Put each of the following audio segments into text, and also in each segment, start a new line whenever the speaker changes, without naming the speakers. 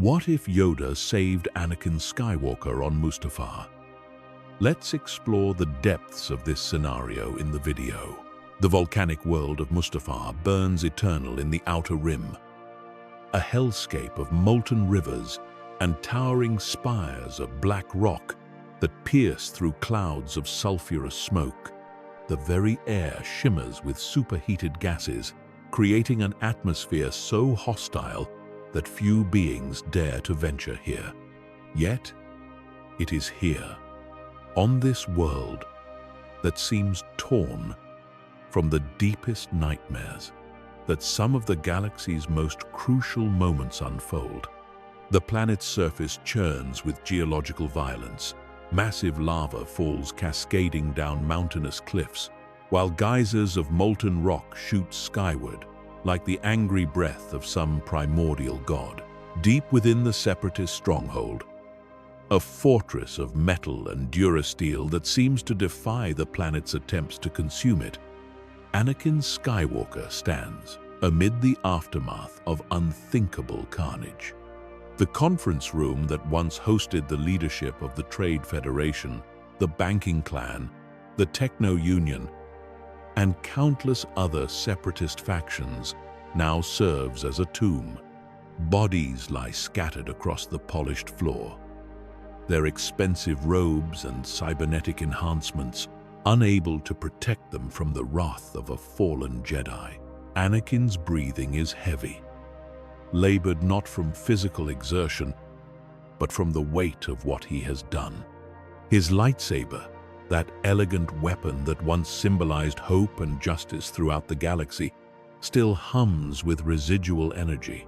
What if Yoda saved Anakin Skywalker on Mustafar? Let's explore the depths of this scenario in the video. The volcanic world of Mustafar burns eternal in the Outer Rim, a hellscape of molten rivers and towering spires of black rock that pierce through clouds of sulfurous smoke. The very air shimmers with superheated gases, creating an atmosphere so hostile that few beings dare to venture here. Yet, it is here, on this world that seems torn from the deepest nightmares, that some of the galaxy's most crucial moments unfold. The planet's surface churns with geological violence. Massive lava falls cascading down mountainous cliffs, while geysers of molten rock shoot skyward, like the angry breath of some primordial god. Deep within the Separatist stronghold, a fortress of metal and durasteel that seems to defy the planet's attempts to consume it, Anakin Skywalker stands amid the aftermath of unthinkable carnage. The conference room that once hosted the leadership of the Trade Federation, the Banking Clan, the Techno Union, and countless other separatist factions now serves as a tomb. Bodies lie scattered across the polished floor, their expensive robes and cybernetic enhancements unable to protect them from the wrath of a fallen Jedi. Anakin's breathing is heavy, labored not from physical exertion, but from the weight of what he has done. His lightsaber, that elegant weapon that once symbolized hope and justice throughout the galaxy, still hums with residual energy.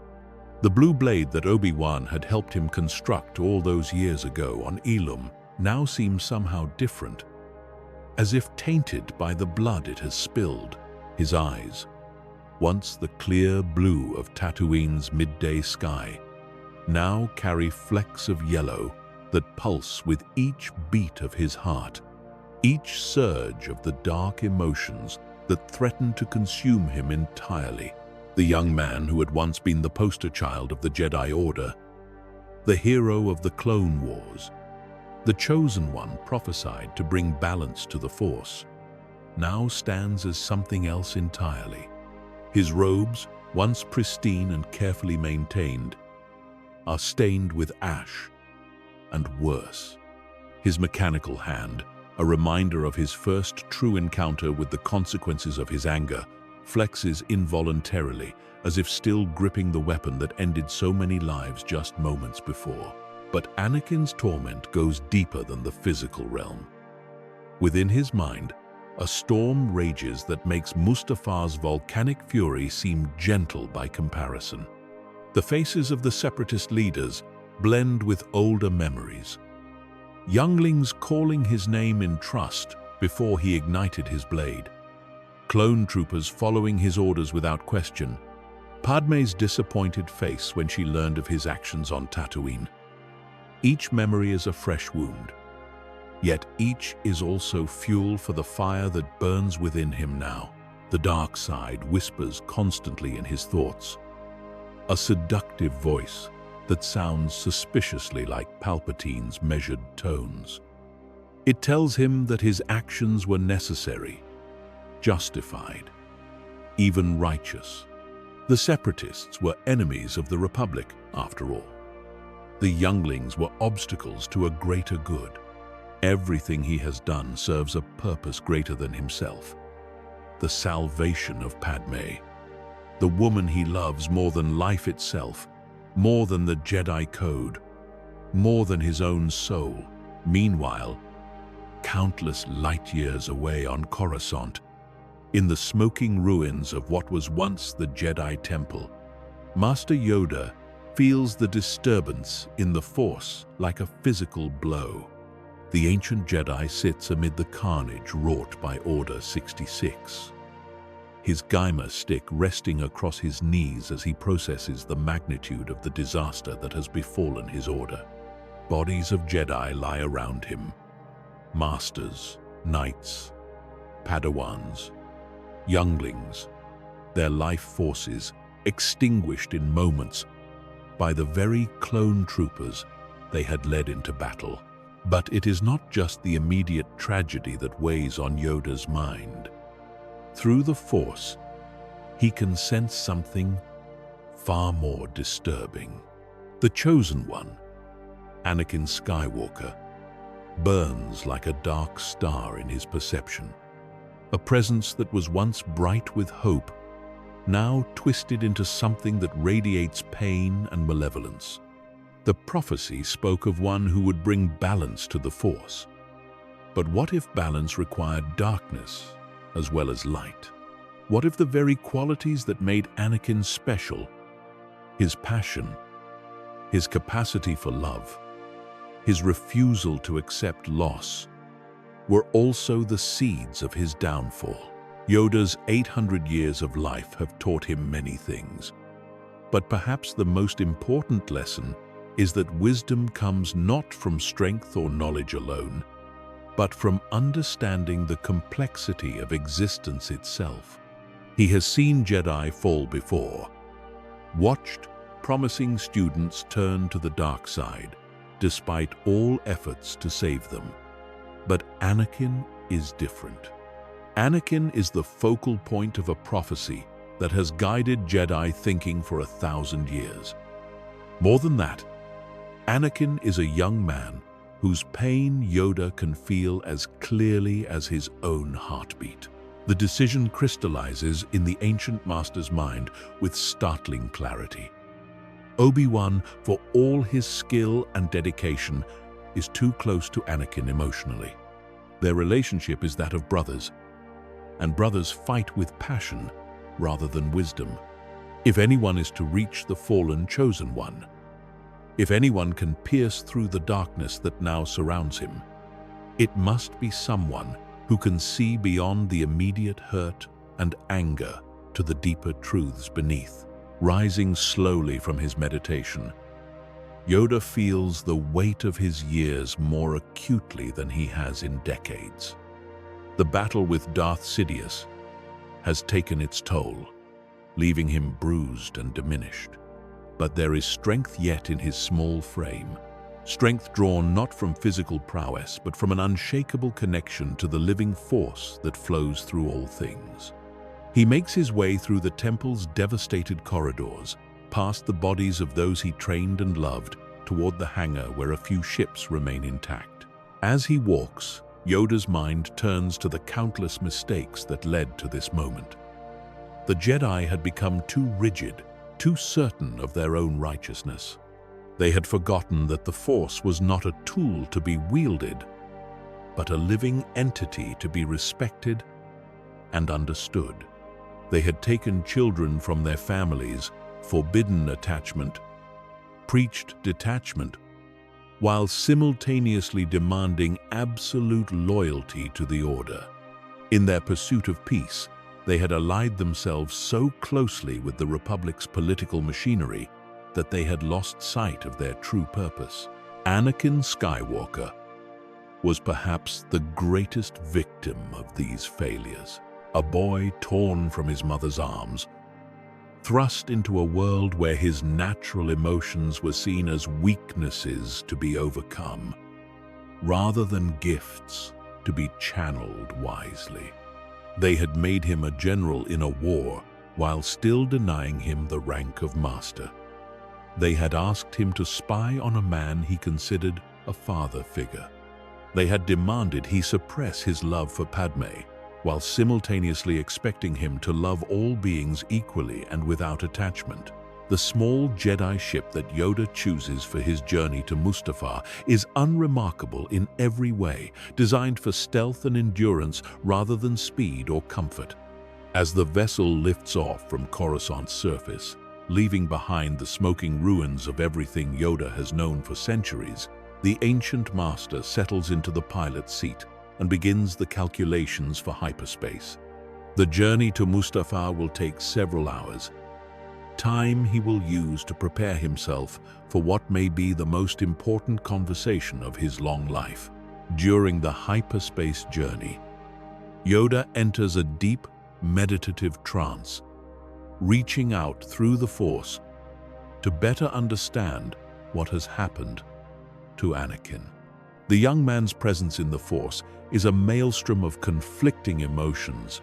The blue blade that Obi-Wan had helped him construct all those years ago on Ilum now seems somehow different, as if tainted by the blood it has spilled. His eyes, once the clear blue of Tatooine's midday sky, now carry flecks of yellow that pulse with each beat of his heart, each surge of the dark emotions that threaten to consume him entirely. The young man who had once been the poster child of the Jedi Order, the hero of the Clone Wars, the chosen one prophesied to bring balance to the Force, now stands as something else entirely. His robes, once pristine and carefully maintained, are stained with ash and worse. His mechanical hand, a reminder of his first true encounter with the consequences of his anger, flexes involuntarily, as if still gripping the weapon that ended so many lives just moments before. But Anakin's torment goes deeper than the physical realm. Within his mind, a storm rages that makes Mustafar's volcanic fury seem gentle by comparison. The faces of the separatist leaders blend with older memories. Younglings calling his name in trust before he ignited his blade. Clone troopers following his orders without question. Padme's disappointed face when she learned of his actions on Tatooine. Each memory is a fresh wound. Yet each is also fuel for the fire that burns within him now. The dark side whispers constantly in his thoughts, a seductive voice that sounds suspiciously like Palpatine's measured tones. It tells him that his actions were necessary, justified, even righteous. The Separatists were enemies of the Republic, after all. The younglings were obstacles to a greater good. Everything he has done serves a purpose greater than himself. The salvation of Padme, the woman he loves more than life itself, more than the Jedi Code, more than his own soul. Meanwhile, countless light years away on Coruscant, in the smoking ruins of what was once the Jedi Temple, Master Yoda feels the disturbance in the Force like a physical blow. The ancient Jedi sits amid the carnage wrought by Order 66. His Gaimer stick resting across his knees as he processes the magnitude of the disaster that has befallen his order. Bodies of Jedi lie around him. Masters, knights, Padawans, younglings, their life forces extinguished in moments, by the very clone troopers they had led into battle. But it is not just the immediate tragedy that weighs on Yoda's mind. Through the Force, he can sense something far more disturbing. The Chosen One, Anakin Skywalker, burns like a dark star in his perception. A presence that was once bright with hope, now twisted into something that radiates pain and malevolence. The prophecy spoke of one who would bring balance to the Force. But what if balance required darkness as well as light? What if the very qualities that made Anakin special, his passion, his capacity for love, his refusal to accept loss, were also the seeds of his downfall? Yoda's 800 years of life have taught him many things. But perhaps the most important lesson is that wisdom comes not from strength or knowledge alone, but from understanding the complexity of existence itself. He has seen Jedi fall before, watched promising students turn to the dark side, despite all efforts to save them. But Anakin is different. Anakin is the focal point of a prophecy that has guided Jedi thinking for 1,000 years. More than that, Anakin is a young man whose pain Yoda can feel as clearly as his own heartbeat. The decision crystallizes in the ancient master's mind with startling clarity. Obi-Wan, for all his skill and dedication, is too close to Anakin emotionally. Their relationship is that of brothers, and brothers fight with passion rather than wisdom. If anyone is to reach the fallen Chosen One, if anyone can pierce through the darkness that now surrounds him, it must be someone who can see beyond the immediate hurt and anger to the deeper truths beneath. Rising slowly from his meditation, Yoda feels the weight of his years more acutely than he has in decades. The battle with Darth Sidious has taken its toll, leaving him bruised and diminished. But there is strength yet in his small frame, strength drawn not from physical prowess, but from an unshakable connection to the living force that flows through all things. He makes his way through the temple's devastated corridors, past the bodies of those he trained and loved, toward the hangar where a few ships remain intact. As he walks, Yoda's mind turns to the countless mistakes that led to this moment. The Jedi had become too rigid, too certain of their own righteousness. They had forgotten that the Force was not a tool to be wielded, but a living entity to be respected and understood. They had taken children from their families, forbidden attachment, preached detachment, while simultaneously demanding absolute loyalty to the Order. In their pursuit of peace, they had allied themselves so closely with the Republic's political machinery that they had lost sight of their true purpose. Anakin Skywalker was perhaps the greatest victim of these failures. A boy torn from his mother's arms, thrust into a world where his natural emotions were seen as weaknesses to be overcome, rather than gifts to be channeled wisely. They had made him a general in a war while still denying him the rank of master. They had asked him to spy on a man he considered a father figure. They had demanded he suppress his love for Padme, while simultaneously expecting him to love all beings equally and without attachment. The small Jedi ship that Yoda chooses for his journey to Mustafar is unremarkable in every way, designed for stealth and endurance rather than speed or comfort. As the vessel lifts off from Coruscant's surface, leaving behind the smoking ruins of everything Yoda has known for centuries, the ancient master settles into the pilot's seat and begins the calculations for hyperspace. The journey to Mustafar will take several hours, time he will use to prepare himself for what may be the most important conversation of his long life. During the hyperspace journey, Yoda enters a deep, meditative trance, reaching out through the Force to better understand what has happened to Anakin. The young man's presence in the Force is a maelstrom of conflicting emotions: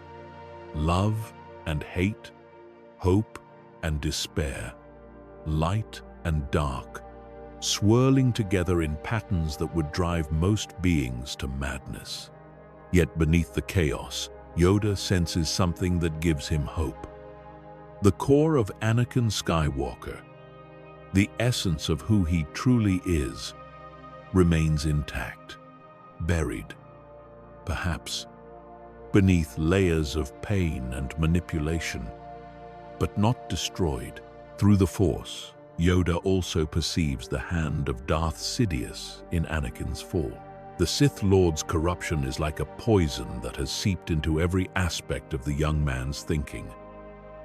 love and hate, hope and despair, light and dark, swirling together in patterns that would drive most beings to madness. Yet beneath the chaos, Yoda senses something that gives him hope. The core of Anakin Skywalker, the essence of who he truly is, remains intact, buried, perhaps, beneath layers of pain and manipulation, but not destroyed. Through the Force, Yoda also perceives the hand of Darth Sidious in Anakin's fall. The Sith Lord's corruption is like a poison that has seeped into every aspect of the young man's thinking,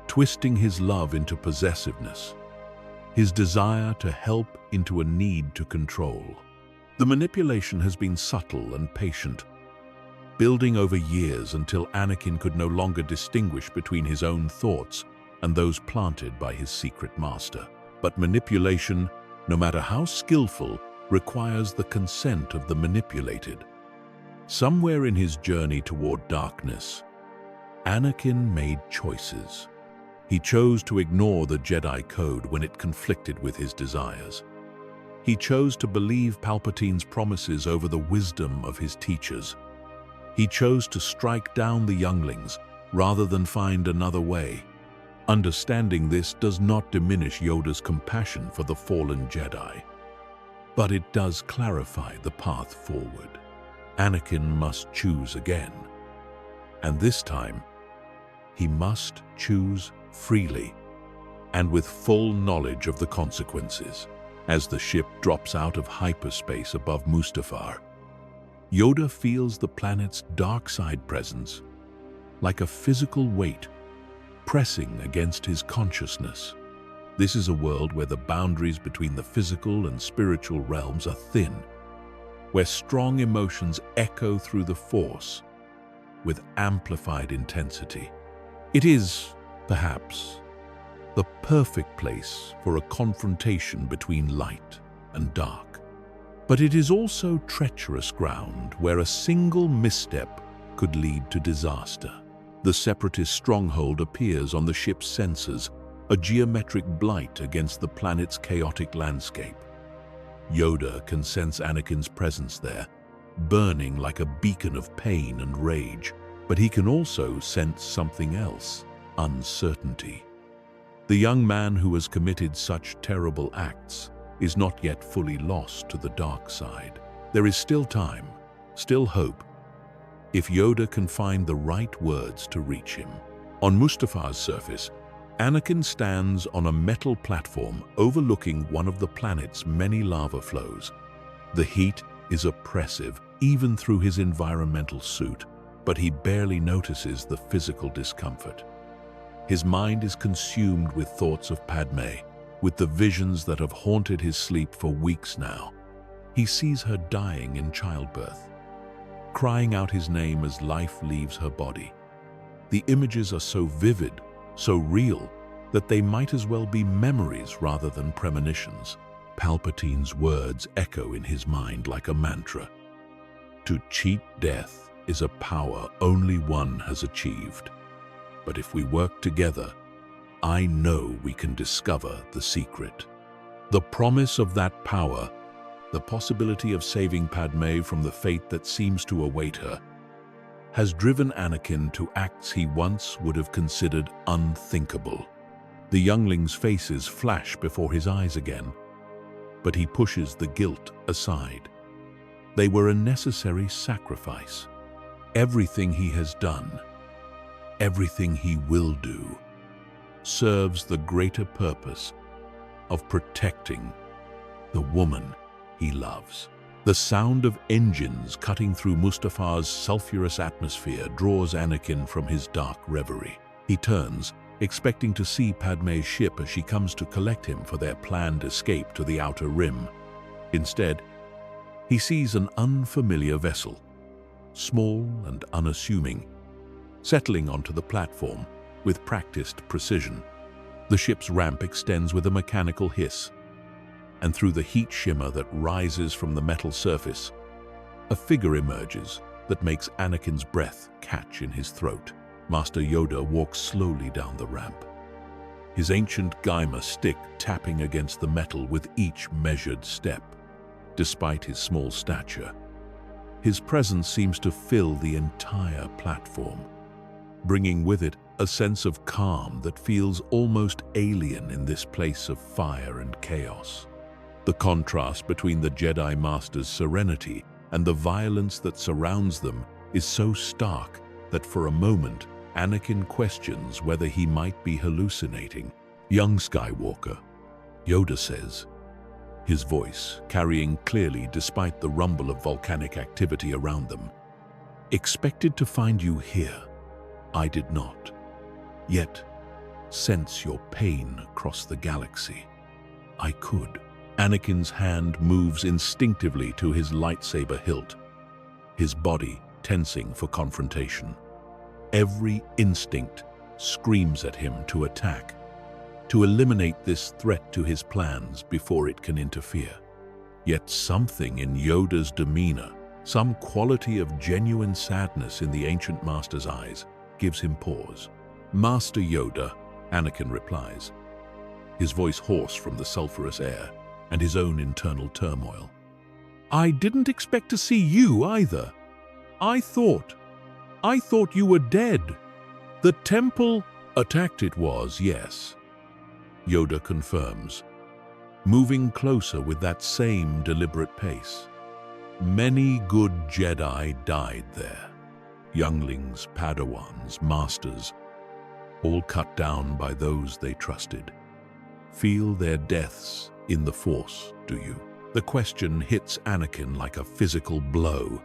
twisting his love into possessiveness, his desire to help into a need to control. The manipulation has been subtle and patient, building over years until Anakin could no longer distinguish between his own thoughts and those planted by his secret master. But manipulation, no matter how skillful, requires the consent of the manipulated. Somewhere in his journey toward darkness, Anakin made choices. He chose to ignore the Jedi Code when it conflicted with his desires. He chose to believe Palpatine's promises over the wisdom of his teachers. He chose to strike down the younglings rather than find another way. Understanding this does not diminish Yoda's compassion for the fallen Jedi, but it does clarify the path forward. Anakin must choose again, and this time, he must choose freely and with full knowledge of the consequences. As the ship drops out of hyperspace above Mustafar, Yoda feels the planet's dark side presence, like a physical weight pressing against his consciousness. This is a world where the boundaries between the physical and spiritual realms are thin, where strong emotions echo through the Force with amplified intensity. It is, perhaps, the perfect place for a confrontation between light and dark. But it is also treacherous ground where a single misstep could lead to disaster. The Separatist stronghold appears on the ship's sensors, a geometric blight against the planet's chaotic landscape. Yoda can sense Anakin's presence there, burning like a beacon of pain and rage, but he can also sense something else: uncertainty. The young man who has committed such terrible acts is not yet fully lost to the dark side. There is still time, still hope, if Yoda can find the right words to reach him. On Mustafar's surface, Anakin stands on a metal platform overlooking one of the planet's many lava flows. The heat is oppressive, even through his environmental suit, but he barely notices the physical discomfort. His mind is consumed with thoughts of Padme, with the visions that have haunted his sleep for weeks now. He sees her dying in childbirth, crying out his name as life leaves her body. The images are so vivid, so real, that they might as well be memories rather than premonitions. Palpatine's words echo in his mind like a mantra. To cheat death is a power only one has achieved. But if we work together, I know we can discover the secret. The promise of that power, the possibility of saving Padme from the fate that seems to await her, has driven Anakin to acts he once would have considered unthinkable. The youngling's faces flash before his eyes again, but he pushes the guilt aside. They were a necessary sacrifice. Everything he has done, everything he will do, serves the greater purpose of protecting the woman he loves. The sound of engines cutting through Mustafar's sulfurous atmosphere draws Anakin from his dark reverie. He turns, expecting to see Padme's ship as she comes to collect him for their planned escape to the Outer Rim. Instead, he sees an unfamiliar vessel, small and unassuming, settling onto the platform with practiced precision. The ship's ramp extends with a mechanical hiss, and through the heat shimmer that rises from the metal surface, a figure emerges that makes Anakin's breath catch in his throat. Master Yoda walks slowly down the ramp, his ancient Gaimer stick tapping against the metal with each measured step. Despite his small stature, his presence seems to fill the entire platform, bringing with it a sense of calm that feels almost alien in this place of fire and chaos. The contrast between the Jedi Master's serenity and the violence that surrounds them is so stark that for a moment, Anakin questions whether he might be hallucinating. "Young Skywalker," Yoda says, his voice carrying clearly despite the rumble of volcanic activity around them. "Expected to find you here. I did not. Yet, sense your pain across the galaxy. I could." Anakin's hand moves instinctively to his lightsaber hilt, his body tensing for confrontation. Every instinct screams at him to attack, to eliminate this threat to his plans before it can interfere. Yet something in Yoda's demeanor, some quality of genuine sadness in the ancient master's eyes, gives him pause. "Master Yoda," Anakin replies, his voice hoarse from the sulfurous air and his own internal turmoil. "I didn't expect to see you either. I thought you were dead. The temple..." "Attacked it was, yes," Yoda confirms, moving closer with that same deliberate pace. "Many good Jedi died there. Younglings, Padawans, Masters, all cut down by those they trusted. Feel their deaths in the Force, do you?" The question hits Anakin like a physical blow.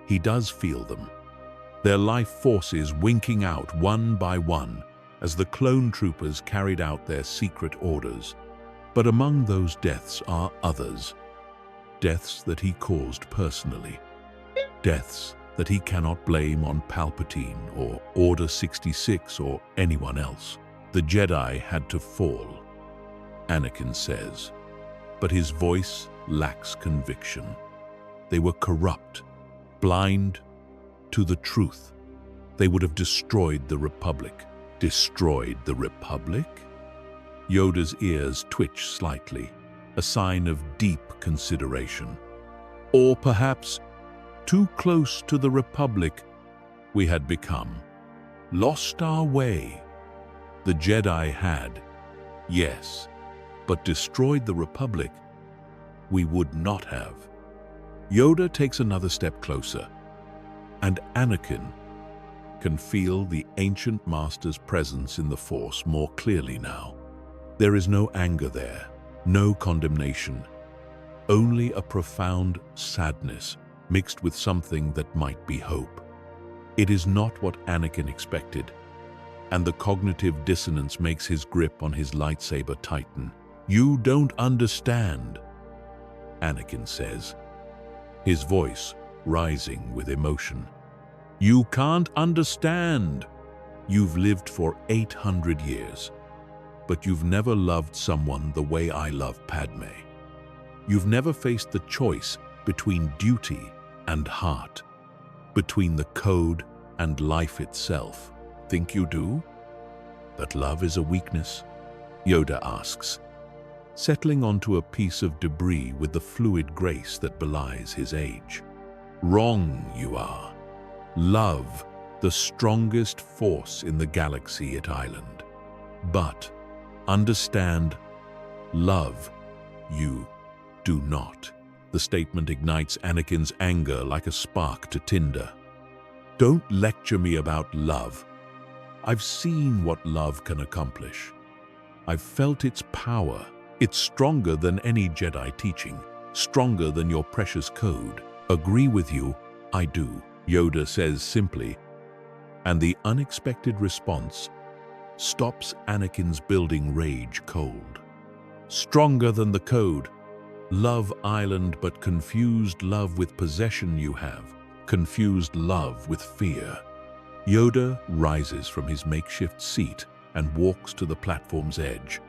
He does feel them, their life forces winking out one by one as the clone troopers carried out their secret orders. But among those deaths are others, deaths that he caused personally, deaths that he cannot blame on Palpatine or Order 66 or anyone else. "The Jedi had to fall," Anakin says, but his voice lacks conviction. "They were corrupt, blind to the truth. They would have destroyed the Republic." "Destroyed the Republic?" Yoda's ears twitch slightly, a sign of deep consideration. "Or perhaps too close to the Republic we had become. Lost our way. The Jedi had, yes, but destroyed the Republic we would not have." Yoda takes another step closer, and Anakin can feel the ancient master's presence in the Force more clearly now. There is no anger there, no condemnation, only a profound sadness mixed with something that might be hope. It is not what Anakin expected, and the cognitive dissonance makes his grip on his lightsaber tighten. "You don't understand," Anakin says, his voice rising with emotion. "You can't understand. You've lived for 800 years, but you've never loved someone the way I love Padme. You've never faced the choice between duty and heart, between the code and life itself. Think you do? That love is a weakness?" Yoda asks, settling onto a piece of debris with the fluid grace that belies his age. "Wrong you are. Love, the strongest force in the galaxy at Island. But, understand, love, you do not." The statement ignites Anakin's anger like a spark to tinder. "Don't lecture me about love. I've seen what love can accomplish. I've felt its power. It's stronger than any Jedi teaching, stronger than your precious code." "Agree with you, I do," Yoda says simply, and the unexpected response stops Anakin's building rage cold. "Stronger than the code. Love Island, but confused love with possession you have. Confused love with fear." Yoda rises from his makeshift seat, and walks to the platform's edge,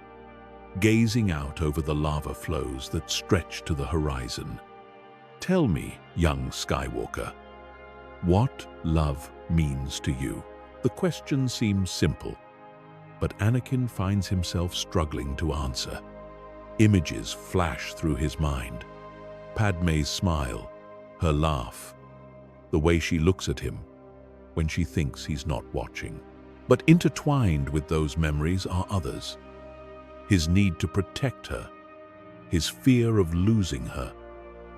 gazing out over the lava flows that stretch to the horizon. Tell me, young Skywalker, what love means to you. The question seems simple, but Anakin finds himself struggling to answer. Images flash through his mind. Padme's smile, her laugh, the way she looks at him when she thinks he's not watching. But intertwined with those memories are others. His need to protect her, his fear of losing her,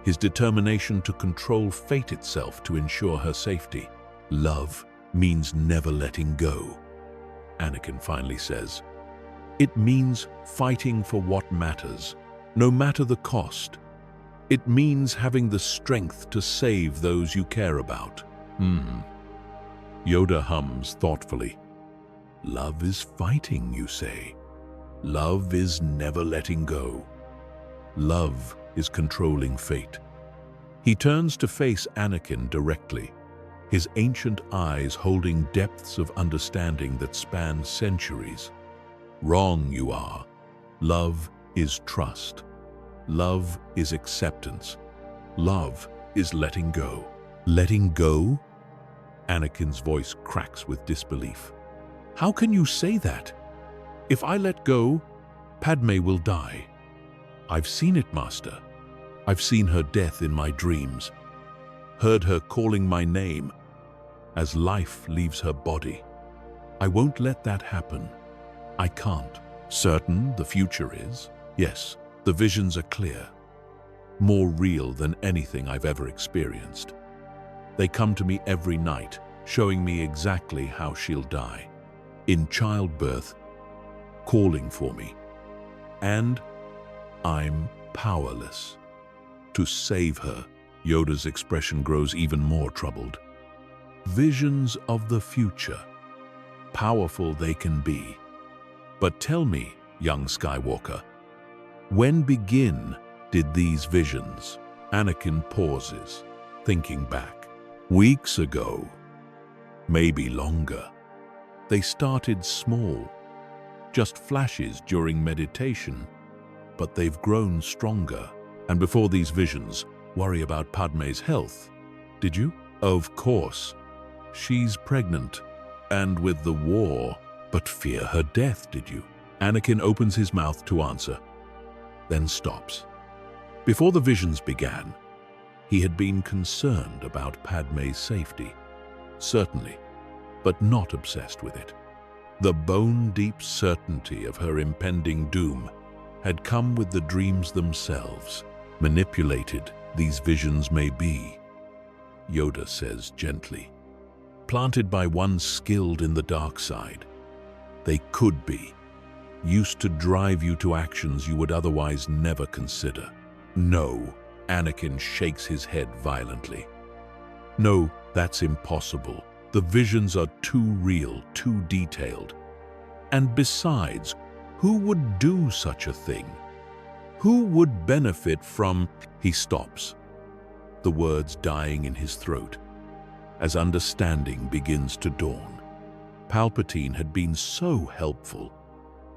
his determination to control fate itself to ensure her safety. Love means never letting go, Anakin finally says. It means fighting for what matters, no matter the cost. It means having the strength to save those you care about. Yoda hums thoughtfully. Love is fighting, you say. Love is never letting go. Love is controlling fate. He turns to face Anakin directly, his ancient eyes holding depths of understanding that span centuries. Wrong you are. Love is trust. Love is acceptance. Love is letting go. Letting go? Anakin's voice cracks with disbelief. How can you say that? If I let go, Padme will die. I've seen it, Master. I've seen her death in my dreams, heard her calling my name as life leaves her body. I won't let that happen. I can't. Certain the future is? Yes, the visions are clear, more real than anything I've ever experienced. They come to me every night, showing me exactly how she'll die. In childbirth, calling for me. And I'm powerless to save her. Yoda's expression grows even more troubled. Visions of the future. Powerful they can be. But tell me, young Skywalker, when did these visions? Anakin pauses, thinking back. Weeks ago, maybe longer. They started small, just flashes during meditation, but they've grown stronger. And before these visions, worry about Padme's health. Did you? Of course. She's pregnant, and with the war, but fear her death, did you? Anakin opens his mouth to answer, then stops. Before the visions began, he had been concerned about Padme's safety. Certainly, but not obsessed with it. The bone-deep certainty of her impending doom had come with the dreams themselves. Manipulated these visions may be, Yoda says gently. Planted by one skilled in the dark side, they could be, used to drive you to actions you would otherwise never consider. No, Anakin shakes his head violently. No, that's impossible. The visions are too real, too detailed. And besides, who would do such a thing? Who would benefit from... He stops, the words dying in his throat, as understanding begins to dawn. Palpatine had been so helpful,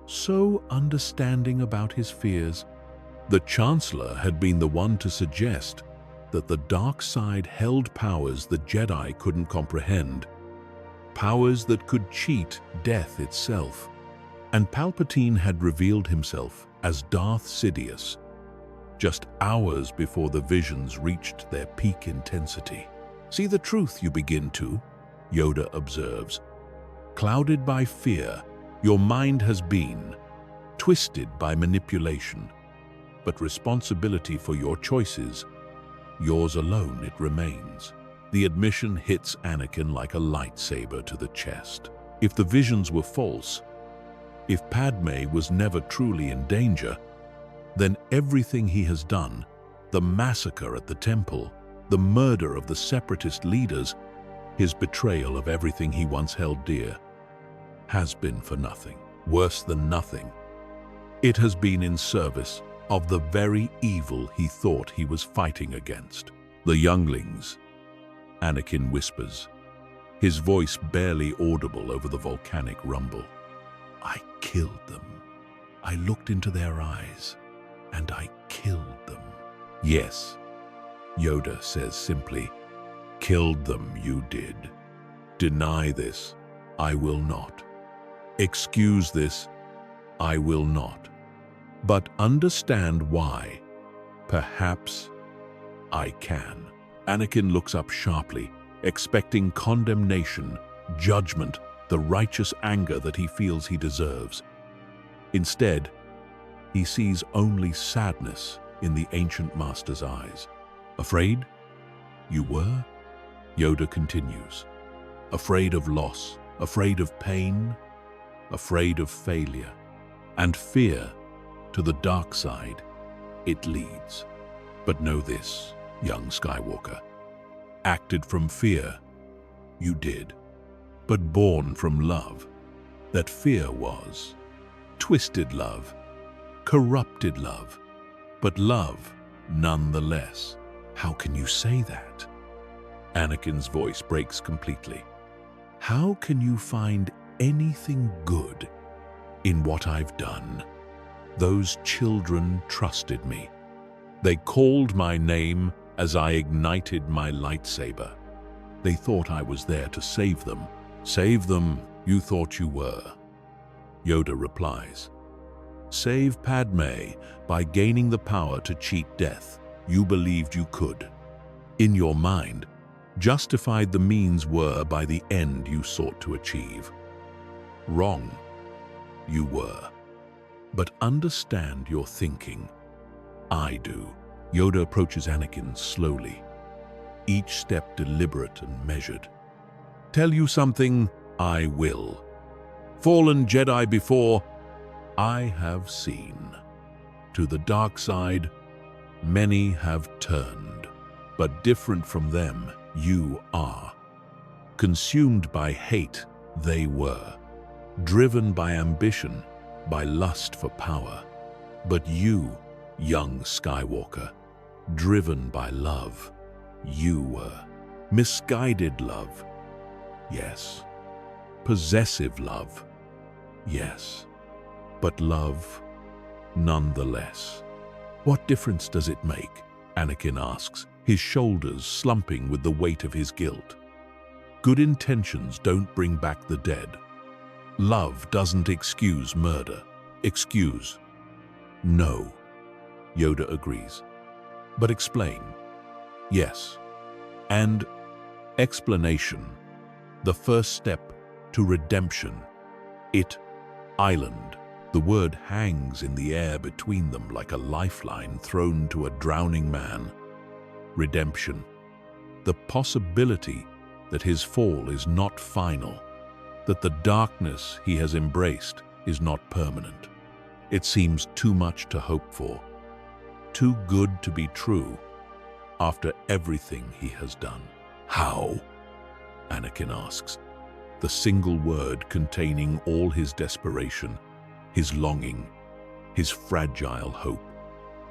so understanding about his fears. The Chancellor had been the one to suggest that the dark side held powers the Jedi couldn't comprehend, powers that could cheat death itself. And Palpatine had revealed himself as Darth Sidious, just hours before the visions reached their peak intensity. See the truth you begin to, Yoda observes. Clouded by fear, your mind has been twisted by manipulation, but responsibility for your choices, yours alone it remains. The admission hits Anakin like a lightsaber to the chest. If the visions were false, if Padme was never truly in danger, then everything he has done, the massacre at the temple, the murder of the separatist leaders, his betrayal of everything he once held dear, has been for nothing. Worse than nothing. It has been in service of the very evil he thought he was fighting against. The younglings, Anakin whispers, his voice barely audible over the volcanic rumble. I killed them. I looked into their eyes, and I killed them. Yes, Yoda says simply, killed them you did. Deny this, I will not. Excuse this, I will not. But understand why. Perhaps I can. Anakin looks up sharply, expecting condemnation, judgment, the righteous anger that he feels he deserves. Instead, he sees only sadness in the ancient master's eyes. Afraid? You were? Yoda continues. Afraid of loss, afraid of pain, afraid of failure. And fear, to the dark side, it leads. But know this, young Skywalker. Acted from fear, you did. But born from love. That fear was twisted love, corrupted love, but love nonetheless. How can you say that? Anakin's voice breaks completely. How can you find anything good in what I've done? Those children trusted me. They called my name as I ignited my lightsaber. They thought I was there to save them. Save them, you thought you were. Yoda replies, save Padme by gaining the power to cheat death. You believed you could. In your mind, justified the means were by the end you sought to achieve. Wrong, you were. But understand your thinking. I do. Yoda approaches Anakin slowly, each step deliberate and measured. Tell you something, I will. Fallen Jedi before, I have seen. To the dark side, many have turned, but different from them, you are. Consumed by hate, they were. Driven by ambition, by lust for power. But you, young Skywalker, driven by love, you were. Misguided love, yes. Possessive love, yes. But love, nonetheless. What difference does it make? Anakin asks, his shoulders slumping with the weight of his guilt. Good intentions don't bring back the dead. Love doesn't excuse murder. Excuse. No. Yoda agrees. But explain. Yes. And explanation. The first step to redemption. Island. The word hangs in the air between them like a lifeline thrown to a drowning man. Redemption. The possibility that his fall is not final, that the darkness he has embraced is not permanent. It seems too much to hope for, too good to be true, after everything he has done. How? Anakin asks, the single word containing all his desperation, his longing, his fragile hope.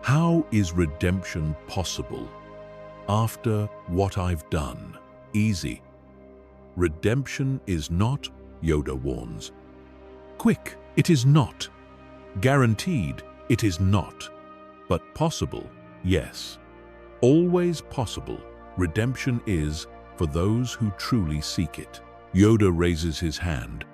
How is redemption possible after what I've done? Easy. Redemption is not, Yoda warns. Quick, it is not. Guaranteed, it is not. But possible, yes. Always possible. Redemption is for those who truly seek it. Yoda raises his hand,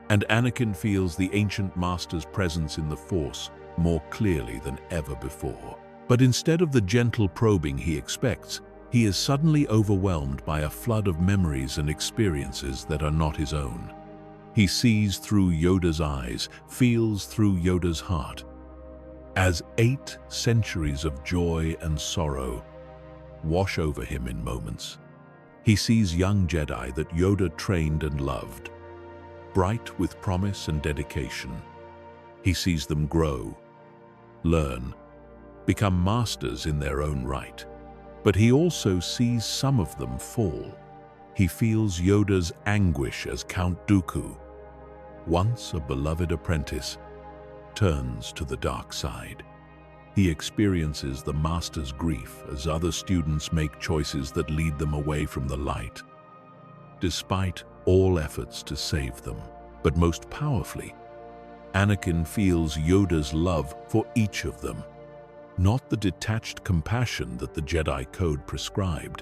and Anakin feels the ancient master's presence in the Force more clearly than ever before. But instead of the gentle probing he expects, he is suddenly overwhelmed by a flood of memories and experiences that are not his own. He sees through Yoda's eyes, feels through Yoda's heart, as 8 centuries of joy and sorrow wash over him in moments. He sees young Jedi that Yoda trained and loved, bright with promise and dedication. He sees them grow, learn, become masters in their own right. But he also sees some of them fall. He feels Yoda's anguish as Count Dooku, once a beloved apprentice, turns to the dark side. He experiences the master's grief as other students make choices that lead them away from the light, despite all efforts to save them. But most powerfully, Anakin feels Yoda's love for each of them, not the detached compassion that the Jedi Code prescribed,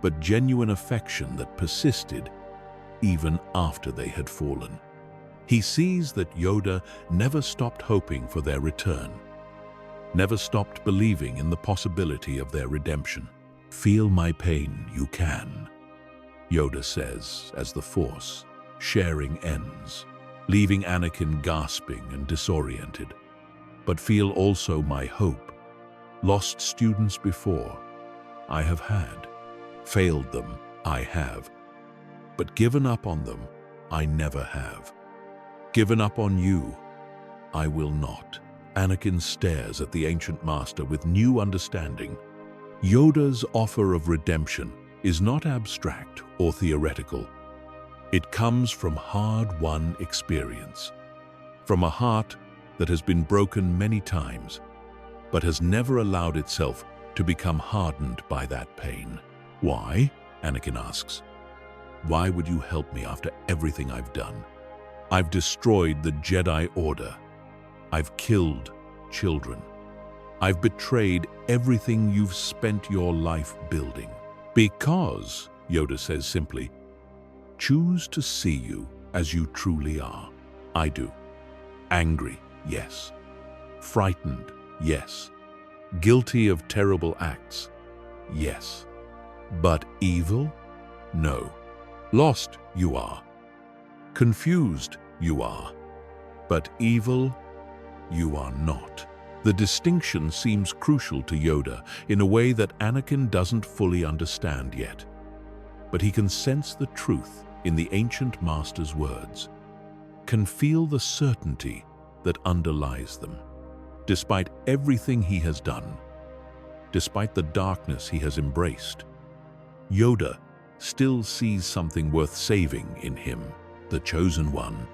but genuine affection that persisted even after they had fallen. He sees that Yoda never stopped hoping for their return, never stopped believing in the possibility of their redemption. "Feel my pain, you can," Yoda says as the Force sharing ends, leaving Anakin gasping and disoriented. "But feel also my hope. Lost students before, I have had. Failed them, I have. But given up on them, I never have. Given up on you, I will not." Anakin stares at the ancient master with new understanding. Yoda's offer of redemption is not abstract or theoretical. It comes from hard-won experience, from a heart that has been broken many times, but has never allowed itself to become hardened by that pain. "Why?" Anakin asks. "Why would you help me after everything I've done? I've destroyed the Jedi Order. I've killed children. I've betrayed everything you've spent your life building." "Because," Yoda says simply, "choose to see you as you truly are. I do. Angry, yes. Frightened, yes. Guilty of terrible acts, yes. But evil? No. Lost, you are. Confused, you are. But evil, you are not." The distinction seems crucial to Yoda in a way that Anakin doesn't fully understand yet. But he can sense the truth in the ancient master's words, can feel the certainty that underlies them. Despite everything he has done, despite the darkness he has embraced, Yoda still sees something worth saving in him, the Chosen One.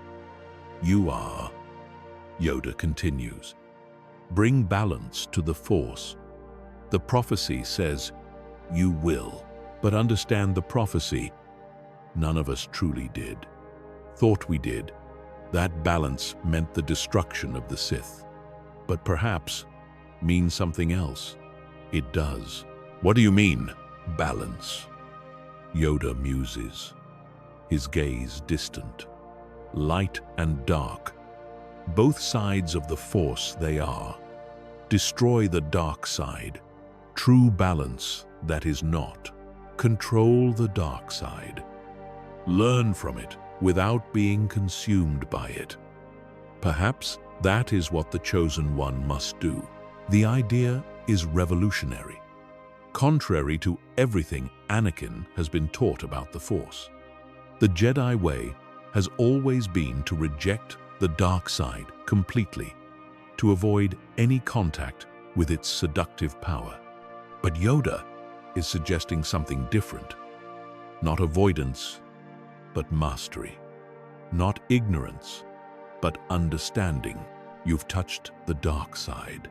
"You are," Yoda continues. "Bring balance to the Force. The prophecy says you will, but understand the prophecy. None of us truly did. Thought we did. That balance meant the destruction of the Sith. But perhaps means something else. It does." "What do you mean, balance?" Yoda muses, his gaze distant. "Light and dark. Both sides of the Force they are. Destroy the dark side. True balance that is not. Control the dark side. Learn from it without being consumed by it. Perhaps that is what the Chosen One must do." The idea is revolutionary, contrary to everything Anakin has been taught about the Force. The Jedi way has always been to reject the dark side completely, to avoid any contact with its seductive power. But Yoda is suggesting something different. Not avoidance, but mastery. Not ignorance, but understanding. "You've touched the dark side,"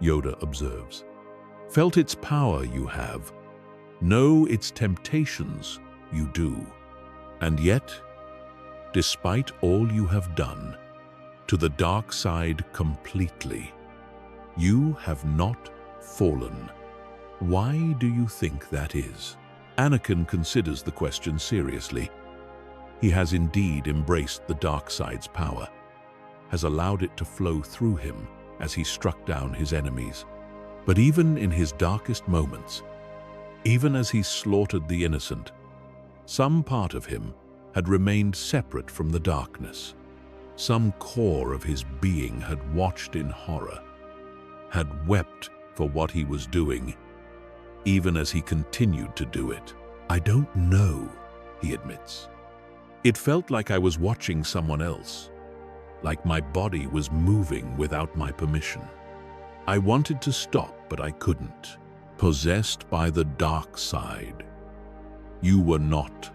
Yoda observes. "Felt its power, you have. Know its temptations, you do. And yet, despite all you have done, to the dark side completely, you have not fallen. Why do you think that is?" Anakin considers the question seriously. He has indeed embraced the dark side's power, has allowed it to flow through him as he struck down his enemies. But even in his darkest moments, even as he slaughtered the innocent, some part of him had remained separate from the darkness. Some core of his being had watched in horror, had wept for what he was doing, even as he continued to do it. "I don't know," he admits. "It felt like I was watching someone else, like my body was moving without my permission. I wanted to stop, but I couldn't. Possessed by the dark side." "You were not,"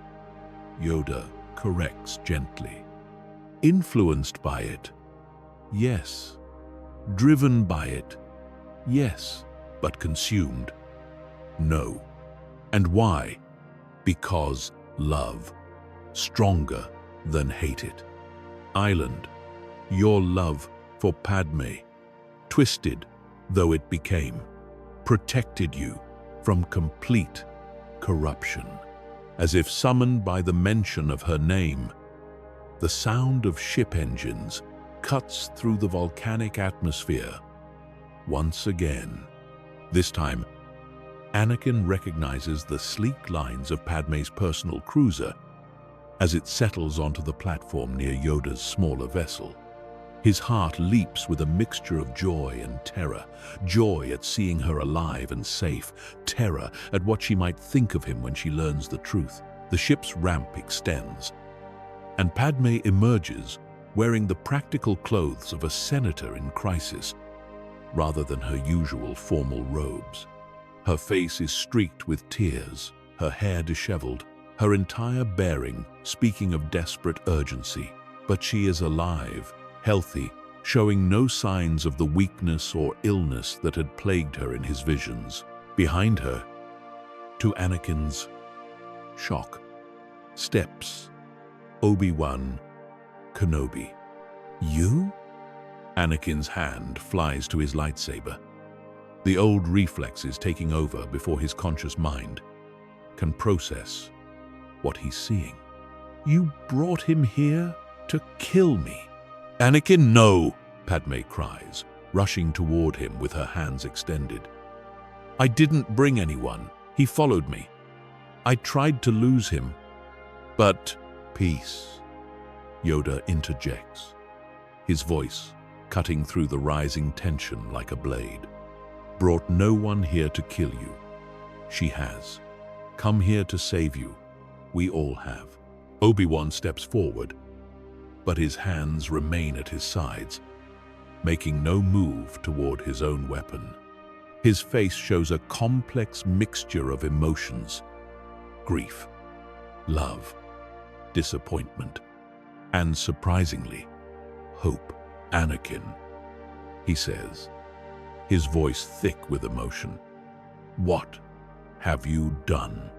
Yoda corrects gently. "Influenced by it, yes. Driven by it, yes. But consumed, no. And why? Because love, stronger than hate it. Island, Your love for Padme, twisted though it became, protected you from complete corruption. As if summoned by the mention of her name, the sound of ship engines cuts through the volcanic atmosphere. Once again, this time, Anakin recognizes the sleek lines of Padme's personal cruiser as it settles onto the platform near Yoda's smaller vessel. His heart leaps with a mixture of joy and terror. Joy at seeing her alive and safe, terror at what she might think of him when she learns the truth. The ship's ramp extends, and Padme emerges wearing the practical clothes of a senator in crisis, rather than her usual formal robes. Her face is streaked with tears, her hair disheveled, her entire bearing speaking of desperate urgency. But she is alive, healthy, showing no signs of the weakness or illness that had plagued her in his visions. Behind her, to Anakin's shock, steps Obi-Wan Kenobi. You? Anakin's hand flies to his lightsaber, the old reflexes taking over before his conscious mind can process what he's seeing. You brought him here to kill me. Anakin, no! Padme cries, rushing toward him with her hands extended. I didn't bring anyone. He followed me. I tried to lose him. But peace, Yoda interjects, his voice cutting through the rising tension like a blade. Brought no one here to kill you. She has. Come here to save you. We all have. Obi-Wan steps forward, but his hands remain at his sides, making no move toward his own weapon. His face shows a complex mixture of emotions: grief, love, disappointment, and surprisingly, hope. Anakin, he says, his voice thick with emotion. What have you done?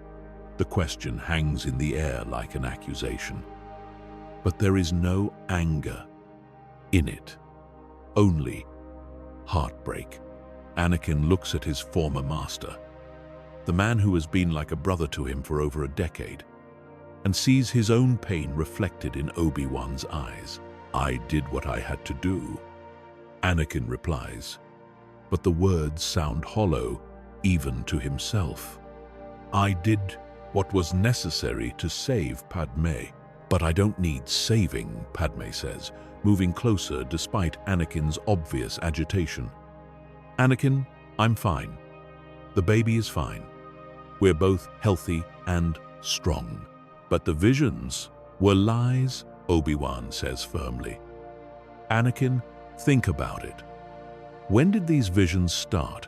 The question hangs in the air like an accusation. But there is no anger in it, only heartbreak. Anakin looks at his former master, the man who has been like a brother to him for over a decade, and sees his own pain reflected in Obi-Wan's eyes. I did what I had to do, Anakin replies, but the words sound hollow even to himself. I did what was necessary to save Padme. But I don't need saving, Padme says, moving closer despite Anakin's obvious agitation. Anakin, I'm fine. The baby is fine. We're both healthy and strong. But the visions were lies, Obi-Wan says firmly. Anakin, think about it. When did these visions start?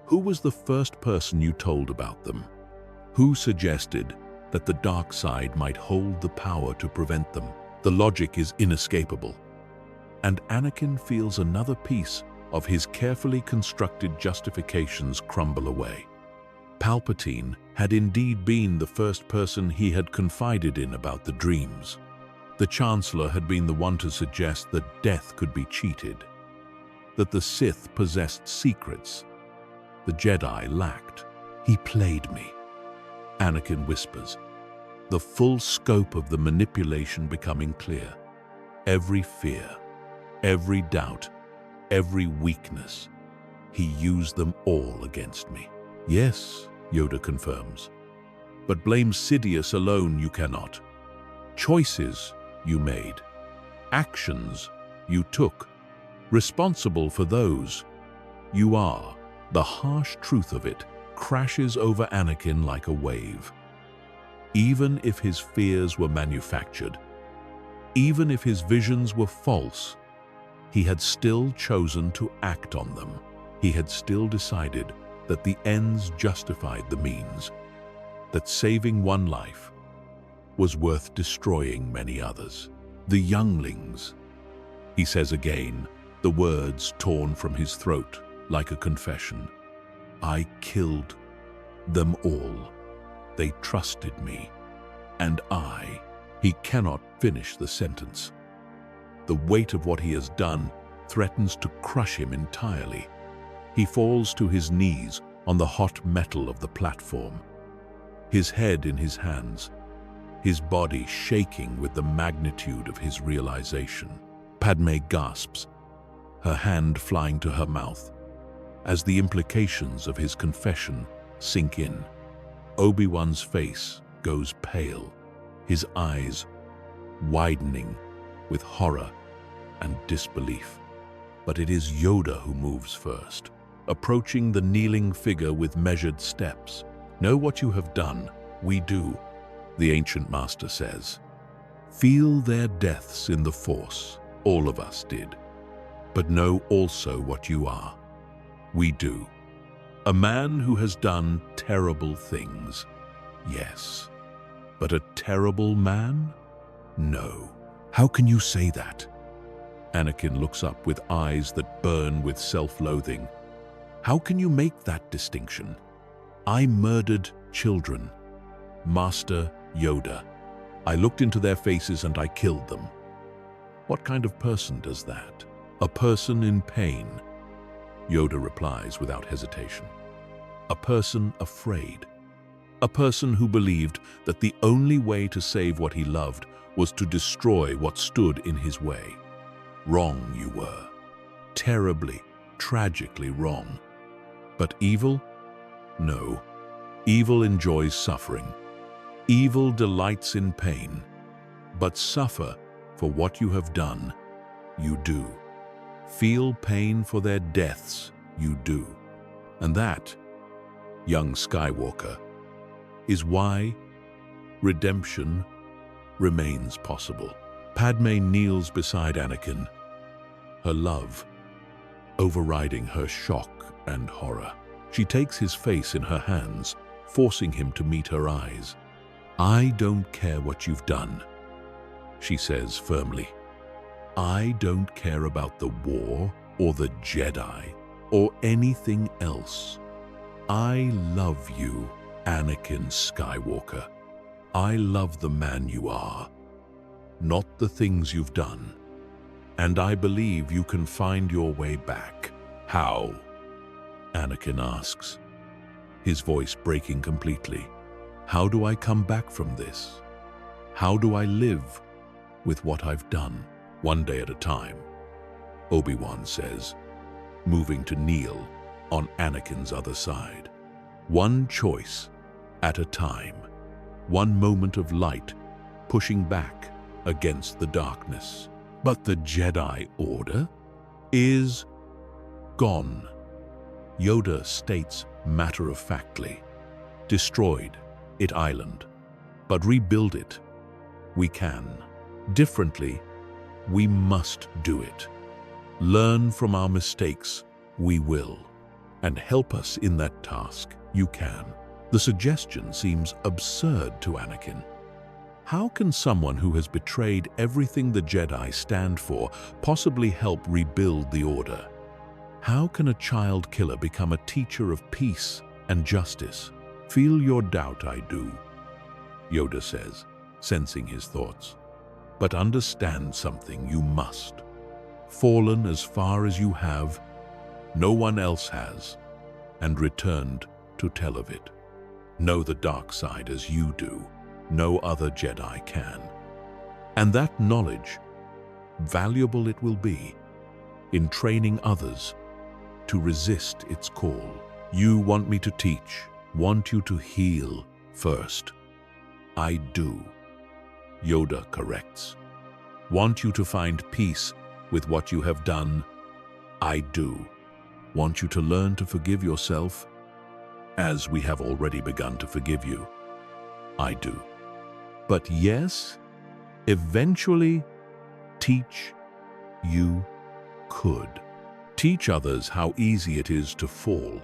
Who was the first person you told about them? Who suggested that the dark side might hold the power to prevent them? The logic is inescapable. And Anakin feels another piece of his carefully constructed justifications crumble away. Palpatine had indeed been the first person he had confided in about the dreams. The Chancellor had been the one to suggest that death could be cheated, that the Sith possessed secrets the Jedi lacked. He played me, Anakin whispers, the full scope of the manipulation becoming clear. Every fear, every doubt, every weakness, he used them all against me. Yes, Yoda confirms, but blame Sidious alone you cannot. Choices you made, actions you took, responsible for those you are. The harsh truth of it crashes over Anakin like a wave. Even if his fears were manufactured, even if his visions were false, he had still chosen to act on them. He had still decided that the ends justified the means, that saving one life was worth destroying many others. The younglings, he says again, the words torn from his throat like a confession. I killed them all. They trusted me, and he cannot finish the sentence. The weight of what he has done threatens to crush him entirely. He falls to his knees on the hot metal of the platform, his head in his hands, his body shaking with the magnitude of his realization. Padme gasps, her hand flying to her mouth, as the implications of his confession sink in. Obi-Wan's face goes pale, his eyes widening with horror and disbelief. But it is Yoda who moves first, approaching the kneeling figure with measured steps. "Know what you have done, we do," the ancient master says. "Feel their deaths in the Force, all of us did. But know also what you are. We do. A man who has done terrible things, yes. But a terrible man? No." "How can you say that?" Anakin looks up with eyes that burn with self-loathing. "How can you make that distinction? I murdered children. Master Yoda. I looked into their faces and I killed them. What kind of person does that? A person in pain," Yoda replies without hesitation. "A person afraid. A person who believed that the only way to save what he loved was to destroy what stood in his way. Wrong you were. Terribly, tragically wrong. But evil? No. Evil enjoys suffering. Evil delights in pain. But suffer for what you have done, you do. Feel pain for their deaths, you do. And that, young Skywalker, is why redemption remains possible." Padme kneels beside Anakin, her love overriding her shock and horror. She takes his face in her hands, forcing him to meet her eyes. "I don't care what you've done," she says firmly. "I don't care about the war or the Jedi or anything else. I love you, Anakin Skywalker. I love the man you are, not the things you've done. And I believe you can find your way back." "How?" Anakin asks, his voice breaking completely. "How do I come back from this? How do I live with what I've done?" "One day at a time," Obi-Wan says, moving to kneel on Anakin's other side. "One choice at a time. One moment of light pushing back against the darkness. But the Jedi Order is gone," Yoda states matter-of-factly. "Destroyed it island, but rebuild it. We can. Differently, we must do it. Learn from our mistakes, we will. And help us in that task, you can." The suggestion seems absurd to Anakin. How can someone who has betrayed everything the Jedi stand for possibly help rebuild the Order? How can a child killer become a teacher of peace and justice? "Feel your doubt, I do," Yoda says, sensing his thoughts. "But understand something you must. Fallen as far as you have, no one else has, and returned to tell of it. Know the dark side as you do, no other Jedi can. And that knowledge, valuable it will be, in training others to resist its call. You want me to teach, want you to heal first. I do," Yoda corrects. "Want you to find peace with what you have done. I do. Want you to learn to forgive yourself, as we have already begun to forgive you. I do. But yes, eventually, teach you could. Teach others how easy it is to fall,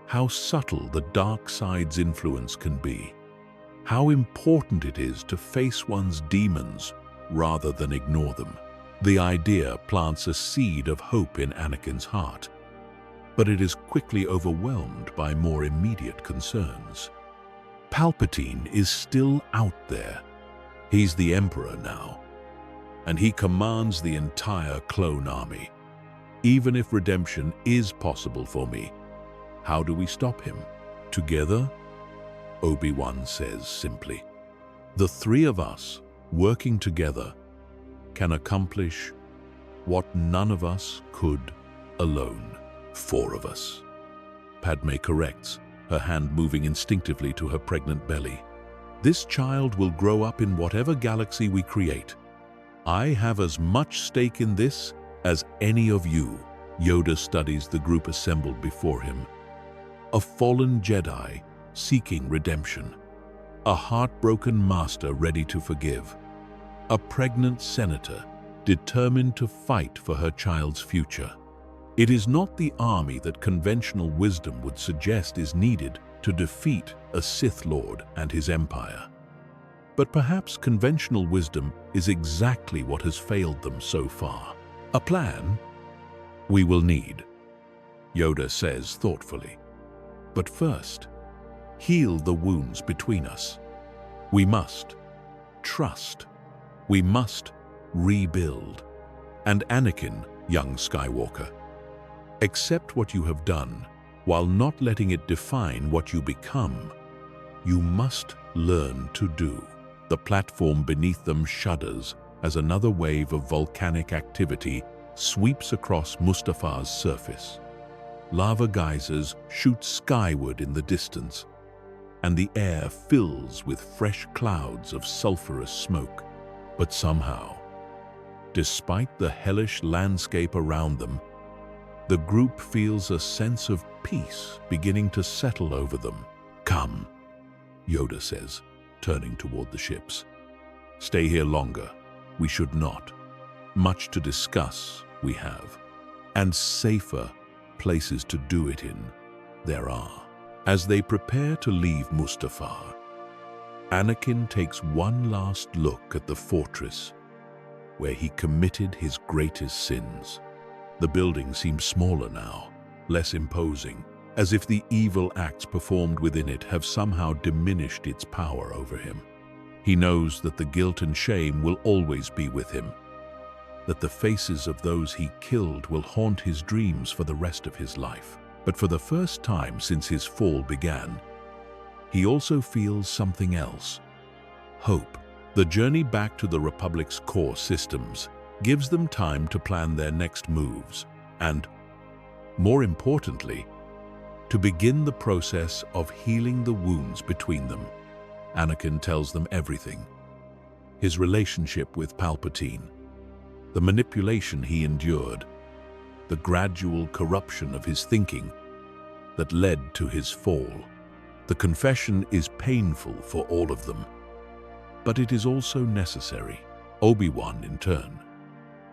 how subtle the dark side's influence can be, how important it is to face one's demons rather than ignore them." The idea plants a seed of hope in Anakin's heart, but it is quickly overwhelmed by more immediate concerns. Palpatine is still out there. He's the Emperor now. and he commands the entire clone army. Even if redemption is possible for me, how do we stop him? Together? Obi-Wan says simply. The three of us, working together, can accomplish what none of us could alone. 4 of us. Padme corrects, her hand moving instinctively to her pregnant belly. This child will grow up in whatever galaxy we create. I have as much stake in this as any of you. Yoda studies the group assembled before him. A fallen Jedi seeking redemption. A heartbroken master ready to forgive. A pregnant senator determined to fight for her child's future. It is not the army that conventional wisdom would suggest is needed to defeat a Sith Lord and his empire. But perhaps conventional wisdom is exactly what has failed them so far. A plan we will need, Yoda says thoughtfully. But first, heal the wounds between us. We must trust. We must rebuild. And Anakin, young Skywalker, accept what you have done while not letting it define what you become. You must learn to do. The platform beneath them shudders as another wave of volcanic activity sweeps across Mustafar's surface. Lava geysers shoot skyward in the distance, and the air fills with fresh clouds of sulfurous smoke. But somehow, despite the hellish landscape around them, the group feels a sense of peace beginning to settle over them. Come, Yoda says, turning toward the ships. Stay here longer. We should not. Much to discuss we have, and safer places to do it in there are. As they prepare to leave Mustafar, Anakin takes one last look at the fortress where he committed his greatest sins. The building seems smaller now, less imposing, as if the evil acts performed within it have somehow diminished its power over him. He knows that the guilt and shame will always be with him, that the faces of those he killed will haunt his dreams for the rest of his life. But for the first time since his fall began, he also feels something else. Hope. The journey back to the Republic's core systems gives them time to plan their next moves and, more importantly, to begin the process of healing the wounds between them. Anakin tells them everything. His relationship with Palpatine, the manipulation he endured, the gradual corruption of his thinking that led to his fall. The confession is painful for all of them, but it is also necessary. Obi-Wan, in turn,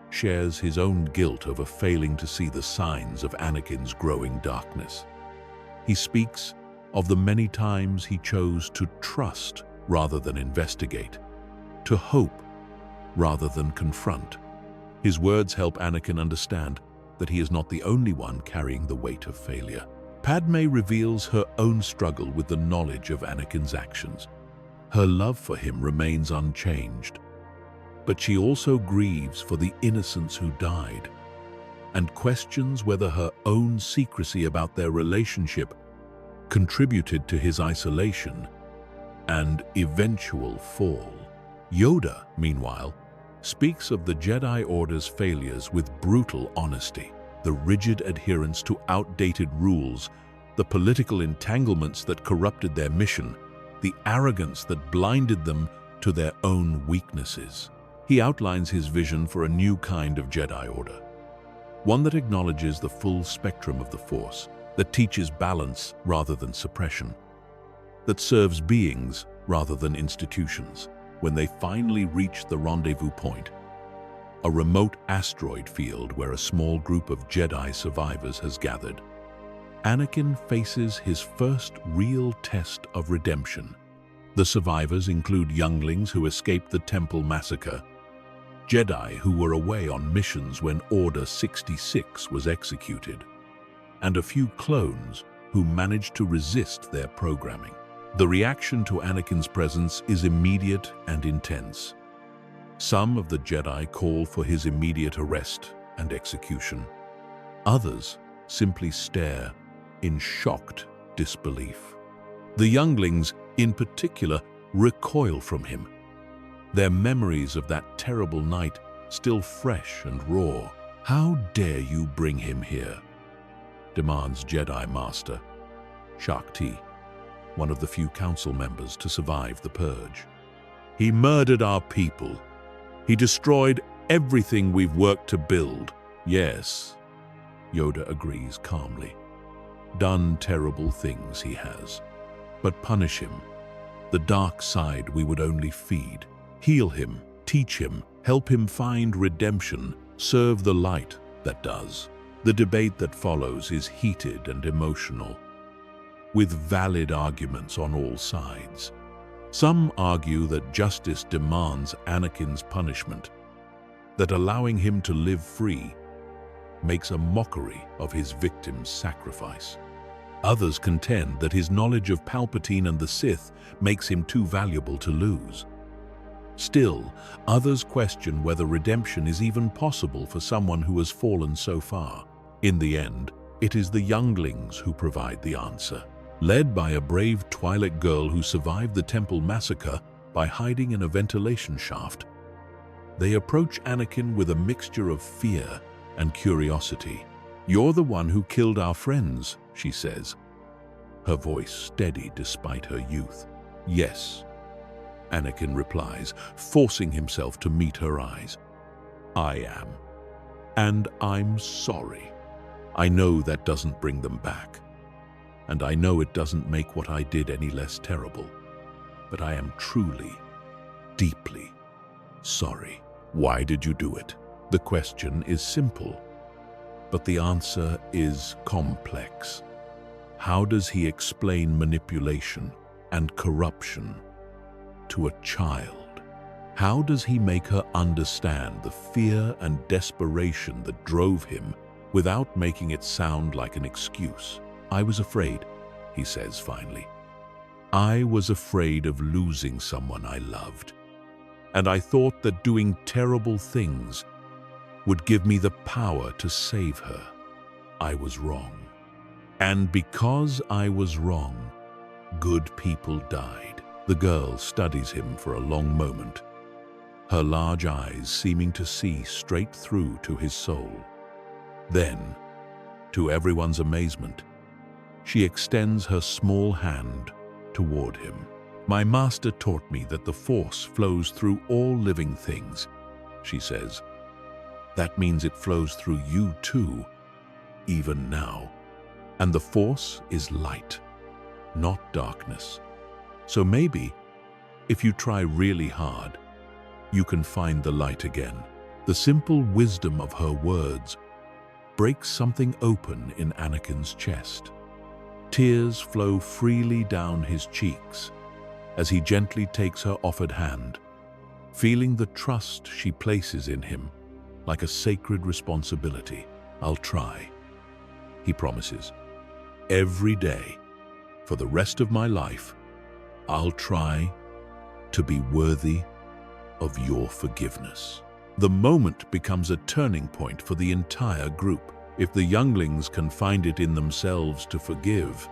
shares his own guilt over failing to see the signs of Anakin's growing darkness. He speaks of the many times he chose to trust rather than investigate, to hope rather than confront. His words help Anakin understand that he is not the only one carrying the weight of failure. Padme reveals her own struggle with the knowledge of Anakin's actions. Her love for him remains unchanged, but she also grieves for the innocents who died and questions whether her own secrecy about their relationship contributed to his isolation and eventual fall. Yoda, meanwhile, speaks of the Jedi Order's failures with brutal honesty. The rigid adherence to outdated rules, the political entanglements that corrupted their mission, the arrogance that blinded them to their own weaknesses. He outlines his vision for a new kind of Jedi Order, one that acknowledges the full spectrum of the Force, that teaches balance rather than suppression, that serves beings rather than institutions. When they finally reach the rendezvous point, a remote asteroid field where a small group of Jedi survivors has gathered, Anakin faces his first real test of redemption. The survivors include younglings who escaped the Temple massacre, Jedi who were away on missions when Order 66 was executed, and a few clones who managed to resist their programming. The reaction to Anakin's presence is immediate and intense. Some of the Jedi call for his immediate arrest and execution. Others simply stare in shocked disbelief. The younglings, in particular, recoil from him, their memories of that terrible night still fresh and raw. "How dare you bring him here?" demands Jedi Master Shakti, one of the few council members to survive the purge. "He murdered our people. He destroyed everything we've worked to build." "Yes," Yoda agrees calmly. "Done terrible things he has. But punish him. The dark side we would only feed. Heal him, teach him, help him find redemption, serve the light that does." The debate that follows is heated and emotional, with valid arguments on all sides. Some argue that justice demands Anakin's punishment, that allowing him to live free makes a mockery of his victim's sacrifice. Others contend that his knowledge of Palpatine and the Sith makes him too valuable to lose. Still, others question whether redemption is even possible for someone who has fallen so far. In the end, it is the younglings who provide the answer. Led by a brave Twi'lek girl who survived the temple massacre by hiding in a ventilation shaft, they approach Anakin with a mixture of fear and curiosity. "You're the one who killed our friends," she says, her voice steady despite her youth. "Yes," Anakin replies, forcing himself to meet her eyes. "I am. And I'm sorry. I know that doesn't bring them back. And I know it doesn't make what I did any less terrible. But I am truly, deeply sorry." "Why did you do it?" The question is simple, but the answer is complex. How does he explain manipulation and corruption to a child? How does he make her understand the fear and desperation that drove him without making it sound like an excuse? "I was afraid," he says finally. "I was afraid of losing someone I loved. And I thought that doing terrible things would give me the power to save her. I was wrong. And because I was wrong, good people died." The girl studies him for a long moment, her large eyes seeming to see straight through to his soul. Then, to everyone's amazement, she extends her small hand toward him. "My master taught me that the Force flows through all living things," she says. "That means it flows through you too, even now. And the Force is light, not darkness. So maybe, if you try really hard, you can find the light again." The simple wisdom of her words breaks something open in Anakin's chest. Tears flow freely down his cheeks as he gently takes her offered hand, feeling the trust she places in him like a sacred responsibility. "I'll try," he promises. "Every day, for the rest of my life, I'll try to be worthy of your forgiveness." The moment becomes a turning point for the entire group. If the younglings can find it in themselves to forgive,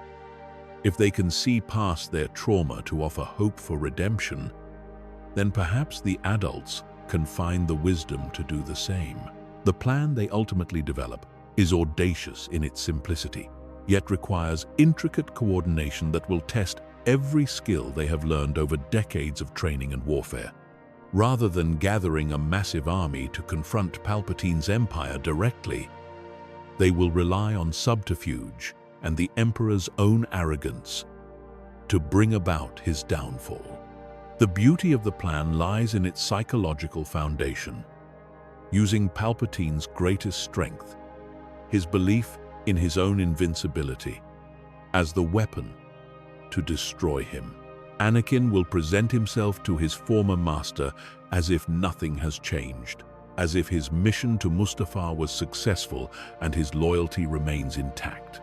if they can see past their trauma to offer hope for redemption, then perhaps the adults can find the wisdom to do the same. The plan they ultimately develop is audacious in its simplicity, yet requires intricate coordination that will test every skill they have learned over decades of training and warfare. Rather than gathering a massive army to confront Palpatine's empire directly, they will rely on subterfuge and the Emperor's own arrogance to bring about his downfall. The beauty of the plan lies in its psychological foundation. Using Palpatine's greatest strength, his belief in his own invincibility, as the weapon to destroy him. Anakin will present himself to his former master as if nothing has changed, as if his mission to Mustafar was successful and his loyalty remains intact.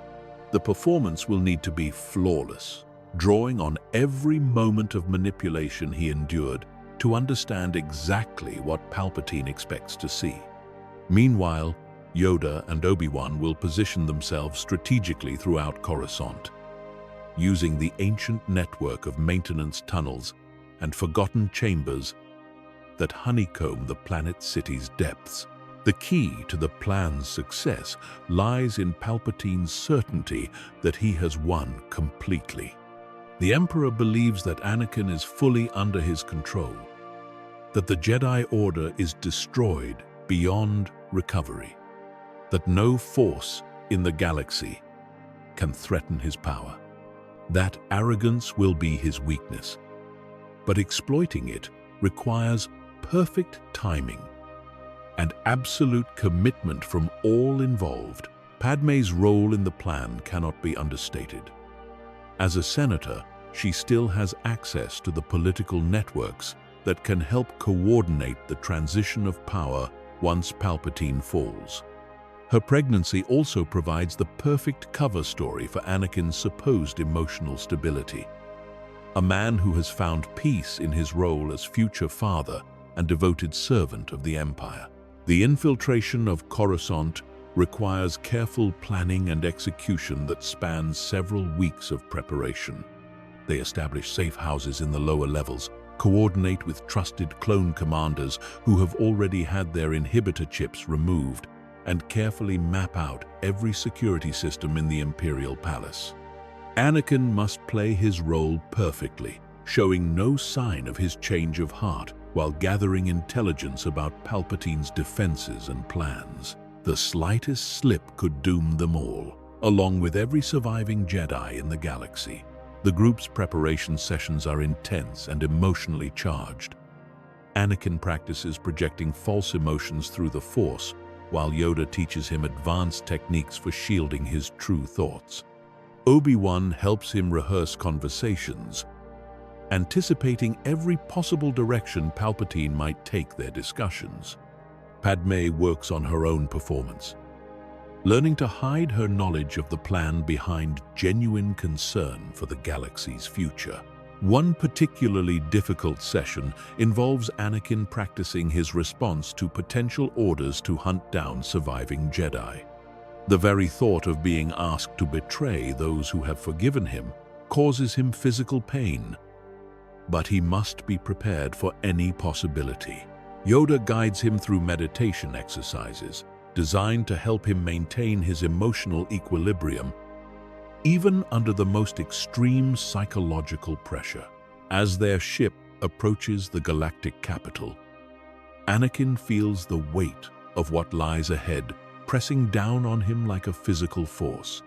The performance will need to be flawless, drawing on every moment of manipulation he endured to understand exactly what Palpatine expects to see. Meanwhile, Yoda and Obi-Wan will position themselves strategically throughout Coruscant, using the ancient network of maintenance tunnels and forgotten chambers that honeycomb the planet city's depths. The key to the plan's success lies in Palpatine's certainty that he has won completely. The Emperor believes that Anakin is fully under his control, that the Jedi Order is destroyed beyond recovery, that no force in the galaxy can threaten his power. That arrogance will be his weakness, but exploiting it requires perfect timing and absolute commitment from all involved. Padmé's role in the plan cannot be understated. As a senator, she still has access to the political networks that can help coordinate the transition of power once Palpatine falls. Her pregnancy also provides the perfect cover story for Anakin's supposed emotional stability. A man who has found peace in his role as future father and devoted servant of the Empire. The infiltration of Coruscant requires careful planning and execution that spans several weeks of preparation. They establish safe houses in the lower levels, coordinate with trusted clone commanders who have already had their inhibitor chips removed, and carefully map out every security system in the Imperial Palace. Anakin must play his role perfectly, showing no sign of his change of heart while gathering intelligence about Palpatine's defenses and plans. The slightest slip could doom them all, along with every surviving Jedi in the galaxy. The group's preparation sessions are intense and emotionally charged. Anakin practices projecting false emotions through the Force, while Yoda teaches him advanced techniques for shielding his true thoughts. Obi-Wan helps him rehearse conversations, anticipating every possible direction Palpatine might take their discussions. Padmé works on her own performance, learning to hide her knowledge of the plan behind genuine concern for the galaxy's future. One particularly difficult session involves Anakin practicing his response to potential orders to hunt down surviving Jedi. The very thought of being asked to betray those who have forgiven him causes him physical pain, but he must be prepared for any possibility. Yoda guides him through meditation exercises, designed to help him maintain his emotional equilibrium, even under the most extreme psychological pressure. As their ship approaches the galactic capital, Anakin feels the weight of what lies ahead, pressing down on him like a physical force.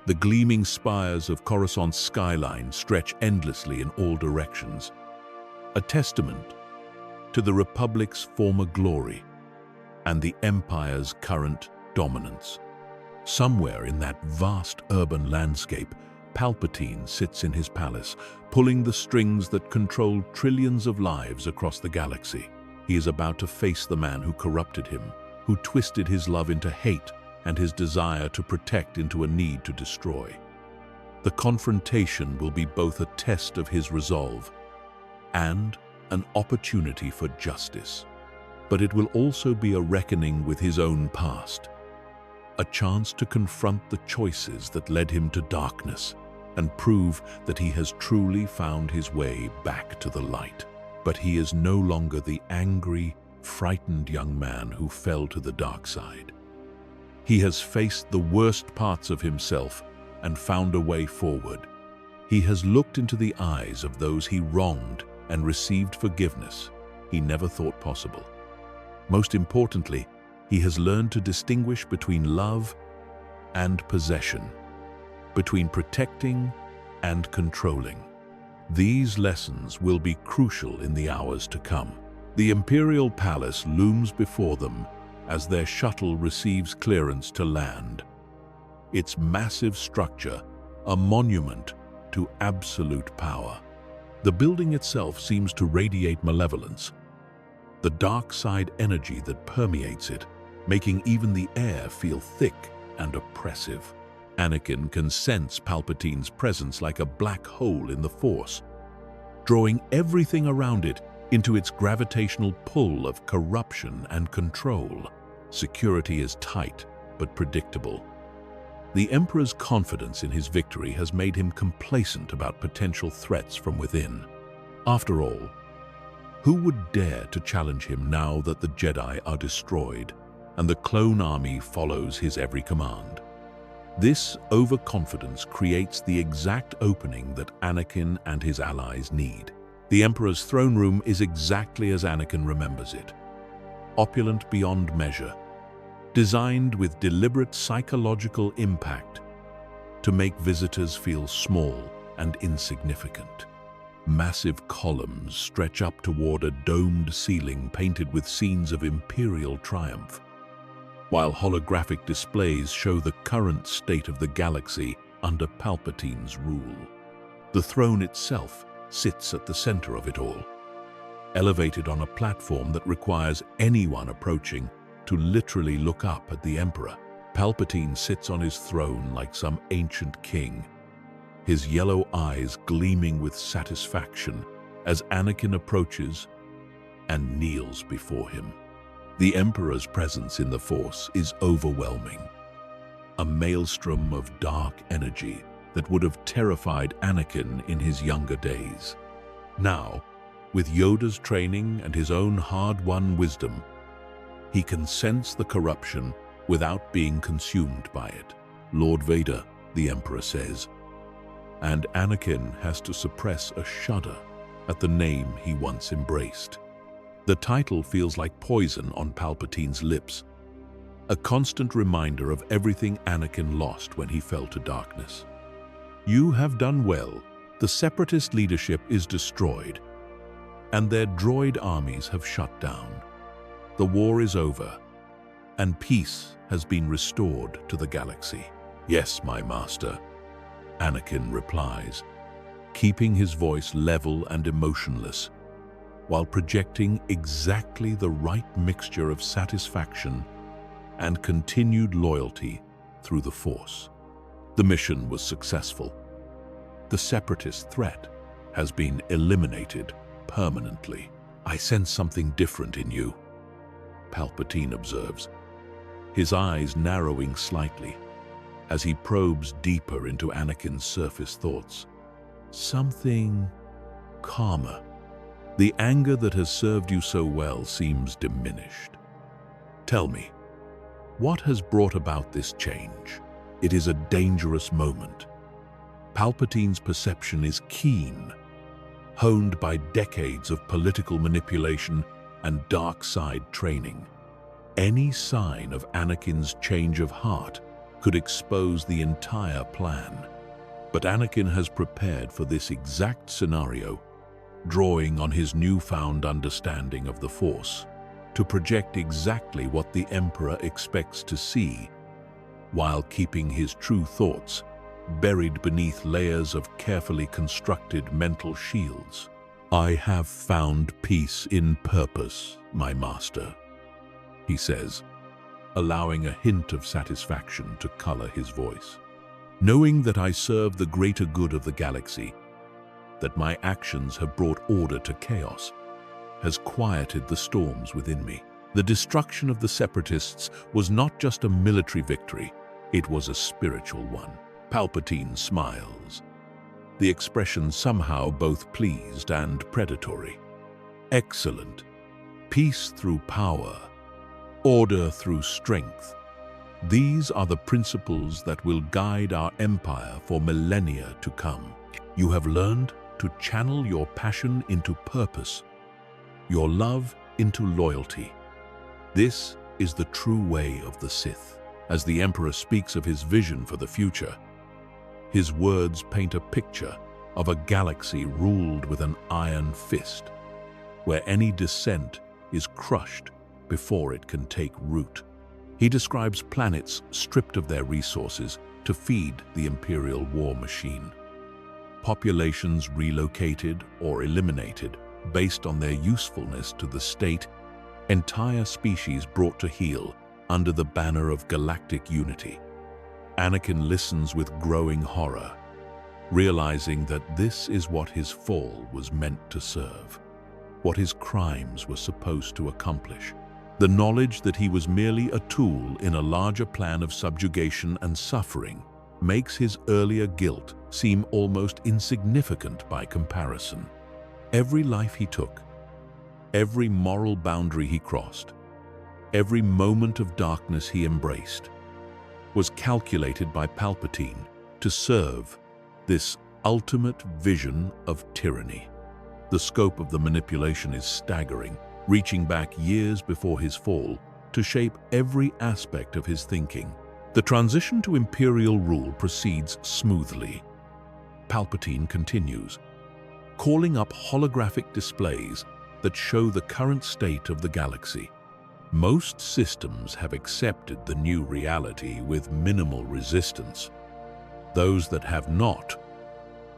The gleaming spires of Coruscant's skyline stretch endlessly in all directions, a testament to the Republic's former glory and the Empire's current dominance. Somewhere in that vast urban landscape, Palpatine sits in his palace, pulling the strings that control trillions of lives across the galaxy. He is about to face the man who corrupted him, who twisted his love into hate and his desire to protect into a need to destroy. The confrontation will be both a test of his resolve and an opportunity for justice. But it will also be a reckoning with his own past, a chance to confront the choices that led him to darkness and prove that he has truly found his way back to the light. But he is no longer the angry, frightened young man who fell to the dark side. He has faced the worst parts of himself and found a way forward. He has looked into the eyes of those he wronged and received forgiveness he never thought possible. Most importantly, he has learned to distinguish between love and possession, between protecting and controlling. These lessons will be crucial in the hours to come. The Imperial Palace looms before them as their shuttle receives clearance to land. Its massive structure, a monument to absolute power. The building itself seems to radiate malevolence, the dark side energy that permeates it, making even the air feel thick and oppressive. Anakin can sense Palpatine's presence like a black hole in the Force, drawing everything around it into its gravitational pull of corruption and control. Security is tight but predictable. The Emperor's confidence in his victory has made him complacent about potential threats from within. After all, who would dare to challenge him now that the Jedi are destroyed and the clone army follows his every command? This overconfidence creates the exact opening that Anakin and his allies need. The Emperor's throne room is exactly as Anakin remembers it. Opulent beyond measure, designed with deliberate psychological impact to make visitors feel small and insignificant. Massive columns stretch up toward a domed ceiling painted with scenes of imperial triumph, while holographic displays show the current state of the galaxy under Palpatine's rule. The throne itself sits at the center of it all, elevated on a platform that requires anyone approaching to literally look up at the Emperor. Palpatine sits on his throne like some ancient king, his yellow eyes gleaming with satisfaction as Anakin approaches and kneels before him. The Emperor's presence in the Force is overwhelming, a maelstrom of dark energy that would have terrified Anakin in his younger days. Now, with Yoda's training and his own hard-won wisdom, he can sense the corruption without being consumed by it. Lord Vader, the Emperor says, and Anakin has to suppress a shudder at the name he once embraced. The title feels like poison on Palpatine's lips, a constant reminder of everything Anakin lost when he fell to darkness. You have done well. The Separatist leadership is destroyed, and their droid armies have shut down. The war is over, and peace has been restored to the galaxy. Yes, my master, Anakin replies, keeping his voice level and emotionless, while projecting exactly the right mixture of satisfaction and continued loyalty through the Force. The mission was successful. The Separatist threat has been eliminated permanently. I sense something different in you, Palpatine observes, his eyes narrowing slightly as he probes deeper into Anakin's surface thoughts. Something calmer. The anger that has served you so well seems diminished. Tell me, what has brought about this change? It is a dangerous moment. Palpatine's perception is keen, honed by decades of political manipulation and dark side training. Any sign of Anakin's change of heart could expose the entire plan. But Anakin has prepared for this exact scenario, drawing on his newfound understanding of the Force to project exactly what the Emperor expects to see, while keeping his true thoughts buried beneath layers of carefully constructed mental shields. I have found peace in purpose, my master, he says, allowing a hint of satisfaction to color his voice. Knowing that I serve the greater good of the galaxy, that my actions have brought order to chaos, has quieted the storms within me. The destruction of the Separatists was not just a military victory, it was a spiritual one. Palpatine smiles, the expression somehow both pleased and predatory. Excellent. Peace through power, order through strength. These are the principles that will guide our empire for millennia to come. You have learned to channel your passion into purpose, your love into loyalty. This is the true way of the Sith. As the Emperor speaks of his vision for the future, his words paint a picture of a galaxy ruled with an iron fist, where any dissent is crushed before it can take root. He describes planets stripped of their resources to feed the Imperial war machine, populations relocated or eliminated based on their usefulness to the state, entire species brought to heel under the banner of galactic unity. Anakin listens with growing horror, realizing that this is what his fall was meant to serve. what his crimes were supposed to accomplish. The knowledge that he was merely a tool in a larger plan of subjugation and suffering makes his earlier guilt seem almost insignificant by comparison. Every life he took, every moral boundary he crossed, every moment of darkness he embraced, was calculated by Palpatine to serve this ultimate vision of tyranny. The scope of the manipulation is staggering, reaching back years before his fall to shape every aspect of his thinking. The transition to imperial rule proceeds smoothly. Palpatine continues, calling up holographic displays that show the current state of the galaxy. Most systems have accepted the new reality with minimal resistance. Those that have not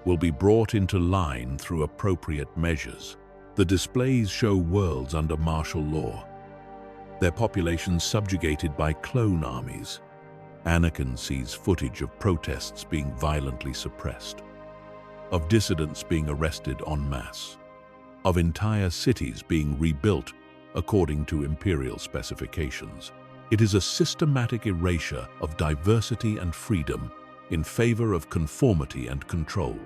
will be brought into line through appropriate measures. The displays show worlds under martial law, their populations subjugated by clone armies. Anakin sees footage of protests being violently suppressed, of dissidents being arrested en masse, of entire cities being rebuilt according to imperial specifications. It is a systematic erasure of diversity and freedom in favor of conformity and control.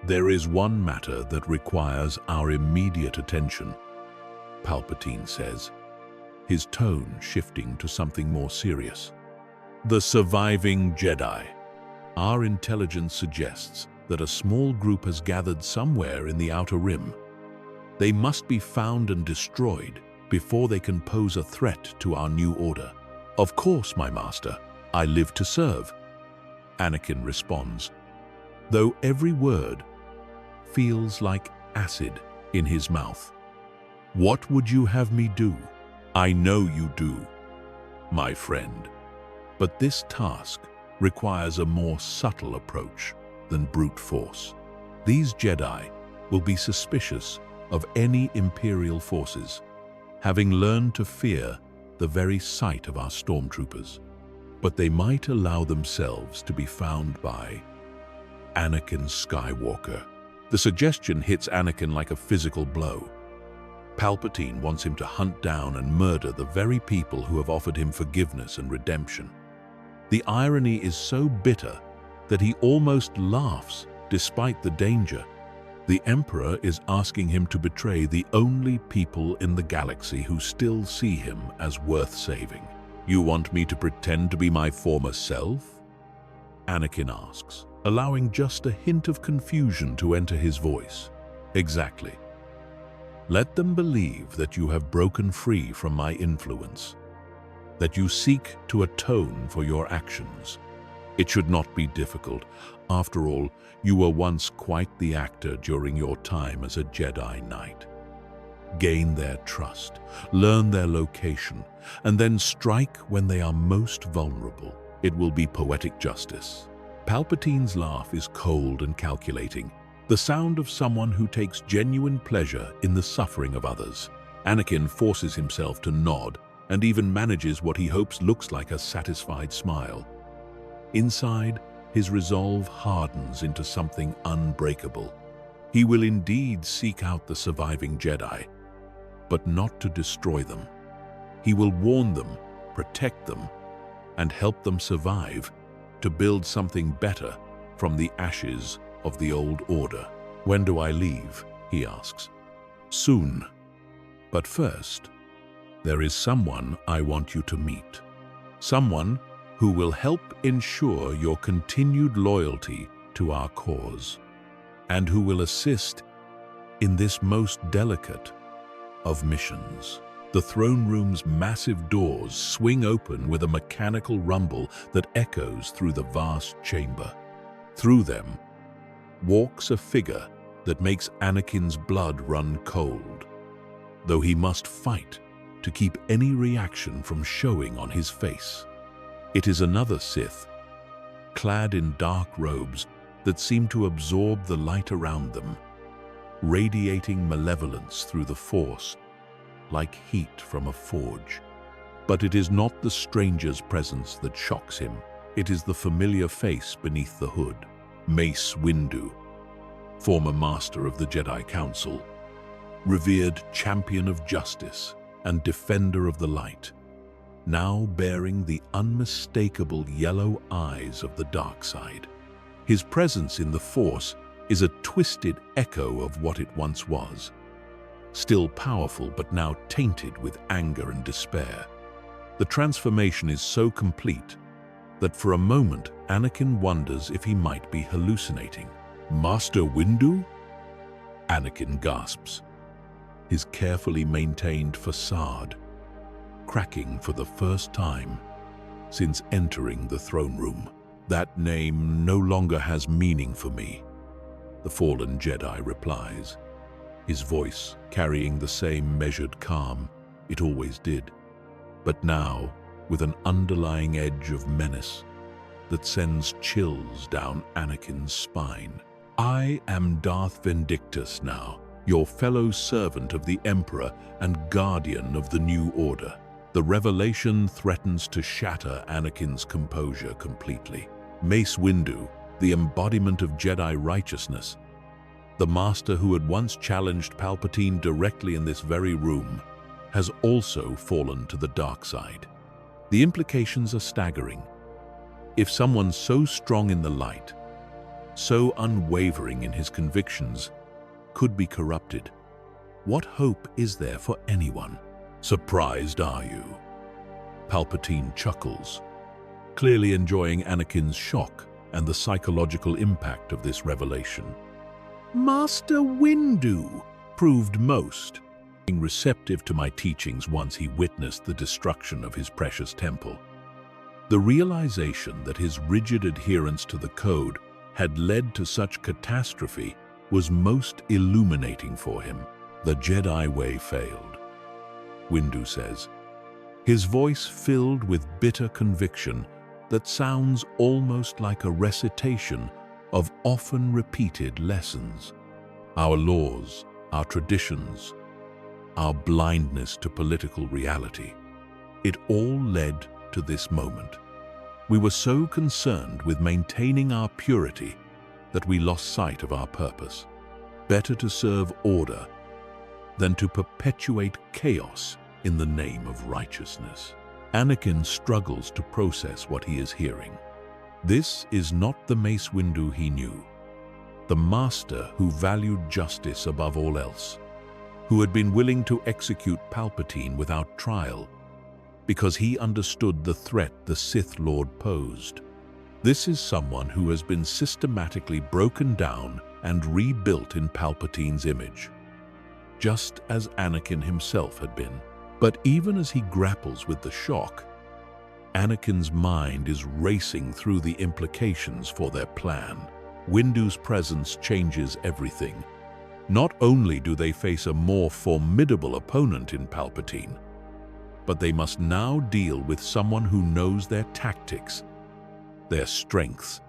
There is one matter that requires our immediate attention, Palpatine says, his tone shifting to something more serious. The surviving Jedi. Our intelligence suggests that a small group has gathered somewhere in the Outer Rim. They must be found and destroyed before they can pose a threat to our new order. Of course, my master, I live to serve, Anakin responds, though every word feels like acid in his mouth. What would you have me do? I know you do, my friend. But this task requires a more subtle approach than brute force. These Jedi will be suspicious of any Imperial forces, having learned to fear the very sight of our stormtroopers. But they might allow themselves to be found by Anakin Skywalker. The suggestion hits Anakin like a physical blow. Palpatine wants him to hunt down and murder the very people who have offered him forgiveness and redemption. The irony is so bitter that he almost laughs despite the danger. The Emperor is asking him to betray the only people in the galaxy who still see him as worth saving. You want me to pretend to be my former self? Anakin asks, allowing just a hint of confusion to enter his voice. Exactly. Let them believe that you have broken free from my influence, that you seek to atone for your actions. It should not be difficult. After all, you were once quite the actor during your time as a Jedi Knight. Gain their trust, learn their location, and then strike when they are most vulnerable. It will be poetic justice. Palpatine's laugh is cold and calculating, the sound of someone who takes genuine pleasure in the suffering of others. Anakin forces himself to nod and even manages what he hopes looks like a satisfied smile. Inside, his resolve hardens into something unbreakable. He will indeed seek out the surviving Jedi, but not to destroy them. He will warn them, protect them, and help them survive, to build something better from the ashes of the old order. When do I leave? He asks. Soon. But first, there is someone I want you to meet. Someone who will help ensure your continued loyalty to our cause, and who will assist in this most delicate of missions. The throne room's massive doors swing open with a mechanical rumble that echoes through the vast chamber. Through them walks a figure that makes Anakin's blood run cold, though he must fight to keep any reaction from showing on his face. It is another Sith, clad in dark robes that seem to absorb the light around them, radiating malevolence through the Force like heat from a forge. But it is not the stranger's presence that shocks him. It is the familiar face beneath the hood. Mace Windu, former Master of the Jedi Council, revered champion of justice and defender of the light, now bearing the unmistakable yellow eyes of the dark side. His presence in the Force is a twisted echo of what it once was, still powerful but now tainted with anger and despair. The transformation is so complete that for a moment Anakin wonders if he might be hallucinating. "Master Windu?" Anakin gasps, his carefully maintained facade cracking for the first time since entering the throne room. "That name no longer has meaning for me," the fallen Jedi replies, his voice carrying the same measured calm it always did, but now with an underlying edge of menace that sends chills down Anakin's spine. "I am Darth Vindictus now, your fellow servant of the Emperor and guardian of the New Order." The revelation threatens to shatter Anakin's composure completely. Mace Windu, the embodiment of Jedi righteousness, the master who had once challenged Palpatine directly in this very room, has also fallen to the dark side. The implications are staggering. If someone so strong in the light, so unwavering in his convictions, could be corrupted, what hope is there for anyone? "Surprised, are you?" Palpatine chuckles, clearly enjoying Anakin's shock and the psychological impact of this revelation. "Master Windu proved most being receptive to my teachings once he witnessed the destruction of his precious temple. The realization that his rigid adherence to the code had led to such catastrophe was most illuminating for him. The Jedi way failed," Windu says, his voice filled with bitter conviction that sounds almost like a recitation of often repeated lessons. Our laws, our traditions, our blindness to political reality, it all led to this moment. We were so concerned with maintaining our purity that we lost sight of our purpose. Better to serve order than to perpetuate chaos in the name of righteousness. Anakin struggles to process what he is hearing. This is not the Mace Windu he knew, the master who valued justice above all else, who had been willing to execute Palpatine without trial because he understood the threat the Sith Lord posed. This is someone who has been systematically broken down and rebuilt in Palpatine's image, just as Anakin himself had been. But even as he grapples with the shock, Anakin's mind is racing through the implications for their plan. Windu's presence changes everything. Not only do they face a more formidable opponent in Palpatine, but they must now deal with someone who knows their tactics, their strengths,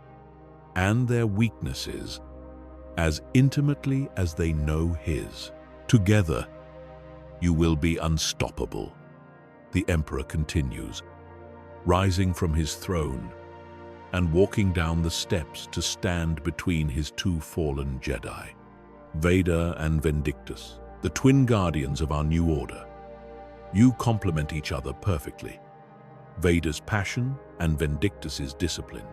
and their weaknesses as intimately as they know his. "Together, you will be unstoppable," the Emperor continues, rising from his throne and walking down the steps to stand between his two fallen Jedi, Vader and Vindictus, the twin guardians of our new order. "You complement each other perfectly. Vader's passion and Vindictus's discipline,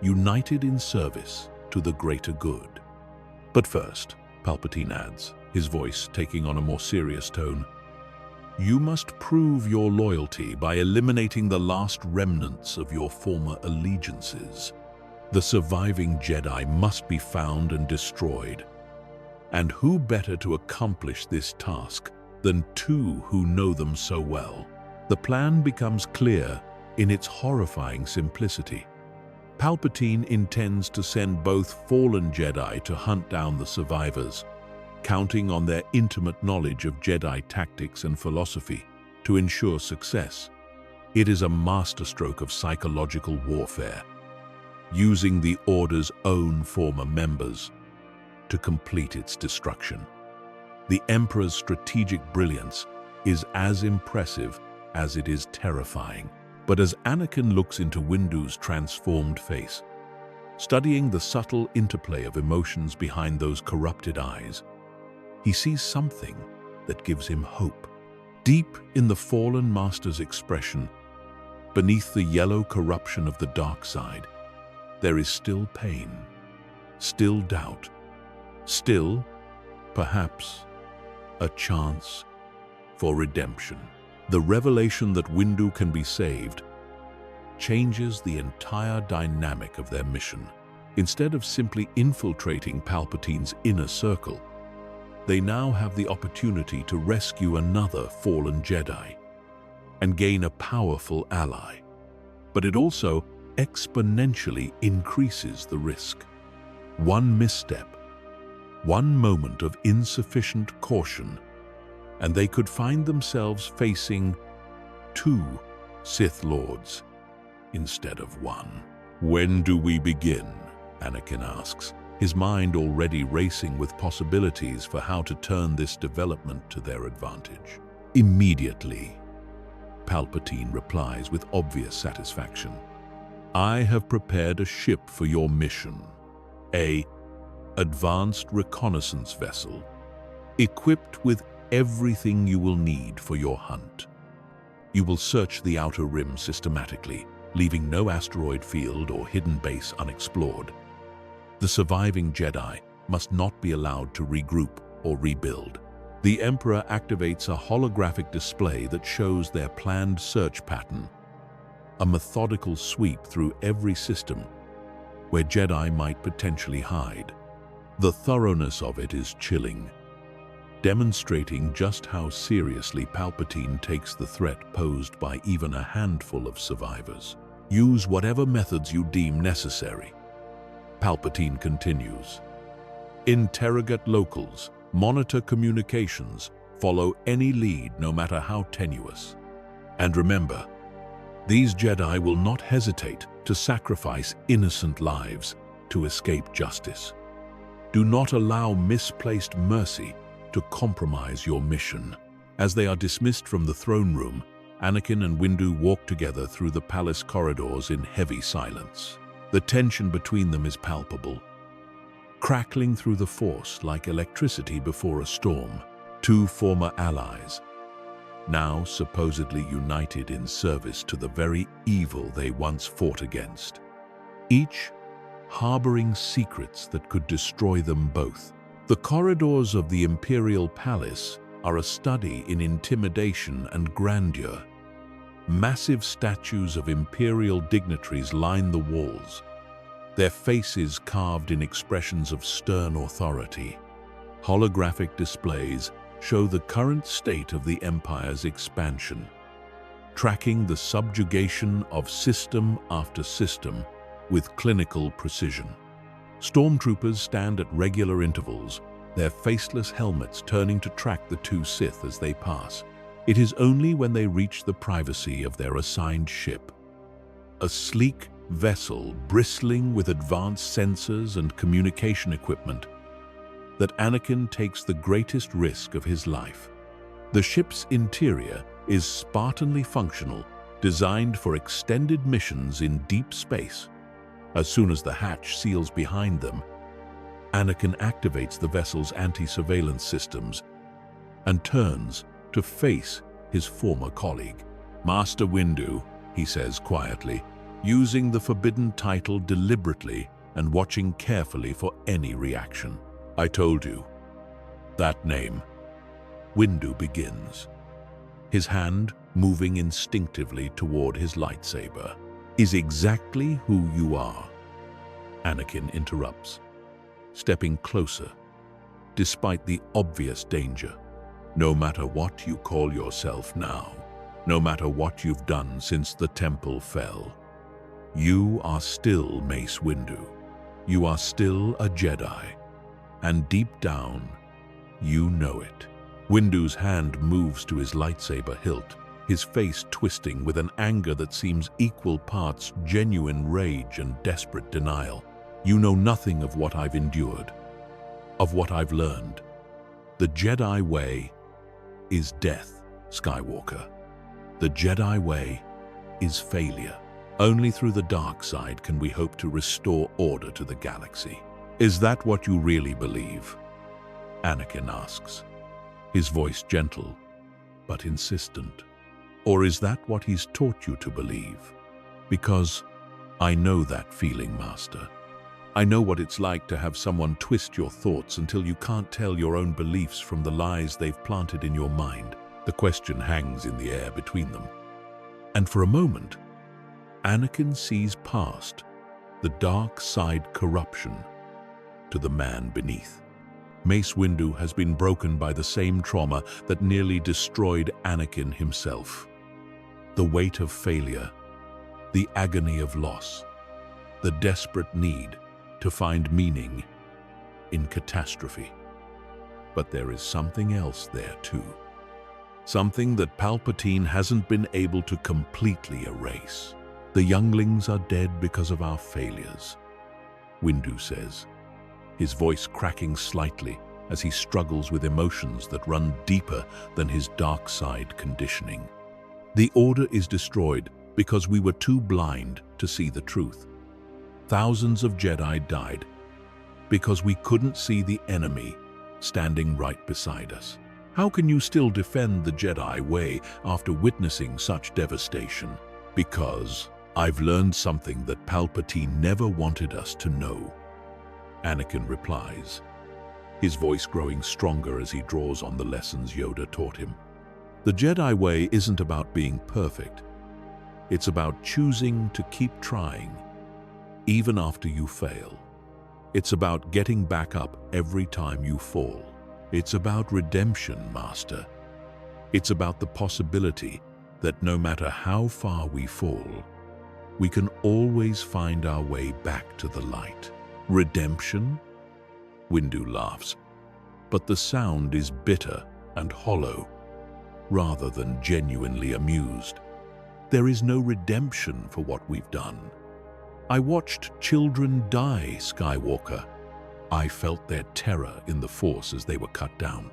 united in service to the greater good. But first," Palpatine adds, his voice taking on a more serious tone, "you must prove your loyalty by eliminating the last remnants of your former allegiances. The surviving Jedi must be found and destroyed. And who better to accomplish this task than two who know them so well?" The plan becomes clear in its horrifying simplicity. Palpatine intends to send both fallen Jedi to hunt down the survivors, counting on their intimate knowledge of Jedi tactics and philosophy to ensure success. It is a masterstroke of psychological warfare, using the Order's own former members to complete its destruction. The Emperor's strategic brilliance is as impressive as it is terrifying. But as Anakin looks into Windu's transformed face, studying the subtle interplay of emotions behind those corrupted eyes, he sees something that gives him hope. Deep in the fallen master's expression, beneath the yellow corruption of the dark side, there is still pain, still doubt, still, perhaps, a chance for redemption. The revelation that Windu can be saved changes the entire dynamic of their mission. Instead of simply infiltrating Palpatine's inner circle, they now have the opportunity to rescue another fallen Jedi and gain a powerful ally. But it also exponentially increases the risk. One misstep, one moment of insufficient caution, and they could find themselves facing two Sith Lords instead of one. "When do we begin?" Anakin asks, his mind already racing with possibilities for how to turn this development to their advantage. "Immediately," Palpatine replies with obvious satisfaction. "I have prepared a ship for your mission, an advanced reconnaissance vessel, equipped with everything you will need for your hunt. You will search the Outer Rim systematically, leaving no asteroid field or hidden base unexplored. The surviving Jedi must not be allowed to regroup or rebuild. The Emperor activates a holographic display that shows their planned search pattern, a methodical sweep through every system where Jedi might potentially hide. The thoroughness of it is chilling, demonstrating just how seriously Palpatine takes the threat posed by even a handful of survivors. Use whatever methods you deem necessary," Palpatine continues. "Interrogate locals, monitor communications, follow any lead no matter how tenuous. And remember, these Jedi will not hesitate to sacrifice innocent lives to escape justice. Do not allow misplaced mercy to compromise your mission." As they are dismissed from the throne room, Anakin and Windu walk together through the palace corridors in heavy silence. The tension between them is palpable, crackling through the Force like electricity before a storm. Two former allies, now supposedly united in service to the very evil they once fought against, each harboring secrets that could destroy them both. The corridors of the Imperial Palace are a study in intimidation and grandeur. Massive statues of imperial dignitaries line the walls, their faces carved in expressions of stern authority. Holographic displays show the current state of the Empire's expansion, tracking the subjugation of system after system with clinical precision. Stormtroopers stand at regular intervals, their faceless helmets turning to track the two Sith as they pass. It is only when they reach the privacy of their assigned ship, a sleek vessel bristling with advanced sensors and communication equipment, that Anakin takes the greatest risk of his life. The ship's interior is Spartanly functional, designed for extended missions in deep space. As soon as the hatch seals behind them, Anakin activates the vessel's anti-surveillance systems and turns to face his former colleague. "Master Windu," he says quietly, using the forbidden title deliberately and watching carefully for any reaction. "I told you. That name." Windu begins, his hand moving instinctively toward his lightsaber. "Is exactly who you are," Anakin interrupts, stepping closer, despite the obvious danger. "No matter what you call yourself now, no matter what you've done since the temple fell, you are still Mace Windu. You are still a Jedi, and deep down, you know it." Windu's hand moves to his lightsaber hilt, his face twisting with an anger that seems equal parts genuine rage and desperate denial. "You know nothing of what I've endured, of what I've learned. The Jedi way is death, Skywalker. The Jedi way is failure. Only through the dark side can we hope to restore order to the galaxy. Is that what you really believe?" Anakin asks, his voice gentle but insistent. Or is that what he's taught you to believe? Because I know that feeling, Master. I know what it's like to have someone twist your thoughts until you can't tell your own beliefs from the lies they've planted in your mind. The question hangs in the air between them. And for a moment, Anakin sees past the dark side corruption to the man beneath. Mace Windu has been broken by the same trauma that nearly destroyed Anakin himself. The weight of failure, the agony of loss, the desperate need to find meaning in catastrophe. But there is something else there too. Something that Palpatine hasn't been able to completely erase. The younglings are dead because of our failures, Windu says, his voice cracking slightly as he struggles with emotions that run deeper than his dark side conditioning. The Order is destroyed because we were too blind to see the truth. Thousands of Jedi died because we couldn't see the enemy standing right beside us. How can you still defend the Jedi way after witnessing such devastation? Because I've learned something that Palpatine never wanted us to know, Anakin replies, his voice growing stronger as he draws on the lessons Yoda taught him. The Jedi way isn't about being perfect. It's about choosing to keep trying, even after you fail. It's about getting back up every time you fall. It's about redemption, Master. It's about the possibility that no matter how far we fall, we can always find our way back to the light. Redemption? Windu laughs, but the sound is bitter and hollow, rather than genuinely amused. There is no redemption for what we've done. I watched children die, Skywalker. I felt their terror in the Force as they were cut down.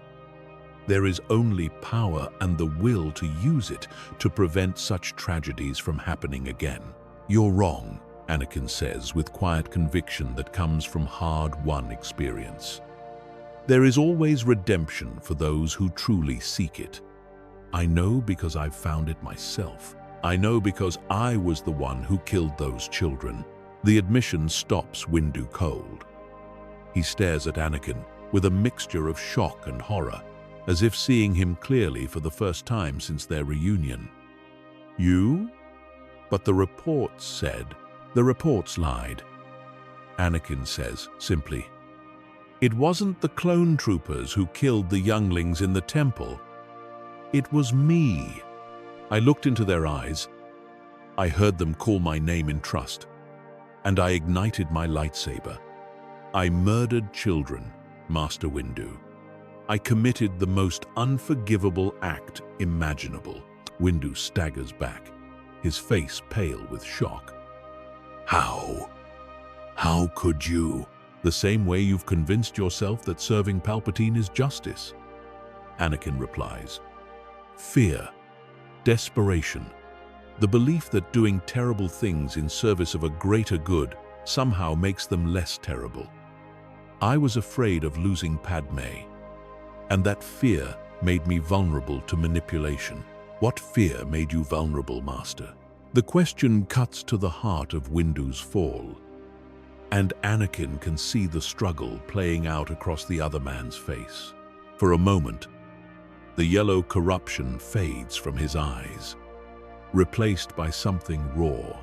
There is only power and the will to use it to prevent such tragedies from happening again. You're wrong, Anakin says with quiet conviction that comes from hard-won experience. There is always redemption for those who truly seek it. I know because I've found it myself. I know because I was the one who killed those children. The admission stops Windu cold. He stares at Anakin with a mixture of shock and horror, as if seeing him clearly for the first time since their reunion. You? But the reports said. The reports lied. Anakin says simply, it wasn't the clone troopers who killed the younglings in the temple. It was me. I looked into their eyes. I heard them call my name in trust, and I ignited my lightsaber. I murdered children, Master Windu. I committed the most unforgivable act imaginable. Windu staggers back, his face pale with shock. How? How could you? The same way you've convinced yourself that serving Palpatine is justice, Anakin replies. Fear, desperation, the belief that doing terrible things in service of a greater good somehow makes them less terrible. I was afraid of losing Padme, and that fear made me vulnerable to manipulation. What fear made you vulnerable, Master? The question cuts to the heart of Windu's fall, and Anakin can see the struggle playing out across the other man's face. For a moment, the yellow corruption fades from his eyes, replaced by something raw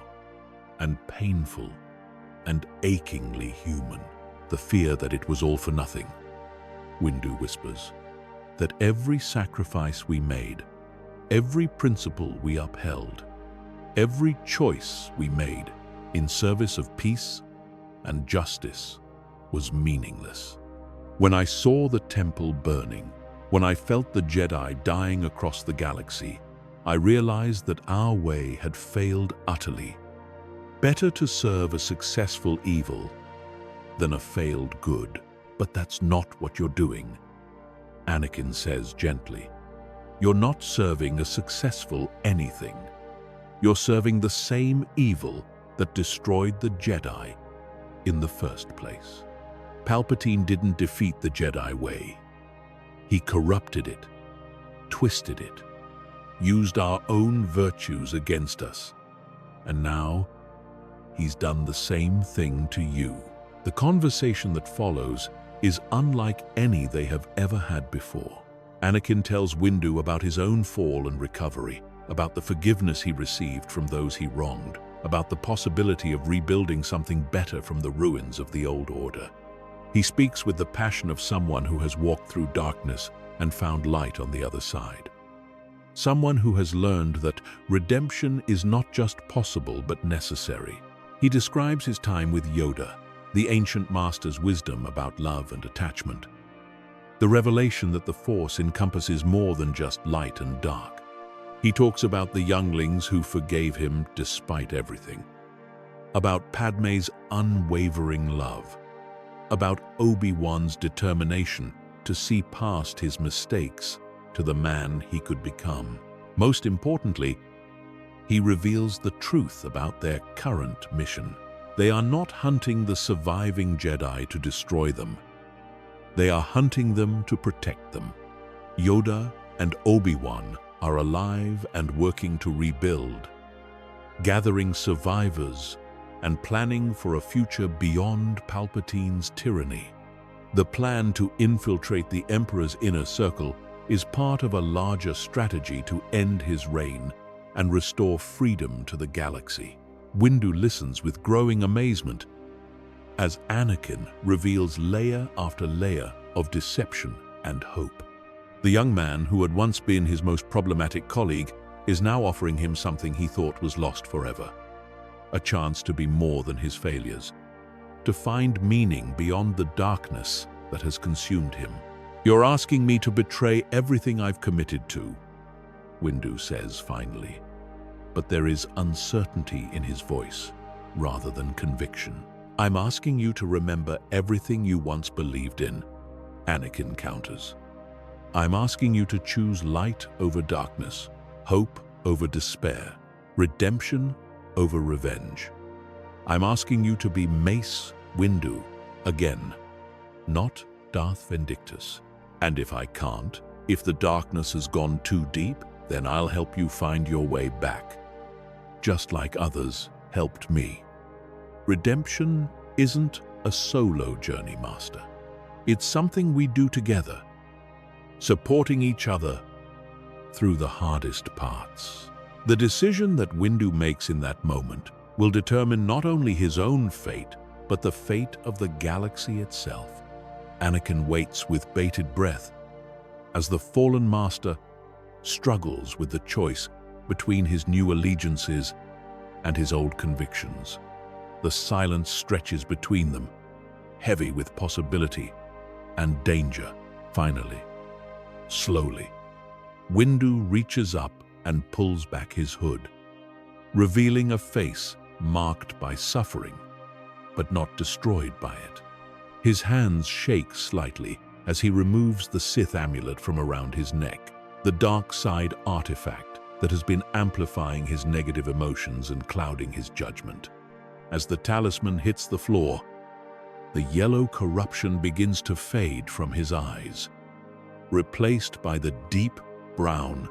and painful and achingly human. The fear that it was all for nothing, Windu whispers, that every sacrifice we made, every principle we upheld, every choice we made in service of peace and justice was meaningless. When I saw the temple burning, when I felt the Jedi dying across the galaxy, I realized that our way had failed utterly. Better to serve a successful evil than a failed good. But that's not what you're doing, Anakin says gently. You're not serving a successful anything. You're serving the same evil that destroyed the Jedi in the first place. Palpatine didn't defeat the Jedi way. He corrupted it, twisted it, used our own virtues against us. And now, he's done the same thing to you. The conversation that follows is unlike any they have ever had before. Anakin tells Windu about his own fall and recovery, about the forgiveness he received from those he wronged, about the possibility of rebuilding something better from the ruins of the old order. He speaks with the passion of someone who has walked through darkness and found light on the other side. Someone who has learned that redemption is not just possible but necessary. He describes his time with Yoda, the ancient master's wisdom about love and attachment. The revelation that the Force encompasses more than just light and dark. He talks about the younglings who forgave him despite everything. About Padmé's unwavering love. About Obi-Wan's determination to see past his mistakes to the man he could become. Most importantly, he reveals the truth about their current mission. They are not hunting the surviving Jedi to destroy them. They are hunting them to protect them. Yoda and Obi-Wan are alive and working to rebuild, gathering survivors and planning for a future beyond Palpatine's tyranny. The plan to infiltrate the Emperor's inner circle is part of a larger strategy to end his reign and restore freedom to the galaxy. Windu listens with growing amazement as Anakin reveals layer after layer of deception and hope. The young man who had once been his most problematic colleague is now offering him something he thought was lost forever. A chance to be more than his failures, to find meaning beyond the darkness that has consumed him. "You're asking me to betray everything I've committed to," Windu says finally. But there is uncertainty in his voice, rather than conviction. "I'm asking you to remember everything you once believed in," Anakin counters. "I'm asking you to choose light over darkness, hope over despair, redemption over revenge. I'm asking you to be Mace Windu again, not Darth Vindictus. And if I can't, if the darkness has gone too deep, then I'll help you find your way back, just like others helped me." Redemption isn't a solo journey, Master. It's something we do together, supporting each other through the hardest parts. The decision that Windu makes in that moment will determine not only his own fate, but the fate of the galaxy itself. Anakin waits with bated breath as the fallen master struggles with the choice between his new allegiances and his old convictions. The silence stretches between them, heavy with possibility and danger. Finally, slowly, Windu reaches up and pulls back his hood, revealing a face marked by suffering, but not destroyed by it. His hands shake slightly as he removes the Sith amulet from around his neck, the dark side artifact that has been amplifying his negative emotions and clouding his judgment. As the talisman hits the floor, the yellow corruption begins to fade from his eyes, replaced by the deep brown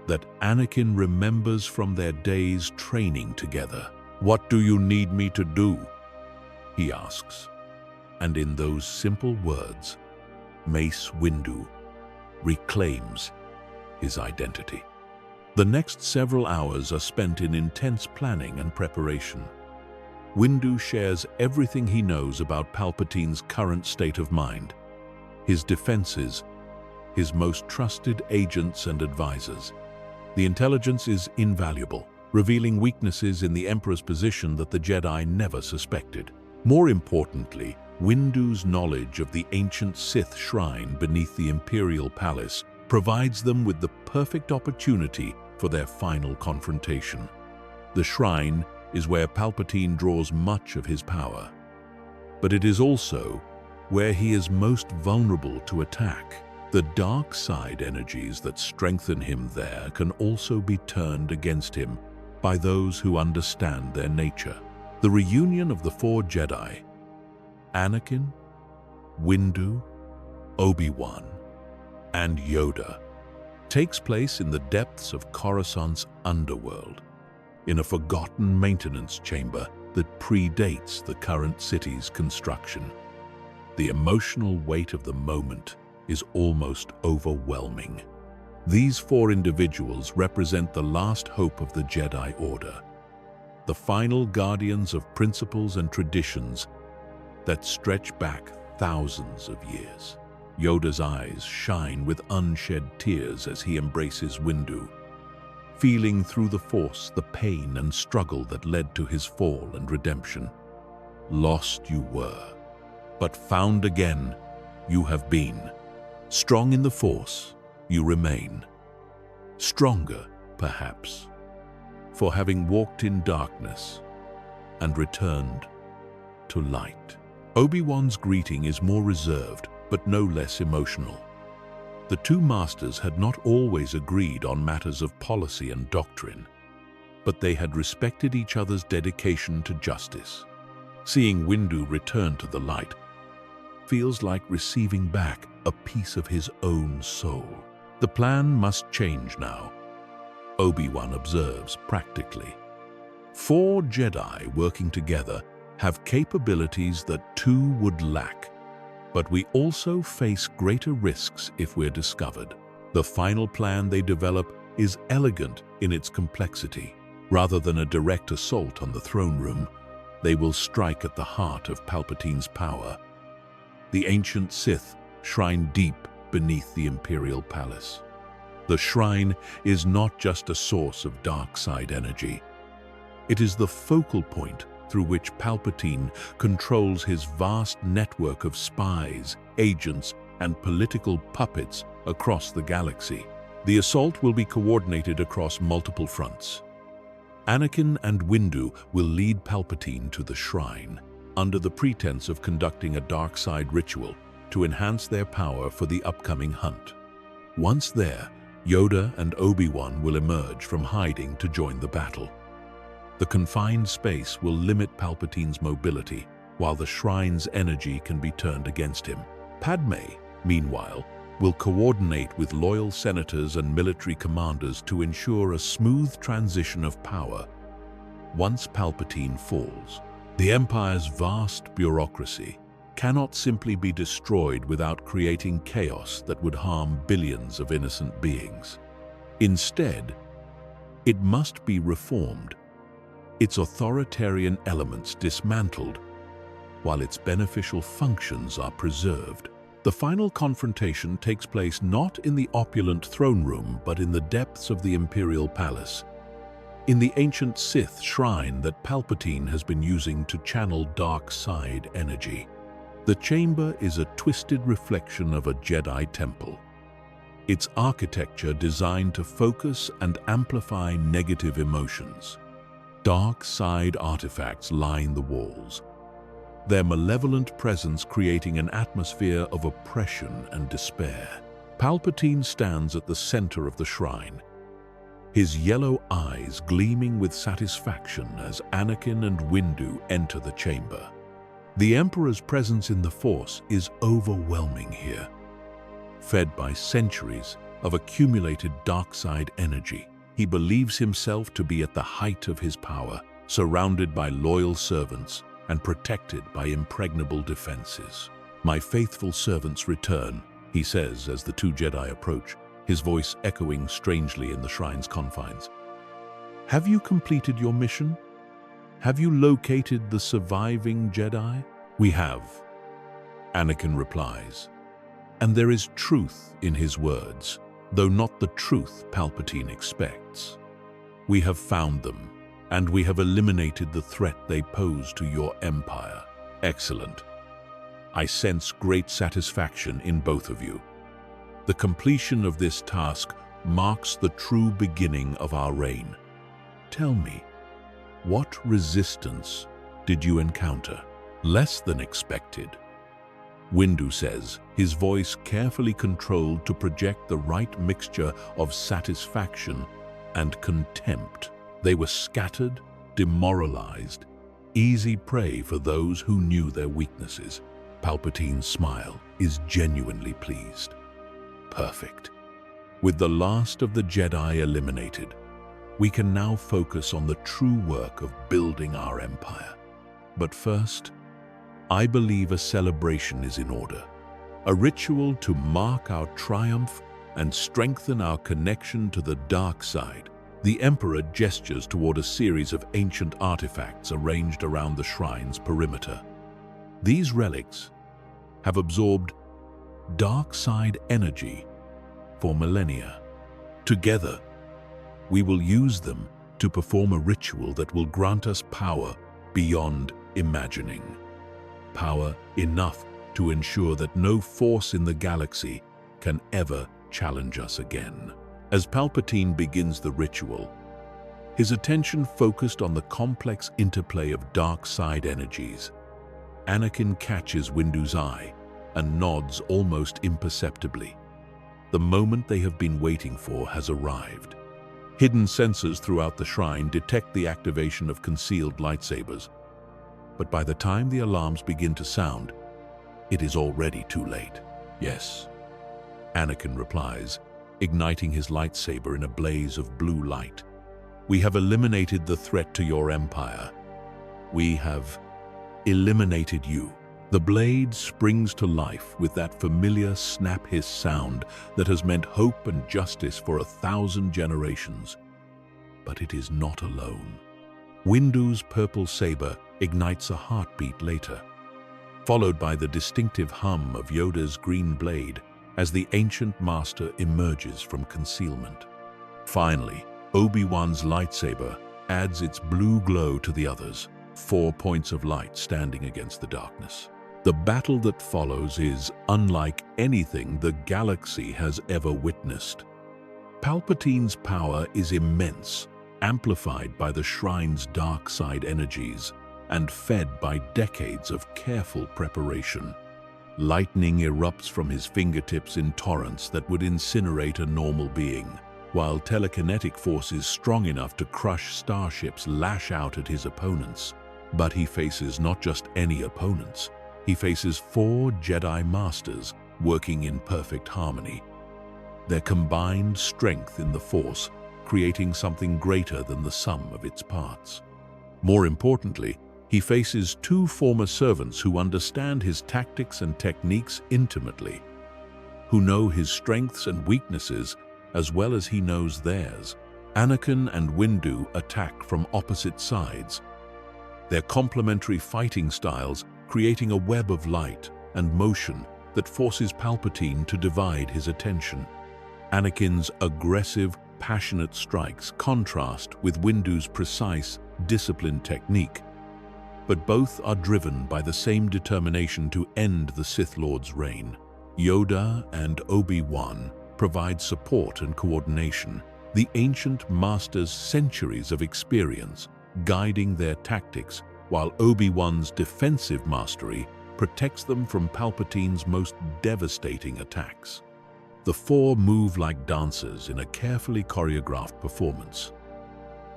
that Anakin remembers from their days training together. "What do you need me to do?" he asks. And in those simple words, Mace Windu reclaims his identity. The next several hours are spent in intense planning and preparation. Windu shares everything he knows about Palpatine's current state of mind, his defenses, his most trusted agents and advisors. The intelligence is invaluable, revealing weaknesses in the Emperor's position that the Jedi never suspected. More importantly, Windu's knowledge of the ancient Sith shrine beneath the Imperial Palace provides them with the perfect opportunity for their final confrontation. The shrine is where Palpatine draws much of his power, but it is also where he is most vulnerable to attack. The dark side energies that strengthen him there can also be turned against him by those who understand their nature. The reunion of the four Jedi, Anakin, Windu, Obi-Wan, and Yoda takes place in the depths of Coruscant's underworld, in a forgotten maintenance chamber that predates the current city's construction. The emotional weight of the moment is almost overwhelming. These four individuals represent the last hope of the Jedi Order, the final guardians of principles and traditions that stretch back thousands of years. Yoda's eyes shine with unshed tears as he embraces Windu, feeling through the Force the pain and struggle that led to his fall and redemption. Lost you were, but found again you have been. Strong in the Force you remain. Stronger, perhaps, for having walked in darkness and returned to light. Obi-Wan's greeting is more reserved, but no less emotional. The two masters had not always agreed on matters of policy and doctrine, but they had respected each other's dedication to justice. Seeing Windu return to the light feels like receiving back a piece of his own soul. The plan must change now, Obi-Wan observes practically. 4 Jedi working together have capabilities that 2 would lack, but we also face greater risks if we're discovered. The final plan they develop is elegant in its complexity. Rather than a direct assault on the throne room, they will strike at the heart of Palpatine's power. The ancient Sith shrine deep beneath the Imperial Palace. The shrine is not just a source of dark side energy. It is the focal point through which Palpatine controls his vast network of spies, agents, and political puppets across the galaxy. The assault will be coordinated across multiple fronts. Anakin and Windu will lead Palpatine to the shrine, under the pretense of conducting a dark side ritual to enhance their power for the upcoming hunt. Once there, Yoda and Obi-Wan will emerge from hiding to join the battle. The confined space will limit Palpatine's mobility, while the shrine's energy can be turned against him. Padme, meanwhile, will coordinate with loyal senators and military commanders to ensure a smooth transition of power once Palpatine falls. The Empire's vast bureaucracy cannot simply be destroyed without creating chaos that would harm billions of innocent beings. Instead, it must be reformed, its authoritarian elements dismantled, while its beneficial functions are preserved. The final confrontation takes place not in the opulent throne room, but in the depths of the Imperial Palace, in the ancient Sith shrine that Palpatine has been using to channel dark side energy. The chamber is a twisted reflection of a Jedi temple, its architecture designed to focus and amplify negative emotions. Dark side artifacts line the walls, their malevolent presence creating an atmosphere of oppression and despair. Palpatine stands at the center of the shrine, his yellow eyes gleaming with satisfaction as Anakin and Windu enter the chamber. The Emperor's presence in the Force is overwhelming here, fed by centuries of accumulated dark side energy. He believes himself to be at the height of his power, surrounded by loyal servants and protected by impregnable defenses. "My faithful servants return," he says as the 2 Jedi approach, his voice echoing strangely in the shrine's confines. "Have you completed your mission? Have you located the surviving Jedi?" "We have," Anakin replies, and there is truth in his words, though not the truth Palpatine expects. "We have found them, and we have eliminated the threat they pose to your empire." "Excellent. I sense great satisfaction in both of you. The completion of this task marks the true beginning of our reign. Tell me, what resistance did you encounter?" "Less than expected," Windu says, his voice carefully controlled to project the right mixture of satisfaction and contempt. "They were scattered, demoralized, easy prey for those who knew their weaknesses." Palpatine's smile is genuinely pleased. Perfect. With the last of the Jedi eliminated, we can now focus on the true work of building our empire. But first, I believe a celebration is in order. A ritual to mark our triumph and strengthen our connection to the dark side. The Emperor gestures toward a series of ancient artifacts arranged around the shrine's perimeter. These relics have absorbed dark side energy for millennia. Together, we will use them to perform a ritual that will grant us power beyond imagining. Power enough to ensure that no force in the galaxy can ever challenge us again. As Palpatine begins the ritual, his attention focused on the complex interplay of dark side energies. Anakin catches Windu's eye and nods almost imperceptibly. The moment they have been waiting for has arrived. Hidden sensors throughout the shrine detect the activation of concealed lightsabers, but by the time the alarms begin to sound, it is already too late. Yes, Anakin replies, igniting his lightsaber in a blaze of blue light. We have eliminated the threat to your empire. We have eliminated you. The blade springs to life with that familiar snap-hiss sound that has meant hope and justice for 1,000 generations. But it is not alone. Windu's purple saber ignites a heartbeat later, followed by the distinctive hum of Yoda's green blade as the ancient master emerges from concealment. Finally, Obi-Wan's lightsaber adds its blue glow to the others, 4 points of light standing against the darkness. The battle that follows is unlike anything the galaxy has ever witnessed. Palpatine's power is immense, amplified by the shrine's dark side energies and fed by decades of careful preparation. Lightning erupts from his fingertips in torrents that would incinerate a normal being, while telekinetic forces strong enough to crush starships lash out at his opponents. But he faces not just any opponents. He faces 4 Jedi Masters working in perfect harmony. Their combined strength in the Force, creating something greater than the sum of its parts. More importantly, he faces 2 former servants who understand his tactics and techniques intimately, who know his strengths and weaknesses as well as he knows theirs. Anakin and Windu attack from opposite sides, their complementary fighting styles creating a web of light and motion that forces Palpatine to divide his attention. Anakin's aggressive, passionate strikes contrast with Windu's precise, disciplined technique, but both are driven by the same determination to end the Sith Lord's reign. Yoda and Obi-Wan provide support and coordination, the ancient masters' centuries of experience guiding their tactics, while Obi-Wan's defensive mastery protects them from Palpatine's most devastating attacks. The 4 move like dancers in a carefully choreographed performance,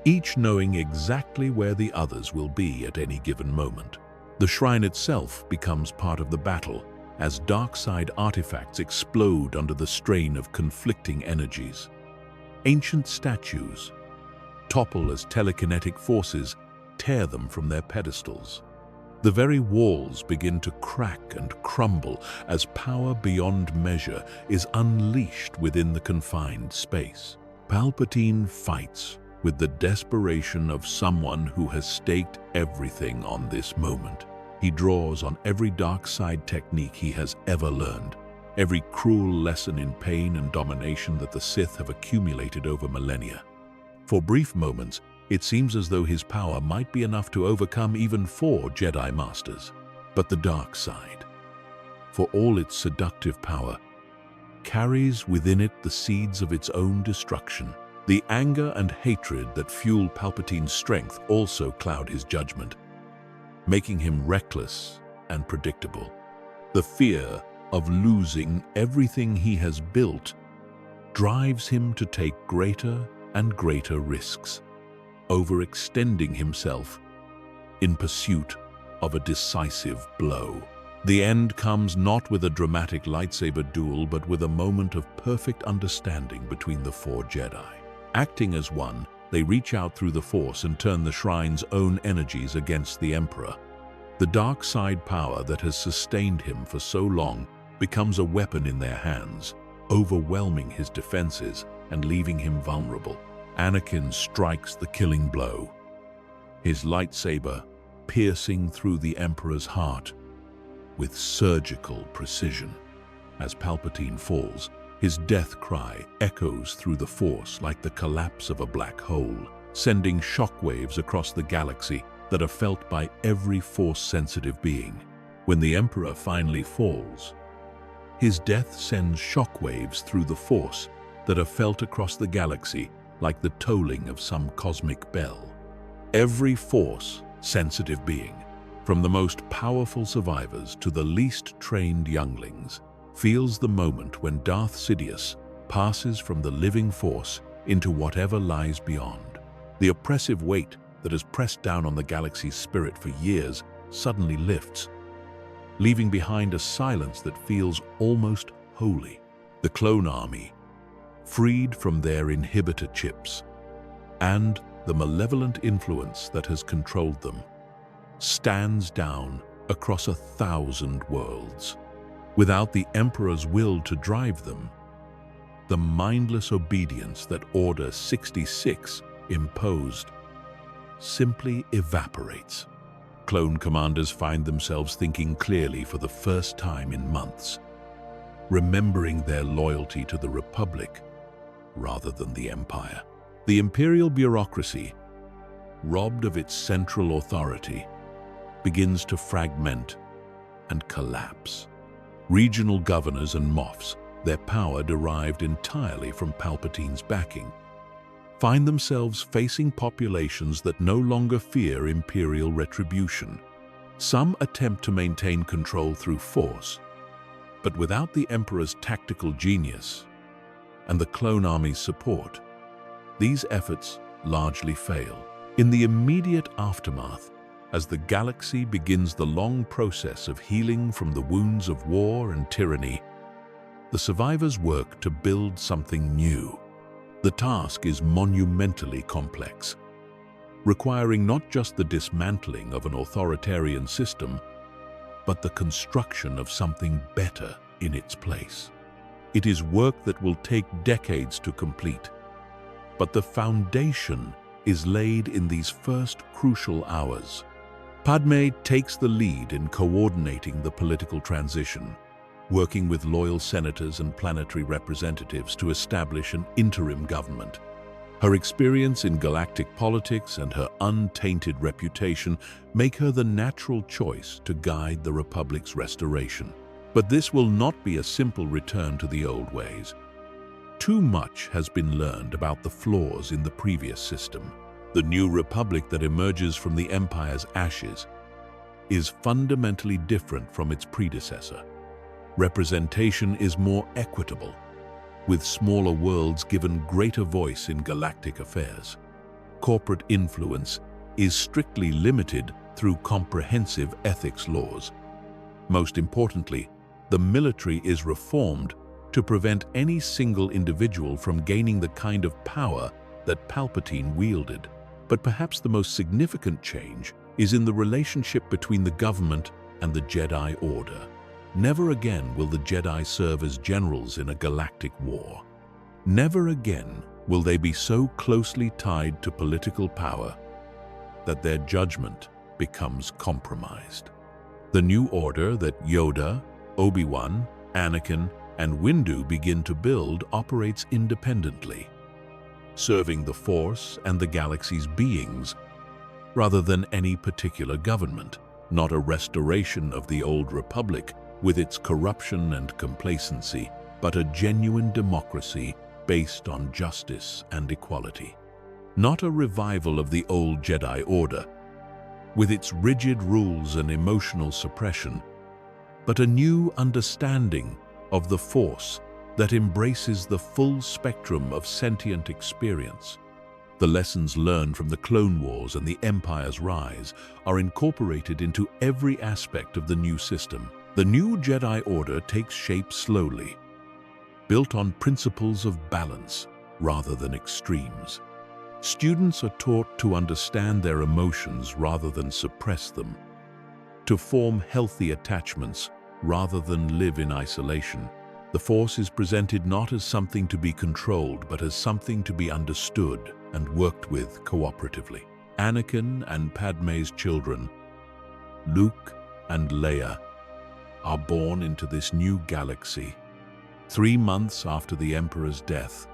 each knowing exactly where the others will be at any given moment. The shrine itself becomes part of the battle as dark side artifacts explode under the strain of conflicting energies. Ancient statues topple as telekinetic forces tear them from their pedestals. The very walls begin to crack and crumble as power beyond measure is unleashed within the confined space. Palpatine fights with the desperation of someone who has staked everything on this moment. He draws on every dark side technique he has ever learned, every cruel lesson in pain and domination that the Sith have accumulated over millennia. For brief moments, it seems as though his power might be enough to overcome even 4 Jedi Masters. But the dark side, for all its seductive power, carries within it the seeds of its own destruction. The anger and hatred that fuel Palpatine's strength also cloud his judgment, making him reckless and predictable. The fear of losing everything he has built drives him to take greater and greater risks, overextending himself in pursuit of a decisive blow. The end comes not with a dramatic lightsaber duel, but with a moment of perfect understanding between the four Jedi. Acting as one, they reach out through the Force and turn the shrine's own energies against the Emperor. The dark side power that has sustained him for so long becomes a weapon in their hands, overwhelming his defenses and leaving him vulnerable. Anakin strikes the killing blow, his lightsaber piercing through the Emperor's heart with surgical precision. As Palpatine falls, his death cry echoes through the Force like the collapse of a black hole, sending shockwaves across the galaxy that are felt by every Force-sensitive being. When the Emperor finally falls, his death sends shockwaves through the Force that are felt across the galaxy like the tolling of some cosmic bell. Every Force-sensitive being, from the most powerful survivors to the least trained younglings, feels the moment when Darth Sidious passes from the living Force into whatever lies beyond. The oppressive weight that has pressed down on the galaxy's spirit for years suddenly lifts, leaving behind a silence that feels almost holy. The clone army, freed from their inhibitor chips and the malevolent influence that has controlled them, stands down across 1,000 worlds. Without the Emperor's will to drive them, the mindless obedience that Order 66 imposed simply evaporates. Clone commanders find themselves thinking clearly for the first time in months, remembering their loyalty to the Republic rather than the Empire. The Imperial bureaucracy, robbed of its central authority, begins to fragment and collapse. Regional governors and Moffs, their power derived entirely from Palpatine's backing, find themselves facing populations that no longer fear Imperial retribution. Some attempt to maintain control through force, but without the Emperor's tactical genius and the clone army's support, these efforts largely fail. In the immediate aftermath, as the galaxy begins the long process of healing from the wounds of war and tyranny, the survivors work to build something new. The task is monumentally complex, requiring not just the dismantling of an authoritarian system, but the construction of something better in its place. It is work that will take decades to complete, but the foundation is laid in these first crucial hours. Padme takes the lead in coordinating the political transition, working with loyal senators and planetary representatives to establish an interim government. Her experience in galactic politics and her untainted reputation make her the natural choice to guide the Republic's restoration. But this will not be a simple return to the old ways. Too much has been learned about the flaws in the previous system. The new Republic that emerges from the Empire's ashes is fundamentally different from its predecessor. Representation is more equitable, with smaller worlds given greater voice in galactic affairs. Corporate influence is strictly limited through comprehensive ethics laws. Most importantly, the military is reformed to prevent any single individual from gaining the kind of power that Palpatine wielded. But perhaps the most significant change is in the relationship between the government and the Jedi Order. Never again will the Jedi serve as generals in a galactic war. Never again will they be so closely tied to political power that their judgment becomes compromised. The new order that Yoda, Obi-Wan, Anakin, and Windu begin to build operates independently, serving the Force and the galaxy's beings rather than any particular government. Not a restoration of the old Republic with its corruption and complacency, but a genuine democracy based on justice and equality. Not a revival of the old Jedi Order with its rigid rules and emotional suppression, but a new understanding of the Force that embraces the full spectrum of sentient experience. The lessons learned from the Clone Wars and the Empire's rise are incorporated into every aspect of the new system. The new Jedi Order takes shape slowly, built on principles of balance rather than extremes. Students are taught to understand their emotions rather than suppress them, to form healthy attachments rather than live in isolation. The Force is presented not as something to be controlled, but as something to be understood and worked with cooperatively. Anakin and Padme's children, Luke and Leia, are born into this new galaxy 3 months after the Emperor's death,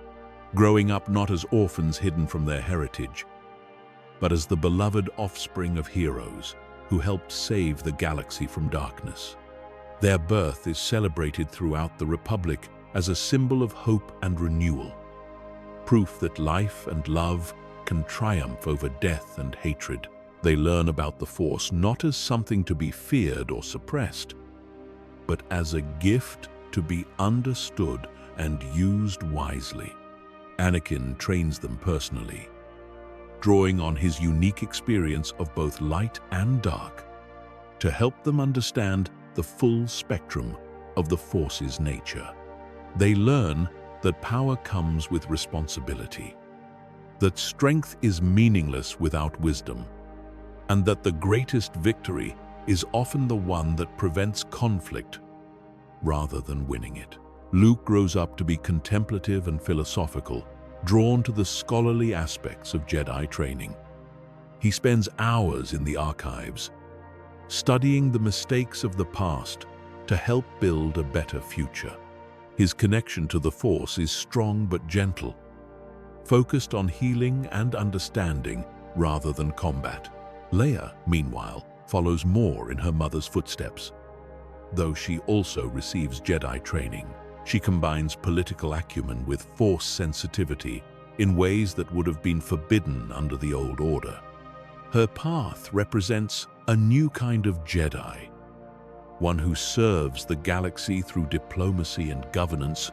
growing up not as orphans hidden from their heritage, but as the beloved offspring of heroes who helped save the galaxy from darkness. Their birth is celebrated throughout the Republic as a symbol of hope and renewal, proof that life and love can triumph over death and hatred. They learn about the Force not as something to be feared or suppressed, but as a gift to be understood and used wisely. Anakin trains them personally, drawing on his unique experience of both light and dark to help them understand the full spectrum of the Force's nature. They learn that power comes with responsibility, that strength is meaningless without wisdom, and that the greatest victory is often the one that prevents conflict rather than winning it. Luke grows up to be contemplative and philosophical, drawn to the scholarly aspects of Jedi training. He spends hours in the archives, studying the mistakes of the past to help build a better future. His connection to the Force is strong but gentle, focused on healing and understanding rather than combat. Leia, meanwhile, follows more in her mother's footsteps. Though she also receives Jedi training, she combines political acumen with Force sensitivity in ways that would have been forbidden under the old order. Her path represents a new kind of Jedi, one who serves the galaxy through diplomacy and governance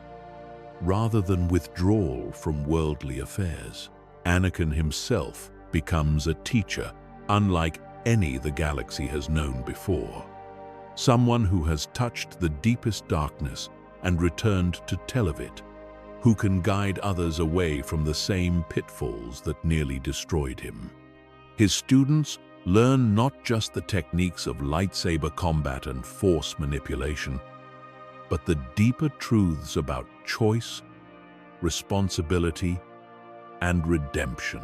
rather than withdrawal from worldly affairs. Anakin himself becomes a teacher unlike any the galaxy has known before, someone who has touched the deepest darkness and returned to tell of it, who can guide others away from the same pitfalls that nearly destroyed him. His students learn not just the techniques of lightsaber combat and Force manipulation, but the deeper truths about choice, responsibility, and redemption.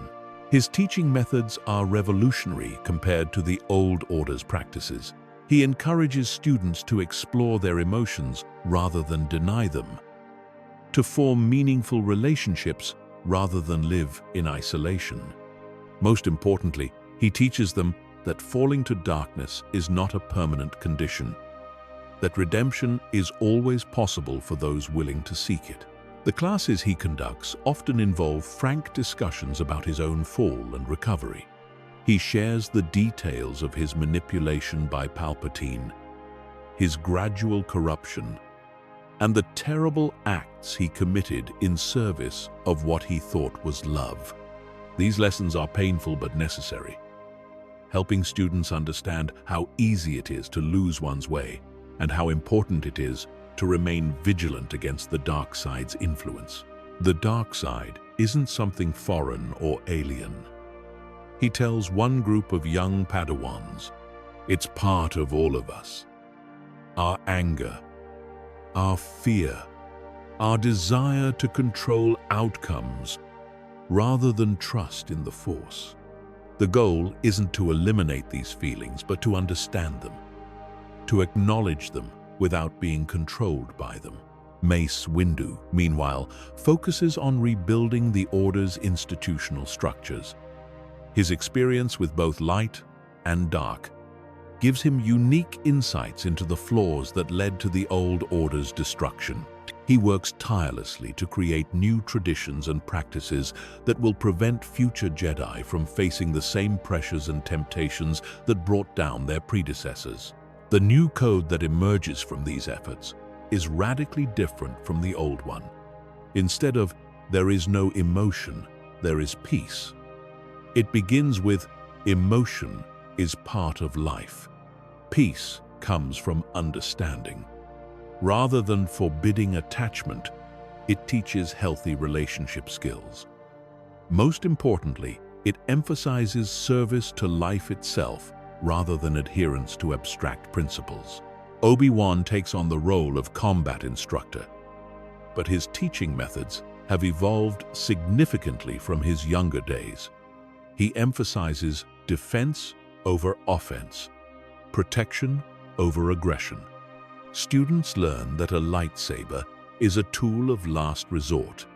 His teaching methods are revolutionary compared to the old order's practices. He encourages students to explore their emotions rather than deny them, to form meaningful relationships rather than live in isolation. Most importantly, he teaches them that falling to darkness is not a permanent condition, that redemption is always possible for those willing to seek it. The classes he conducts often involve frank discussions about his own fall and recovery. He shares the details of his manipulation by Palpatine, his gradual corruption, and the terrible acts he committed in service of what he thought was love. These lessons are painful but necessary, helping students understand how easy it is to lose one's way and how important it is to remain vigilant against the dark side's influence. The dark side isn't something foreign or alien. He tells one group of young Padawans, it's part of all of us. Our anger, our fear, our desire to control outcomes rather than trust in the Force. The goal isn't to eliminate these feelings, but to understand them, to acknowledge them without being controlled by them. Mace Windu, meanwhile, focuses on rebuilding the Order's institutional structures. His experience with both light and dark gives him unique insights into the flaws that led to the old Order's destruction. He works tirelessly to create new traditions and practices that will prevent future Jedi from facing the same pressures and temptations that brought down their predecessors. The new code that emerges from these efforts is radically different from the old one. Instead of "there is no emotion, there is peace," it begins with "emotion is part of life. Peace comes from understanding. Rather than forbidding attachment, it teaches healthy relationship skills. Most importantly, it emphasizes service to life itself rather than adherence to abstract principles. Obi-Wan takes on the role of combat instructor, but his teaching methods have evolved significantly from his younger days. He emphasizes defense over offense, protection over aggression. Students learn that a lightsaber is a tool of last resort,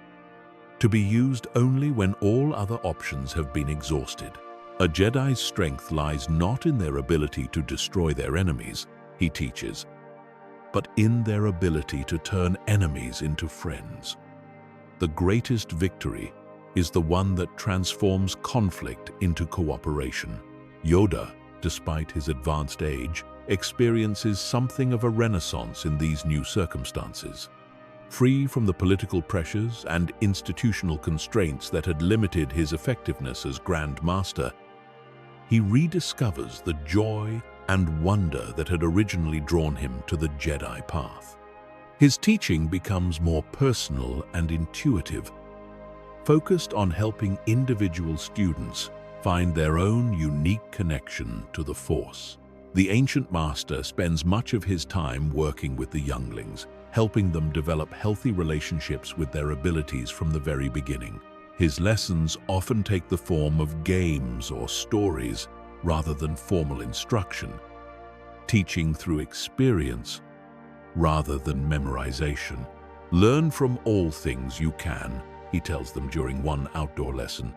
to be used only when all other options have been exhausted. A Jedi's strength lies not in their ability to destroy their enemies, he teaches, but in their ability to turn enemies into friends. The greatest victory is the one that transforms conflict into cooperation. Yoda, despite his advanced age, experiences something of a renaissance in these new circumstances. Free from the political pressures and institutional constraints that had limited his effectiveness as Grand Master, he rediscovers the joy and wonder that had originally drawn him to the Jedi path. His teaching becomes more personal and intuitive, focused on helping individual students find their own unique connection to the Force. The ancient master spends much of his time working with the younglings, helping them develop healthy relationships with their abilities from the very beginning. His lessons often take the form of games or stories rather than formal instruction, teaching through experience rather than memorization. Learn from all things you can, he tells them during one outdoor lesson.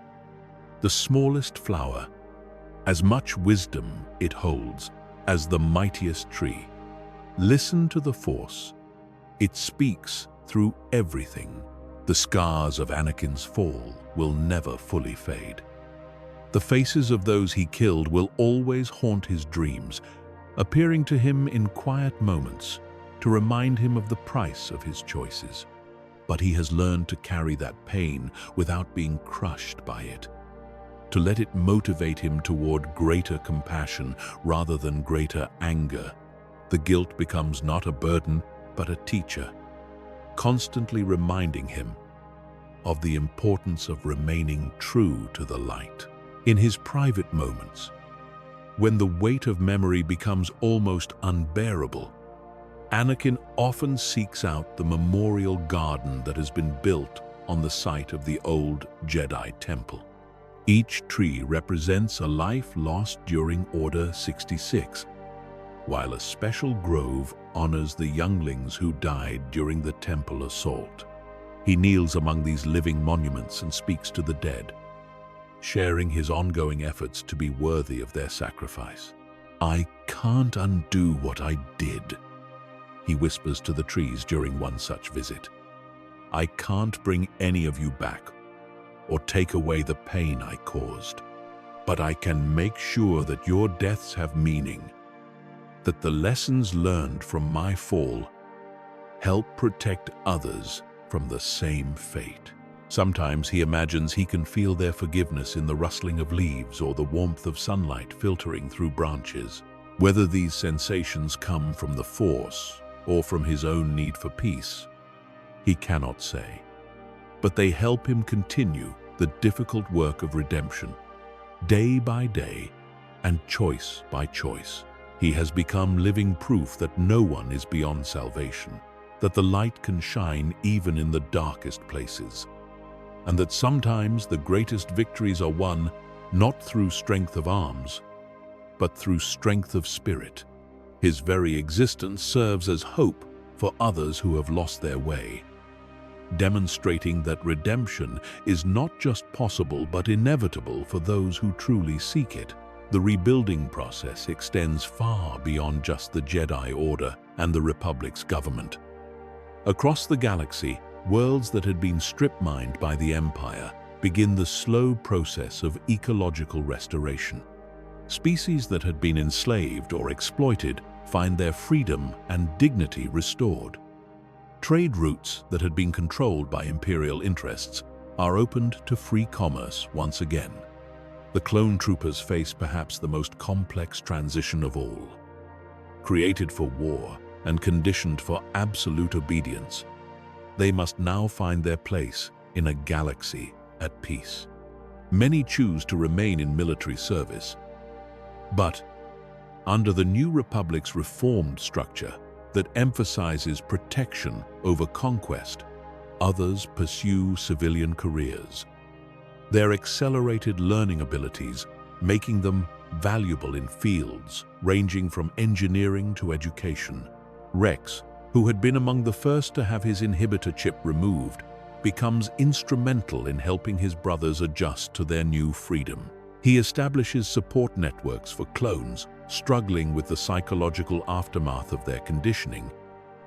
The smallest flower, as much wisdom it holds as the mightiest tree. Listen to the Force. It speaks through everything. The scars of Anakin's fall will never fully fade. The faces of those he killed will always haunt his dreams, appearing to him in quiet moments to remind him of the price of his choices. But he has learned to carry that pain without being crushed by it, to let it motivate him toward greater compassion rather than greater anger. The guilt becomes not a burden, but a teacher, constantly reminding him of the importance of remaining true to the light. In his private moments, when the weight of memory becomes almost unbearable, Anakin often seeks out the memorial garden that has been built on the site of the old Jedi temple. Each tree represents a life lost during Order 66, while a special grove honors the younglings who died during the temple assault. He kneels among these living monuments and speaks to the dead, sharing his ongoing efforts to be worthy of their sacrifice. "I can't undo what I did," he whispers to the trees during one such visit. "I can't bring any of you back or take away the pain I caused, but I can make sure that your deaths have meaning, that the lessons learned from my fall help protect others from the same fate." Sometimes he imagines he can feel their forgiveness in the rustling of leaves or the warmth of sunlight filtering through branches. Whether these sensations come from the Force or from his own need for peace, he cannot say. But they help him continue the difficult work of redemption, day by day and choice by choice. He has become living proof that no one is beyond salvation, that the light can shine even in the darkest places, and that sometimes the greatest victories are won not through strength of arms, but through strength of spirit. His very existence serves as hope for others who have lost their way, demonstrating that redemption is not just possible but inevitable for those who truly seek it. The rebuilding process extends far beyond just the Jedi Order and the Republic's government. Across the galaxy, worlds that had been strip-mined by the Empire begin the slow process of ecological restoration. Species that had been enslaved or exploited find their freedom and dignity restored. Trade routes that had been controlled by imperial interests are opened to free commerce once again. The clone troopers face perhaps the most complex transition of all. created for war and conditioned for absolute obedience. They must now find their place in a galaxy at peace. Many choose to remain in military service, but under the New Republic's reformed structure that emphasizes protection over conquest, others pursue civilian careers. Their accelerated learning abilities making them valuable in fields ranging from engineering to education. Rex, who had been among the first to have his inhibitor chip removed, becomes instrumental in helping his brothers adjust to their new freedom. He establishes support networks for clones struggling with the psychological aftermath of their conditioning,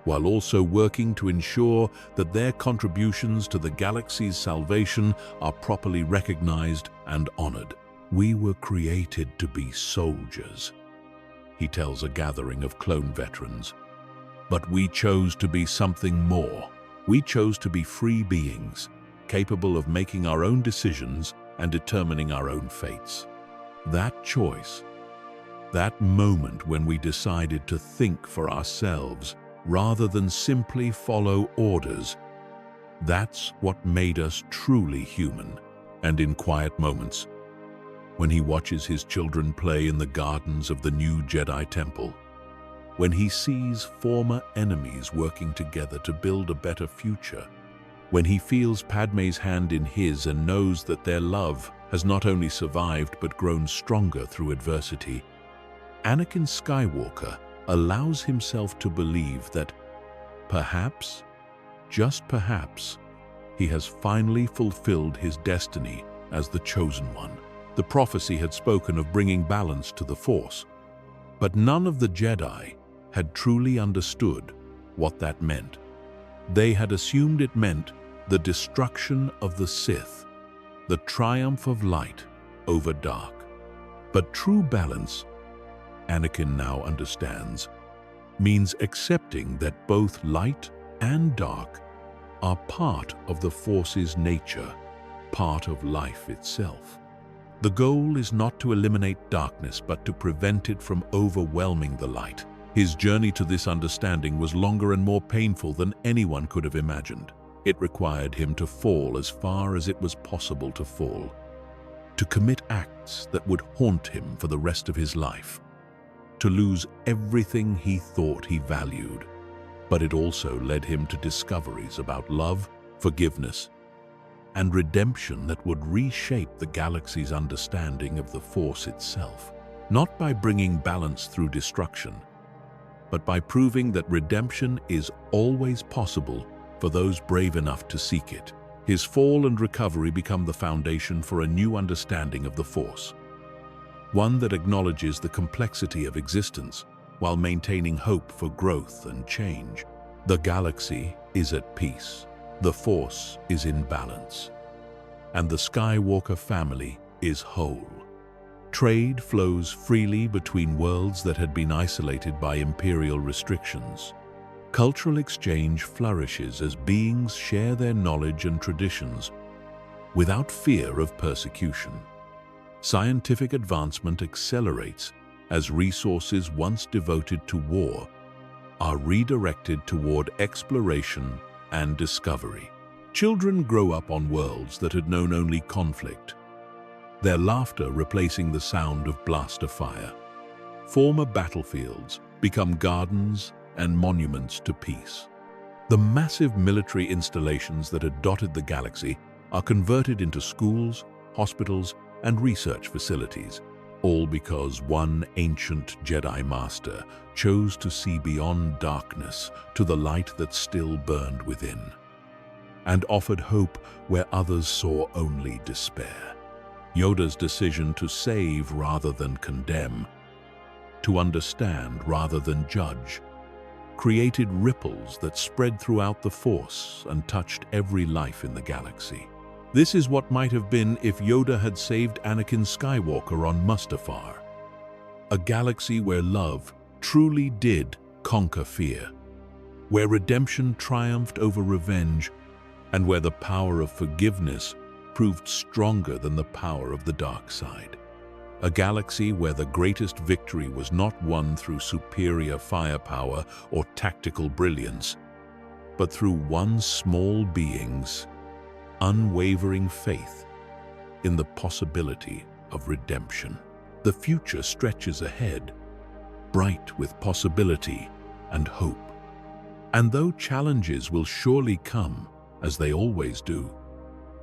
while also working to ensure that their contributions to the galaxy's salvation are properly recognized and honored. "We were created to be soldiers," he tells a gathering of clone veterans. "But we chose to be something more. We chose to be free beings, capable of making our own decisions and determining our own fates." That choice, that moment when we decided to think for ourselves rather than simply follow orders, that's what made us truly human. And in quiet moments, when he watches his children play in the gardens of the new Jedi Temple, when he sees former enemies working together to build a better future, when he feels Padme's hand in his and knows that their love has not only survived but grown stronger through adversity, Anakin Skywalker allows himself to believe that perhaps, just perhaps, he has finally fulfilled his destiny as the Chosen One. The prophecy had spoken of bringing balance to the Force, but none of the Jedi had truly understood what that meant. They had assumed it meant the destruction of the Sith, the triumph of light over dark. But true balance, Anakin now understands, means accepting that both light and dark are part of the Force's nature, part of life itself. The goal is not to eliminate darkness, but to prevent it from overwhelming the light. His journey to this understanding was longer and more painful than anyone could have imagined. It required him to fall as far as it was possible to fall, to commit acts that would haunt him for the rest of his life, to lose everything he thought he valued. But it also led him to discoveries about love, forgiveness, and redemption that would reshape the galaxy's understanding of the Force itself. Not by bringing balance through destruction, but by proving that redemption is always possible for those brave enough to seek it. His fall and recovery become the foundation for a new understanding of the Force, one that acknowledges the complexity of existence while maintaining hope for growth and change. The galaxy is at peace, the Force is in balance, and the Skywalker family is whole. Trade flows freely between worlds that had been isolated by imperial restrictions. Cultural exchange flourishes as beings share their knowledge and traditions without fear of persecution. Scientific advancement accelerates as resources once devoted to war are redirected toward exploration and discovery. Children grow up on worlds that had known only conflict, their laughter replacing the sound of blaster fire. Former battlefields become gardens and monuments to peace. The massive military installations that had dotted the galaxy are converted into schools, hospitals, and research facilities, all because one ancient Jedi Master chose to see beyond darkness to the light that still burned within, and offered hope where others saw only despair. Yoda's decision to save rather than condemn, to understand rather than judge, created ripples that spread throughout the Force and touched every life in the galaxy. This is what might have been if Yoda had saved Anakin Skywalker on Mustafar, a galaxy where love truly did conquer fear, where redemption triumphed over revenge, and where the power of forgiveness proved stronger than the power of the dark side. a galaxy where the greatest victory was not won through superior firepower or tactical brilliance, but through one small being's unwavering faith in the possibility of redemption. The future stretches ahead, bright with possibility and hope. And though challenges will surely come, as they always do,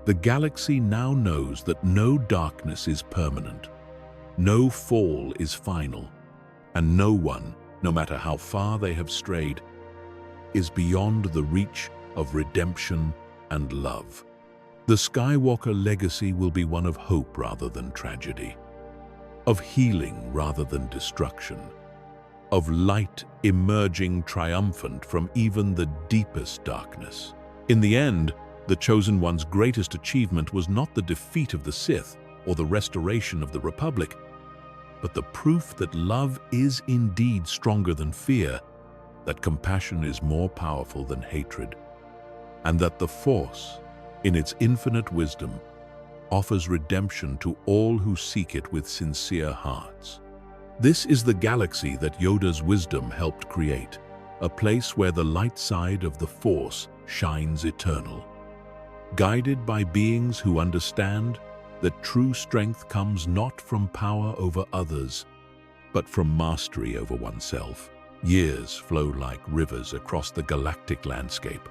the galaxy now knows that no darkness is permanent, no fall is final, and no one, no matter how far they have strayed, is beyond the reach of redemption and love. The Skywalker legacy will be one of hope rather than tragedy, of healing rather than destruction, of light emerging triumphant from even the deepest darkness. In the end, the Chosen One's greatest achievement was not the defeat of the Sith or the restoration of the Republic, but the proof that love is indeed stronger than fear, that compassion is more powerful than hatred, and that the Force, in its infinite wisdom, offers redemption to all who seek it with sincere hearts. This is the galaxy that Yoda's wisdom helped create, a place where the light side of the Force shines eternal. Guided by beings who understand that true strength comes not from power over others, but from mastery over oneself. Years flow like rivers across the galactic landscape,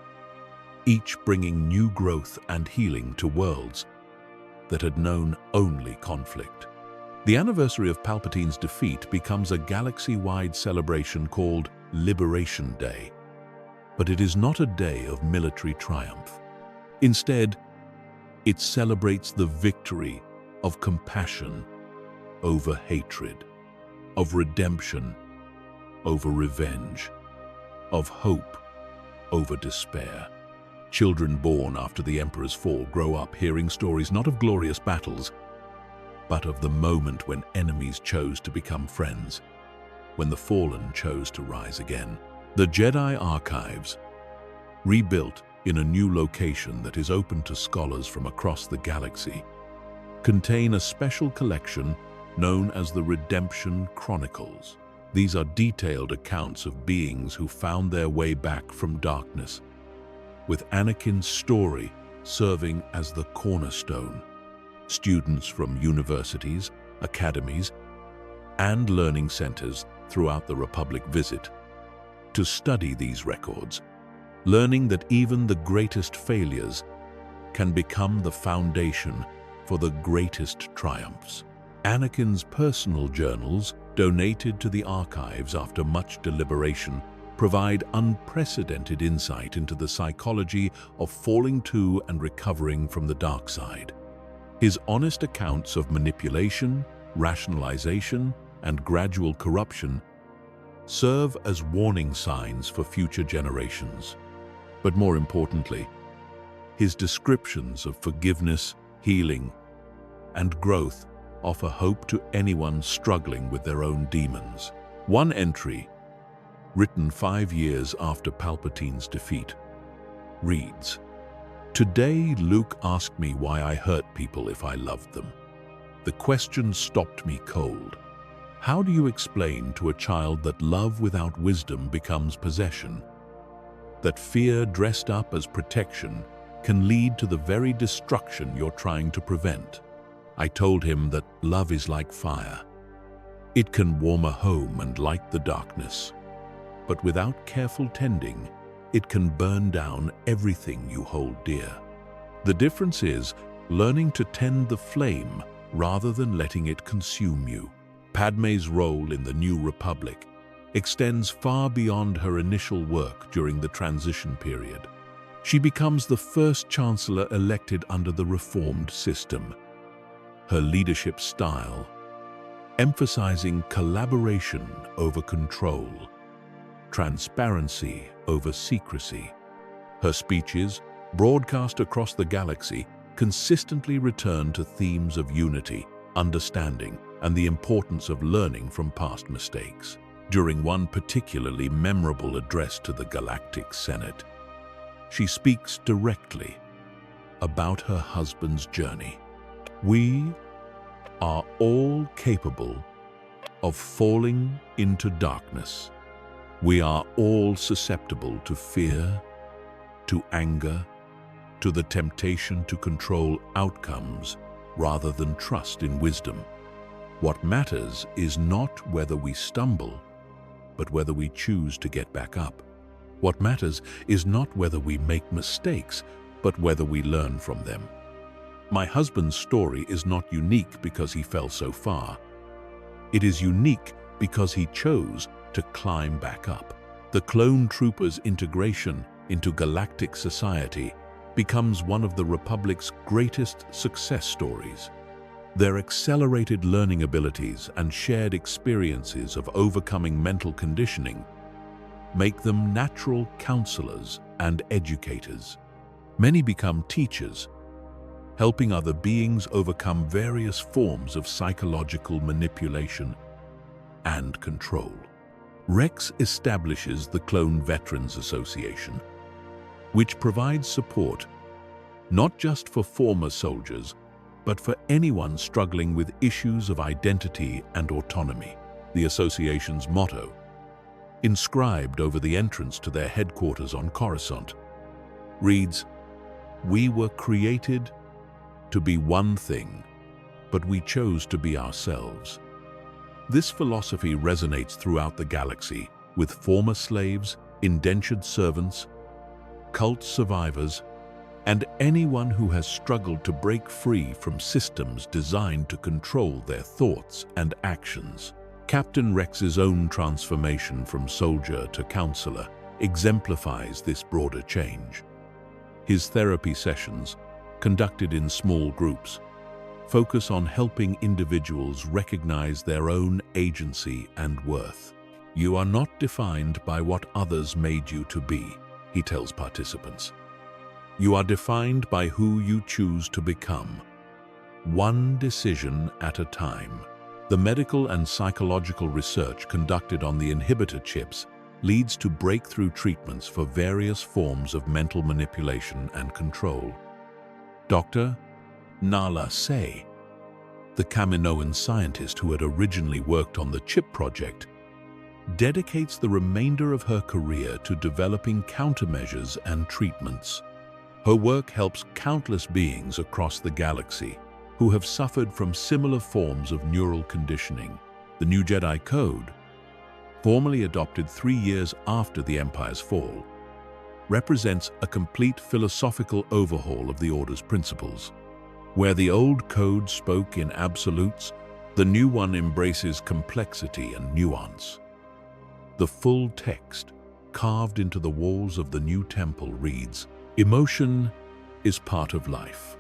each bringing new growth and healing to worlds that had known only conflict. The anniversary of Palpatine's defeat becomes a galaxy-wide celebration called Liberation Day. But it is not a day of military triumph. Instead, it celebrates the victory of compassion over hatred, of redemption over revenge, of hope over despair. Children born after the Emperor's fall grow up hearing stories not of glorious battles, but of the moment when enemies chose to become friends, when the fallen chose to rise again. The Jedi Archives, rebuilt in a new location that is open to scholars from across the galaxy, contain a special collection known as the Redemption Chronicles. These are detailed accounts of beings who found their way back from darkness, with Anakin's story serving as the cornerstone. Students from universities, academies, and learning centers throughout the Republic visit to study these records, learning that even the greatest failures can become the foundation for the greatest triumphs. Anakin's personal journals, donated to the archives after much deliberation, provide unprecedented insight into the psychology of falling to and recovering from the dark side. His honest accounts of manipulation, rationalization, and gradual corruption serve as warning signs for future generations. But more importantly, his descriptions of forgiveness, healing, and growth offer hope to anyone struggling with their own demons. One entry, written 5 years after Palpatine's defeat, reads, "Today, Luke asked me why I hurt people if I loved them. The question stopped me cold. How do you explain to a child that love without wisdom becomes possession? That fear dressed up as protection can lead to the very destruction you're trying to prevent?" I told him that love is like fire. It can warm a home and light the darkness, but without careful tending, it can burn down everything you hold dear. The difference is learning to tend the flame rather than letting it consume you. Padmé's role in the New Republic extends far beyond her initial work during the transition period. She becomes the first chancellor elected under the reformed system. Her leadership style, emphasizing collaboration over control, transparency over secrecy. Her speeches, broadcast across the galaxy, consistently return to themes of unity, understanding, and the importance of learning from past mistakes. During one particularly memorable address to the Galactic Senate, she speaks directly about her husband's journey. "We are all capable of falling into darkness. We are all susceptible to fear, to anger, to the temptation to control outcomes rather than trust in wisdom. What matters is not whether we stumble, but whether we choose to get back up. What matters is not whether we make mistakes, but whether we learn from them. My husband's story is not unique because he fell so far. It is unique because he chose to climb back up. The clone troopers' integration into galactic society becomes one of the Republic's greatest success stories. Their accelerated learning abilities and shared experiences of overcoming mental conditioning make them natural counselors and educators. Many become teachers, helping other beings overcome various forms of psychological manipulation and control. Rex establishes the Clone Veterans Association, which provides support not just for former soldiers, but for anyone struggling with issues of identity and autonomy. The association's motto, inscribed over the entrance to their headquarters on Coruscant, reads, "We were created to be one thing, but we chose to be ourselves." This philosophy resonates throughout the galaxy with former slaves, indentured servants, cult survivors, and anyone who has struggled to break free from systems designed to control their thoughts and actions. Captain Rex's own transformation from soldier to counselor exemplifies this broader change. His therapy sessions, conducted in small groups, focus on helping individuals recognize their own agency and worth. "You are not defined by what others made you to be," he tells participants. "You are defined by who you choose to become, one decision at a time." The medical and psychological research conducted on the inhibitor chips leads to breakthrough treatments for various forms of mental manipulation and control. Dr. Nala Se, the Kaminoan scientist who had originally worked on the chip project, dedicates the remainder of her career to developing countermeasures and treatments. Her work helps countless beings across the galaxy who have suffered from similar forms of neural conditioning. The New Jedi Code, formally adopted 3 years after the Empire's fall, represents a complete philosophical overhaul of the Order's principles. Where the old code spoke in absolutes, the new one embraces complexity and nuance. The full text, carved into the walls of the new temple, reads, "Emotion is part of life.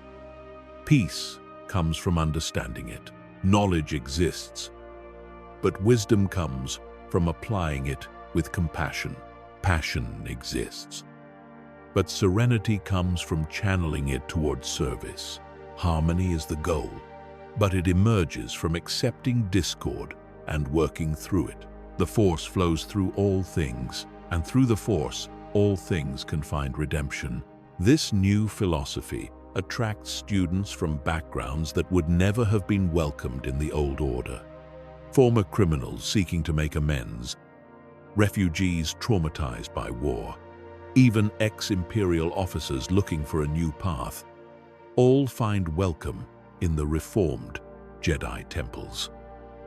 Peace comes from understanding it. Knowledge exists, but wisdom comes from applying it with compassion. Passion exists, but serenity comes from channeling it towards service. Harmony is the goal, but it emerges from accepting discord and working through it. The Force flows through all things, and through the Force, all things can find redemption." This new philosophy attracts students from backgrounds that would never have been welcomed in the old order. Former criminals seeking to make amends, refugees traumatized by war, even ex-Imperial officers looking for a new path, all find welcome in the reformed Jedi temples.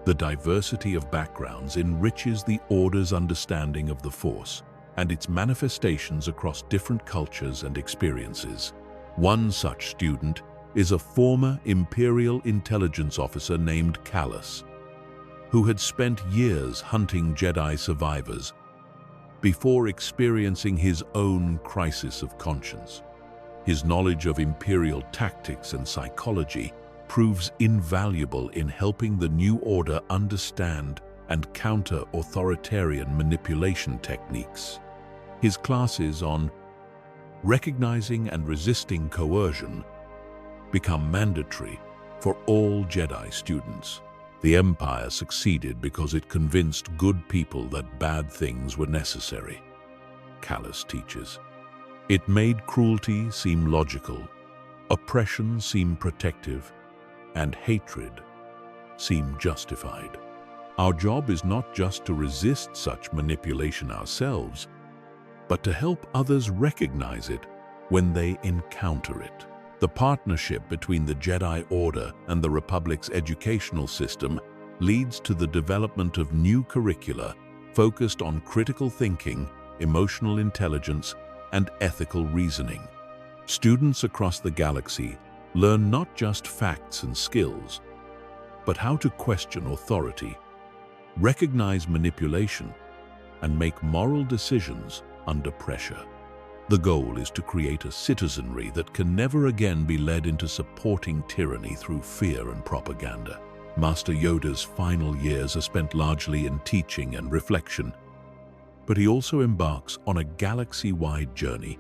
The diversity of backgrounds enriches the Order's understanding of the Force and its manifestations across different cultures and experiences. One such student is a former Imperial intelligence officer named Kallus, who had spent years hunting Jedi survivors before experiencing his own crisis of conscience. His knowledge of Imperial tactics and psychology proves invaluable in helping the New Order understand and counter authoritarian manipulation techniques. His classes on recognizing and resisting coercion become mandatory for all Jedi students. The Empire succeeded because it convinced good people that bad things were necessary, Kallus teaches. It made cruelty seem logical, oppression seem protective, and hatred seem justified. Our job is not just to resist such manipulation ourselves, but to help others recognize it when they encounter it. The partnership between the Jedi Order and the Republic's educational system leads to the development of new curricula focused on critical thinking, emotional intelligence, and ethical reasoning. Students across the galaxy learn not just facts and skills, but how to question authority, recognize manipulation, and make moral decisions under pressure. The goal is to create a citizenry that can never again be led into supporting tyranny through fear and propaganda. Master Yoda's final years are spent largely in teaching and reflection, but he also embarks on a galaxy-wide journey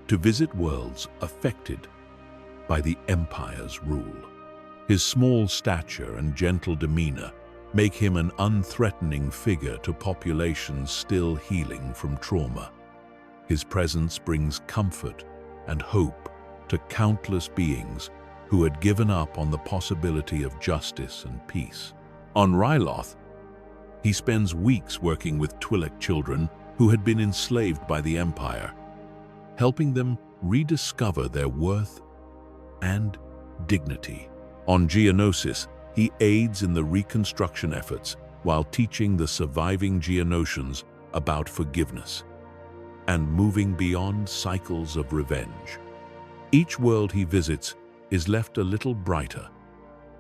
to visit worlds affected by the Empire's rule. His small stature and gentle demeanor make him an unthreatening figure to populations still healing from trauma. His presence brings comfort and hope to countless beings who had given up on the possibility of justice and peace. On Ryloth, he spends weeks working with Twi'lek children who had been enslaved by the Empire, helping them rediscover their worth and dignity. On Geonosis, he aids in the reconstruction efforts while teaching the surviving Geonosians about forgiveness and moving beyond cycles of revenge. Each world he visits is left a little brighter,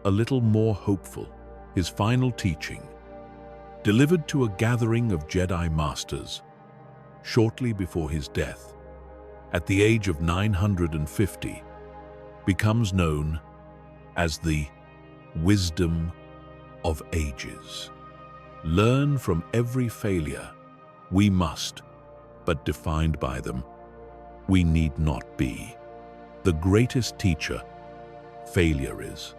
a little more hopeful. His final teaching, delivered to a gathering of Jedi Masters shortly before his death, at the age of 950, becomes known as the Wisdom of Ages. Learn from every failure. We must, but defined by them, we need not be. The greatest teacher, failure is,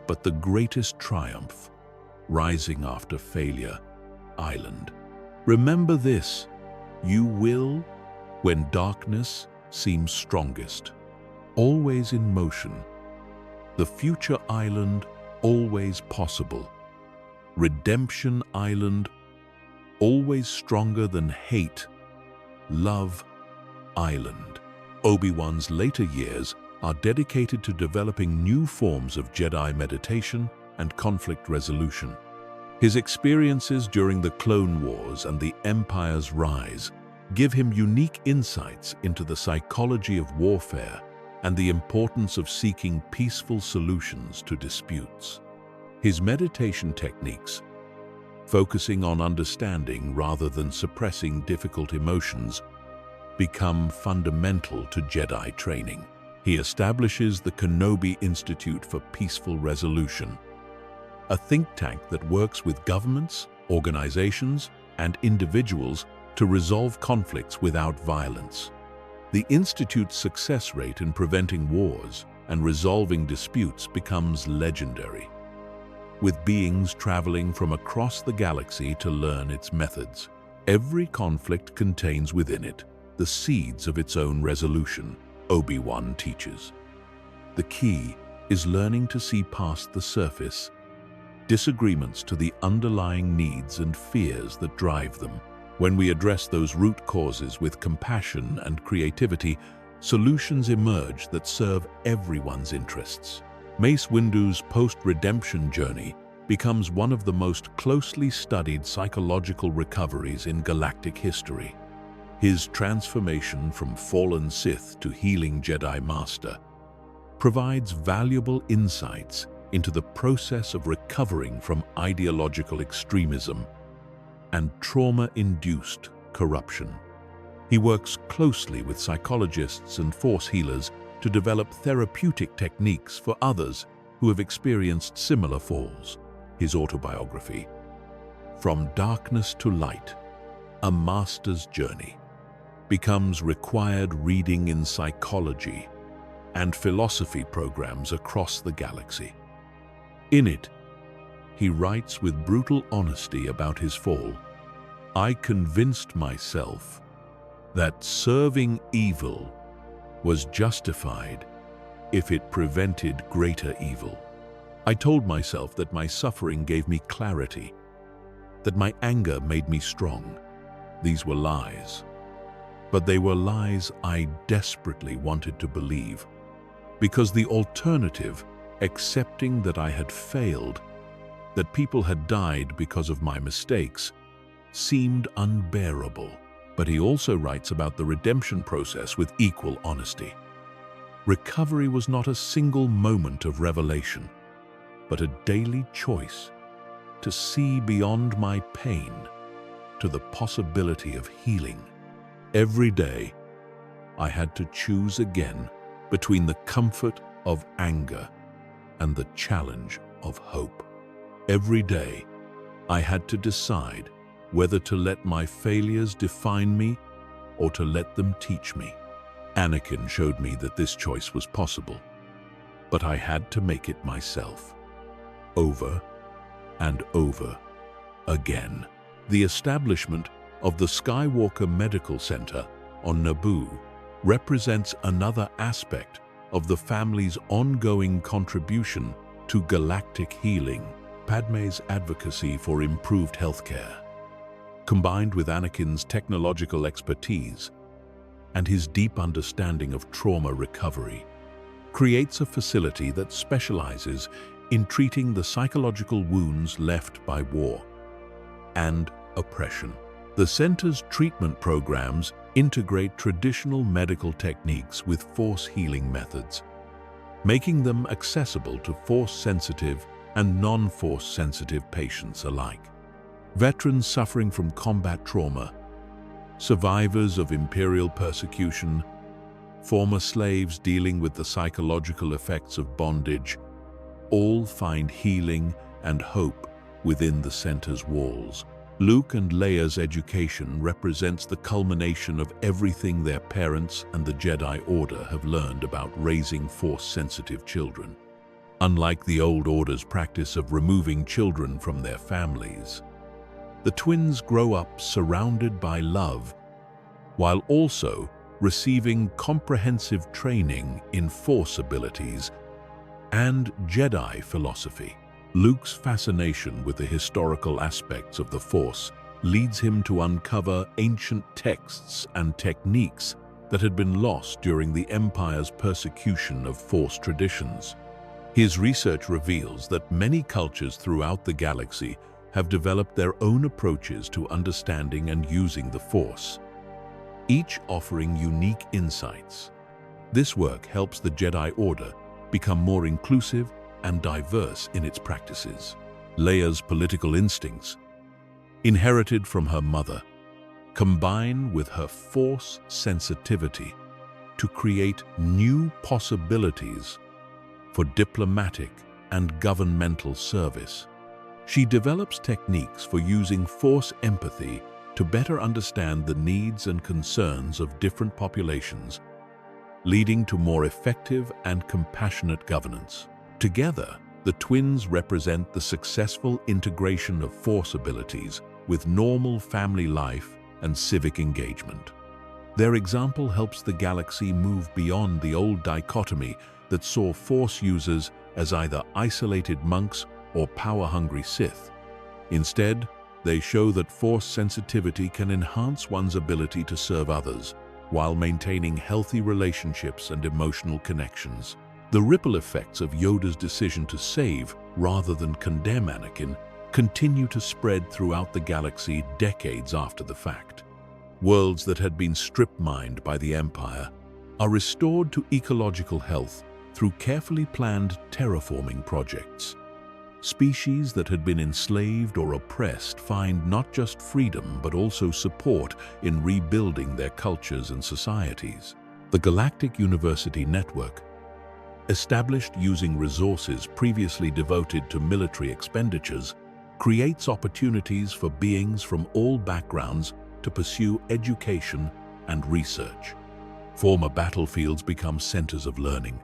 but the greatest triumph, rising after failure, island. Remember this, you will, when darkness seems strongest, always in motion, the future island always possible, Redemption Island always stronger than hate, Love Island. Obi-Wan's later years are dedicated to developing new forms of Jedi meditation and conflict resolution. His experiences during the Clone Wars and the Empire's rise give him unique insights into the psychology of warfare and the importance of seeking peaceful solutions to disputes. His meditation techniques, focusing on understanding rather than suppressing difficult emotions, become fundamental to Jedi training. He establishes the Kenobi Institute for Peaceful Resolution, a think tank that works with governments, organizations, and individuals to resolve conflicts without violence. The Institute's success rate in preventing wars and resolving disputes becomes legendary, with beings traveling from across the galaxy to learn its methods. Every conflict contains within it the seeds of its own resolution, Obi-Wan teaches. The key is learning to see past the surface disagreements to the underlying needs and fears that drive them. When we address those root causes with compassion and creativity, solutions emerge that serve everyone's interests. Mace Windu's post-redemption journey becomes one of the most closely studied psychological recoveries in galactic history. His transformation from fallen Sith to healing Jedi Master provides valuable insights into the process of recovering from ideological extremism and trauma-induced corruption. He works closely with psychologists and force healers to develop therapeutic techniques for others who have experienced similar falls. His autobiography, From Darkness to Light, A Master's Journey, becomes required reading in psychology and philosophy programs across the galaxy. In it, he writes with brutal honesty about his fall. I convinced myself that serving evil was justified if it prevented greater evil. I told myself that my suffering gave me clarity, that my anger made me strong. These were lies. But they were lies I desperately wanted to believe, because the alternative, accepting that I had failed, that people had died because of my mistakes, seemed unbearable. But he also writes about the redemption process with equal honesty. Recovery was not a single moment of revelation, but a daily choice to see beyond my pain to the possibility of healing. Every day, I had to choose again between the comfort of anger and the challenge of hope. Every day, I had to decide whether to let my failures define me or to let them teach me. Anakin showed me that this choice was possible, but I had to make it myself, over and over again. The establishment of the Skywalker Medical Center on Naboo represents another aspect of the family's ongoing contribution to galactic healing. Padmé's advocacy for improved healthcare, combined with Anakin's technological expertise and his deep understanding of trauma recovery, creates a facility that specializes in treating the psychological wounds left by war and oppression. The center's treatment programs integrate traditional medical techniques with force healing methods, making them accessible to force-sensitive and non-force-sensitive patients alike. Veterans suffering from combat trauma, survivors of imperial persecution, former slaves dealing with the psychological effects of bondage, all find healing and hope within the center's walls. Luke and Leia's education represents the culmination of everything their parents and the Jedi Order have learned about raising force-sensitive children. Unlike the old Order's practice of removing children from their families, the twins grow up surrounded by love, while also receiving comprehensive training in Force abilities and Jedi philosophy. Luke's fascination with the historical aspects of the Force leads him to uncover ancient texts and techniques that had been lost during the Empire's persecution of Force traditions. His research reveals that many cultures throughout the galaxy have developed their own approaches to understanding and using the Force, each offering unique insights. This work helps the Jedi Order become more inclusive and diverse in its practices. Leia's political instincts, inherited from her mother, combine with her Force sensitivity to create new possibilities for diplomatic and governmental service. She develops techniques for using Force empathy to better understand the needs and concerns of different populations, leading to more effective and compassionate governance. Together, the twins represent the successful integration of Force abilities with normal family life and civic engagement. Their example helps the galaxy move beyond the old dichotomy that saw Force users as either isolated monks or power-hungry Sith. Instead, they show that Force sensitivity can enhance one's ability to serve others while maintaining healthy relationships and emotional connections. The ripple effects of Yoda's decision to save rather than condemn Anakin continue to spread throughout the galaxy decades after the fact. Worlds that had been strip-mined by the Empire are restored to ecological health through carefully planned terraforming projects. Species that had been enslaved or oppressed find not just freedom but also support in rebuilding their cultures and societies. The Galactic University Network, established using resources previously devoted to military expenditures, creates opportunities for beings from all backgrounds to pursue education and research. Former battlefields become centers of learning,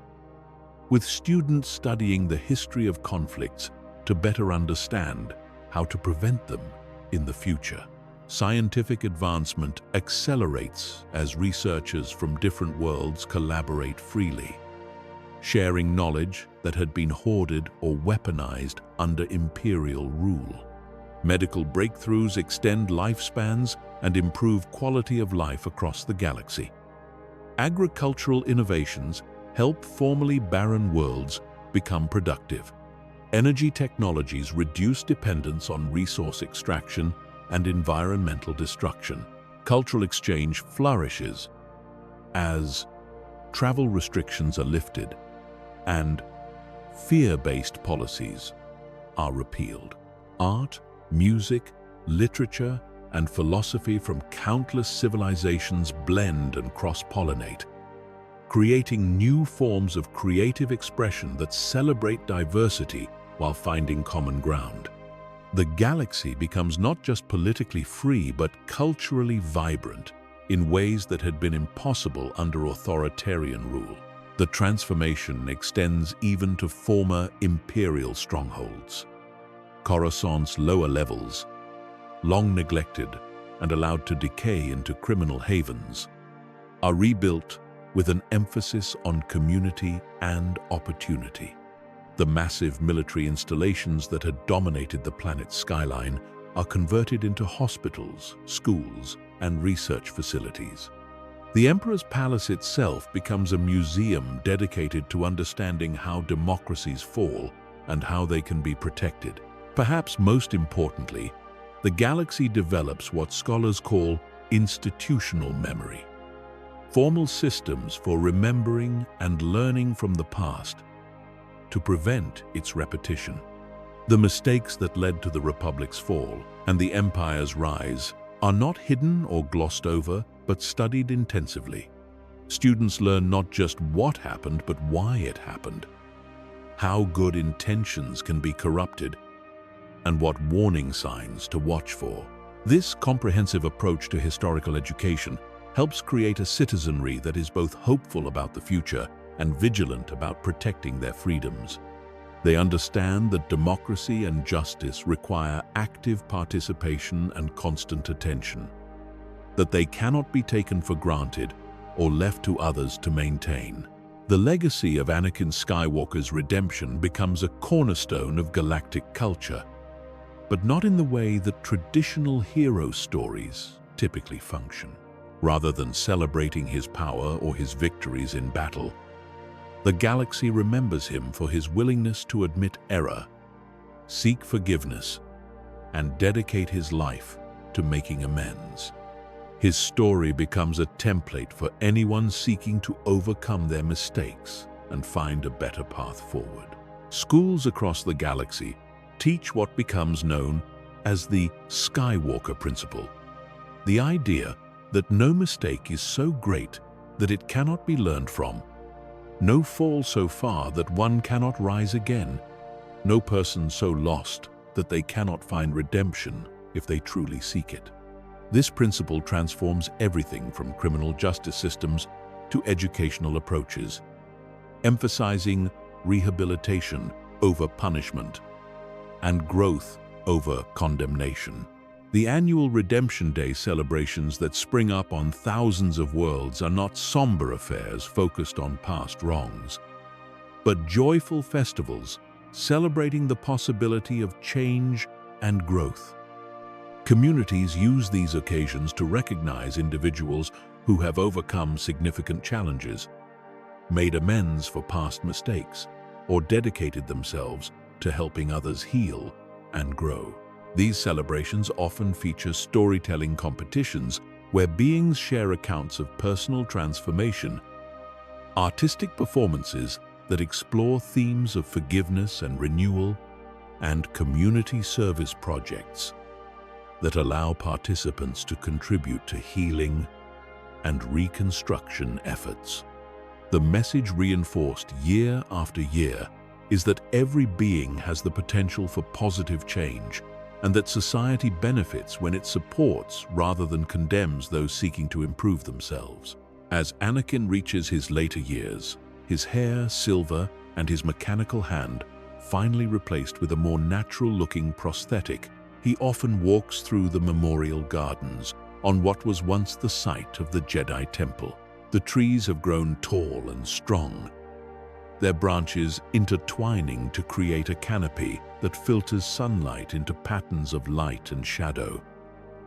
with students studying the history of conflicts to better understand how to prevent them in the future. Scientific advancement accelerates as researchers from different worlds collaborate freely, sharing knowledge that had been hoarded or weaponized under imperial rule. Medical breakthroughs extend lifespans and improve quality of life across the galaxy. Agricultural innovations help formerly barren worlds become productive. Energy technologies reduce dependence on resource extraction and environmental destruction. Cultural exchange flourishes as travel restrictions are lifted and fear-based policies are repealed. Art, music, literature, and philosophy from countless civilizations blend and cross-pollinate, creating new forms of creative expression that celebrate diversity while finding common ground. The galaxy becomes not just politically free but culturally vibrant in ways that had been impossible under authoritarian rule. The transformation extends even to former imperial strongholds. Coruscant's lower levels, long neglected and allowed to decay into criminal havens, are rebuilt with an emphasis on community and opportunity. The massive military installations that had dominated the planet's skyline are converted into hospitals, schools, and research facilities. The Emperor's Palace itself becomes a museum dedicated to understanding how democracies fall and how they can be protected. Perhaps most importantly, the galaxy develops what scholars call institutional memory, formal systems for remembering and learning from the past to prevent its repetition. The mistakes that led to the Republic's fall and the Empire's rise are not hidden or glossed over, but studied intensively. Students learn not just what happened, but why it happened, how good intentions can be corrupted, and what warning signs to watch for. This comprehensive approach to historical education helps create a citizenry that is both hopeful about the future and vigilant about protecting their freedoms. They understand that democracy and justice require active participation and constant attention, that they cannot be taken for granted or left to others to maintain. The legacy of Anakin Skywalker's redemption becomes a cornerstone of galactic culture, but not in the way that traditional hero stories typically function. Rather than celebrating his power or his victories in battle, the galaxy remembers him for his willingness to admit error, seek forgiveness, and dedicate his life to making amends. His story becomes a template for anyone seeking to overcome their mistakes and find a better path forward. Schools across the galaxy teach what becomes known as the Skywalker principle, the idea that no mistake is so great that it cannot be learned from, no fall so far that one cannot rise again, no person so lost that they cannot find redemption if they truly seek it. This principle transforms everything from criminal justice systems to educational approaches, emphasizing rehabilitation over punishment and growth over condemnation. The annual Redemption Day celebrations that spring up on thousands of worlds are not somber affairs focused on past wrongs, but joyful festivals celebrating the possibility of change and growth. Communities use these occasions to recognize individuals who have overcome significant challenges, made amends for past mistakes, or dedicated themselves to helping others heal and grow. These celebrations often feature storytelling competitions where beings share accounts of personal transformation, artistic performances that explore themes of forgiveness and renewal, and community service projects that allow participants to contribute to healing and reconstruction efforts. The message reinforced year after year is that every being has the potential for positive change, and that society benefits when it supports rather than condemns those seeking to improve themselves. As Anakin reaches his later years, his hair silver and his mechanical hand finally replaced with a more natural-looking prosthetic, he often walks through the memorial gardens on what was once the site of the Jedi Temple. The trees have grown tall and strong, their branches intertwining to create a canopy that filters sunlight into patterns of light and shadow.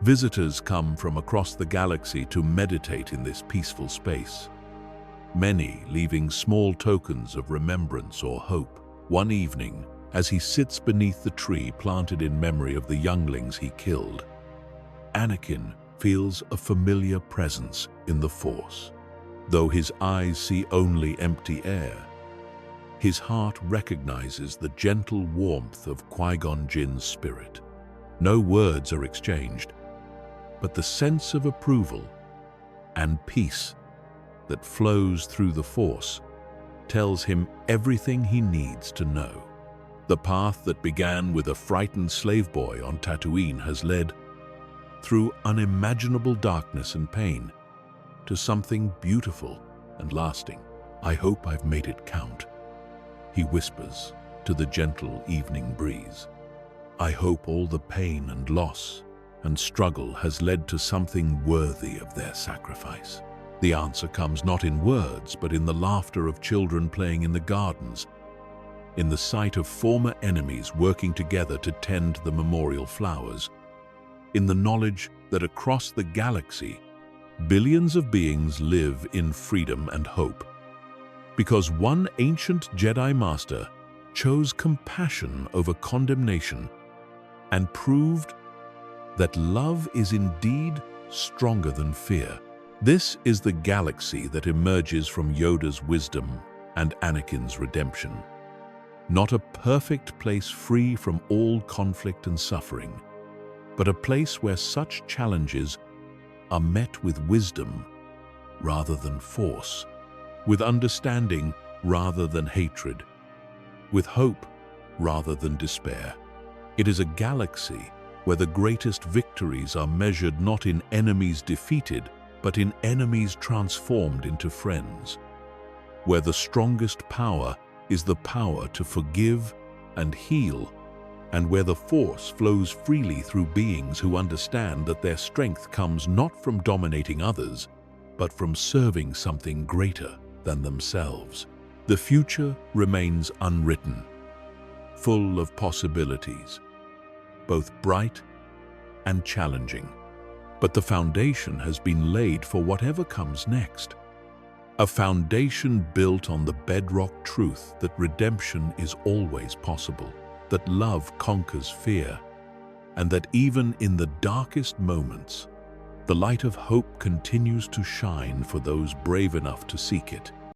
Visitors come from across the galaxy to meditate in this peaceful space, many leaving small tokens of remembrance or hope. One evening, as he sits beneath the tree planted in memory of the younglings he killed, Anakin feels a familiar presence in the Force. Though his eyes see only empty air, his heart recognizes the gentle warmth of Qui-Gon Jinn's spirit. No words are exchanged, but the sense of approval and peace that flows through the Force tells him everything he needs to know. The path that began with a frightened slave boy on Tatooine has led, through unimaginable darkness and pain, to something beautiful and lasting. "I hope I've made it count," he whispers to the gentle evening breeze. "I hope all the pain and loss and struggle has led to something worthy of their sacrifice." The answer comes not in words, but in the laughter of children playing in the gardens, in the sight of former enemies working together to tend the memorial flowers, in the knowledge that across the galaxy, billions of beings live in freedom and hope, because one ancient Jedi Master chose compassion over condemnation and proved that love is indeed stronger than fear. This is the galaxy that emerges from Yoda's wisdom and Anakin's redemption. Not a perfect place free from all conflict and suffering, but a place where such challenges are met with wisdom rather than force, with understanding rather than hatred, with hope rather than despair. It is a galaxy where the greatest victories are measured not in enemies defeated, but in enemies transformed into friends, where the strongest power is the power to forgive and heal, and where the Force flows freely through beings who understand that their strength comes not from dominating others, but from serving something greater than themselves. The future remains unwritten, full of possibilities, both bright and challenging. But the foundation has been laid for whatever comes next. A foundation built on the bedrock truth that redemption is always possible, that love conquers fear, and that even in the darkest moments, the light of hope continues to shine for those brave enough to seek it.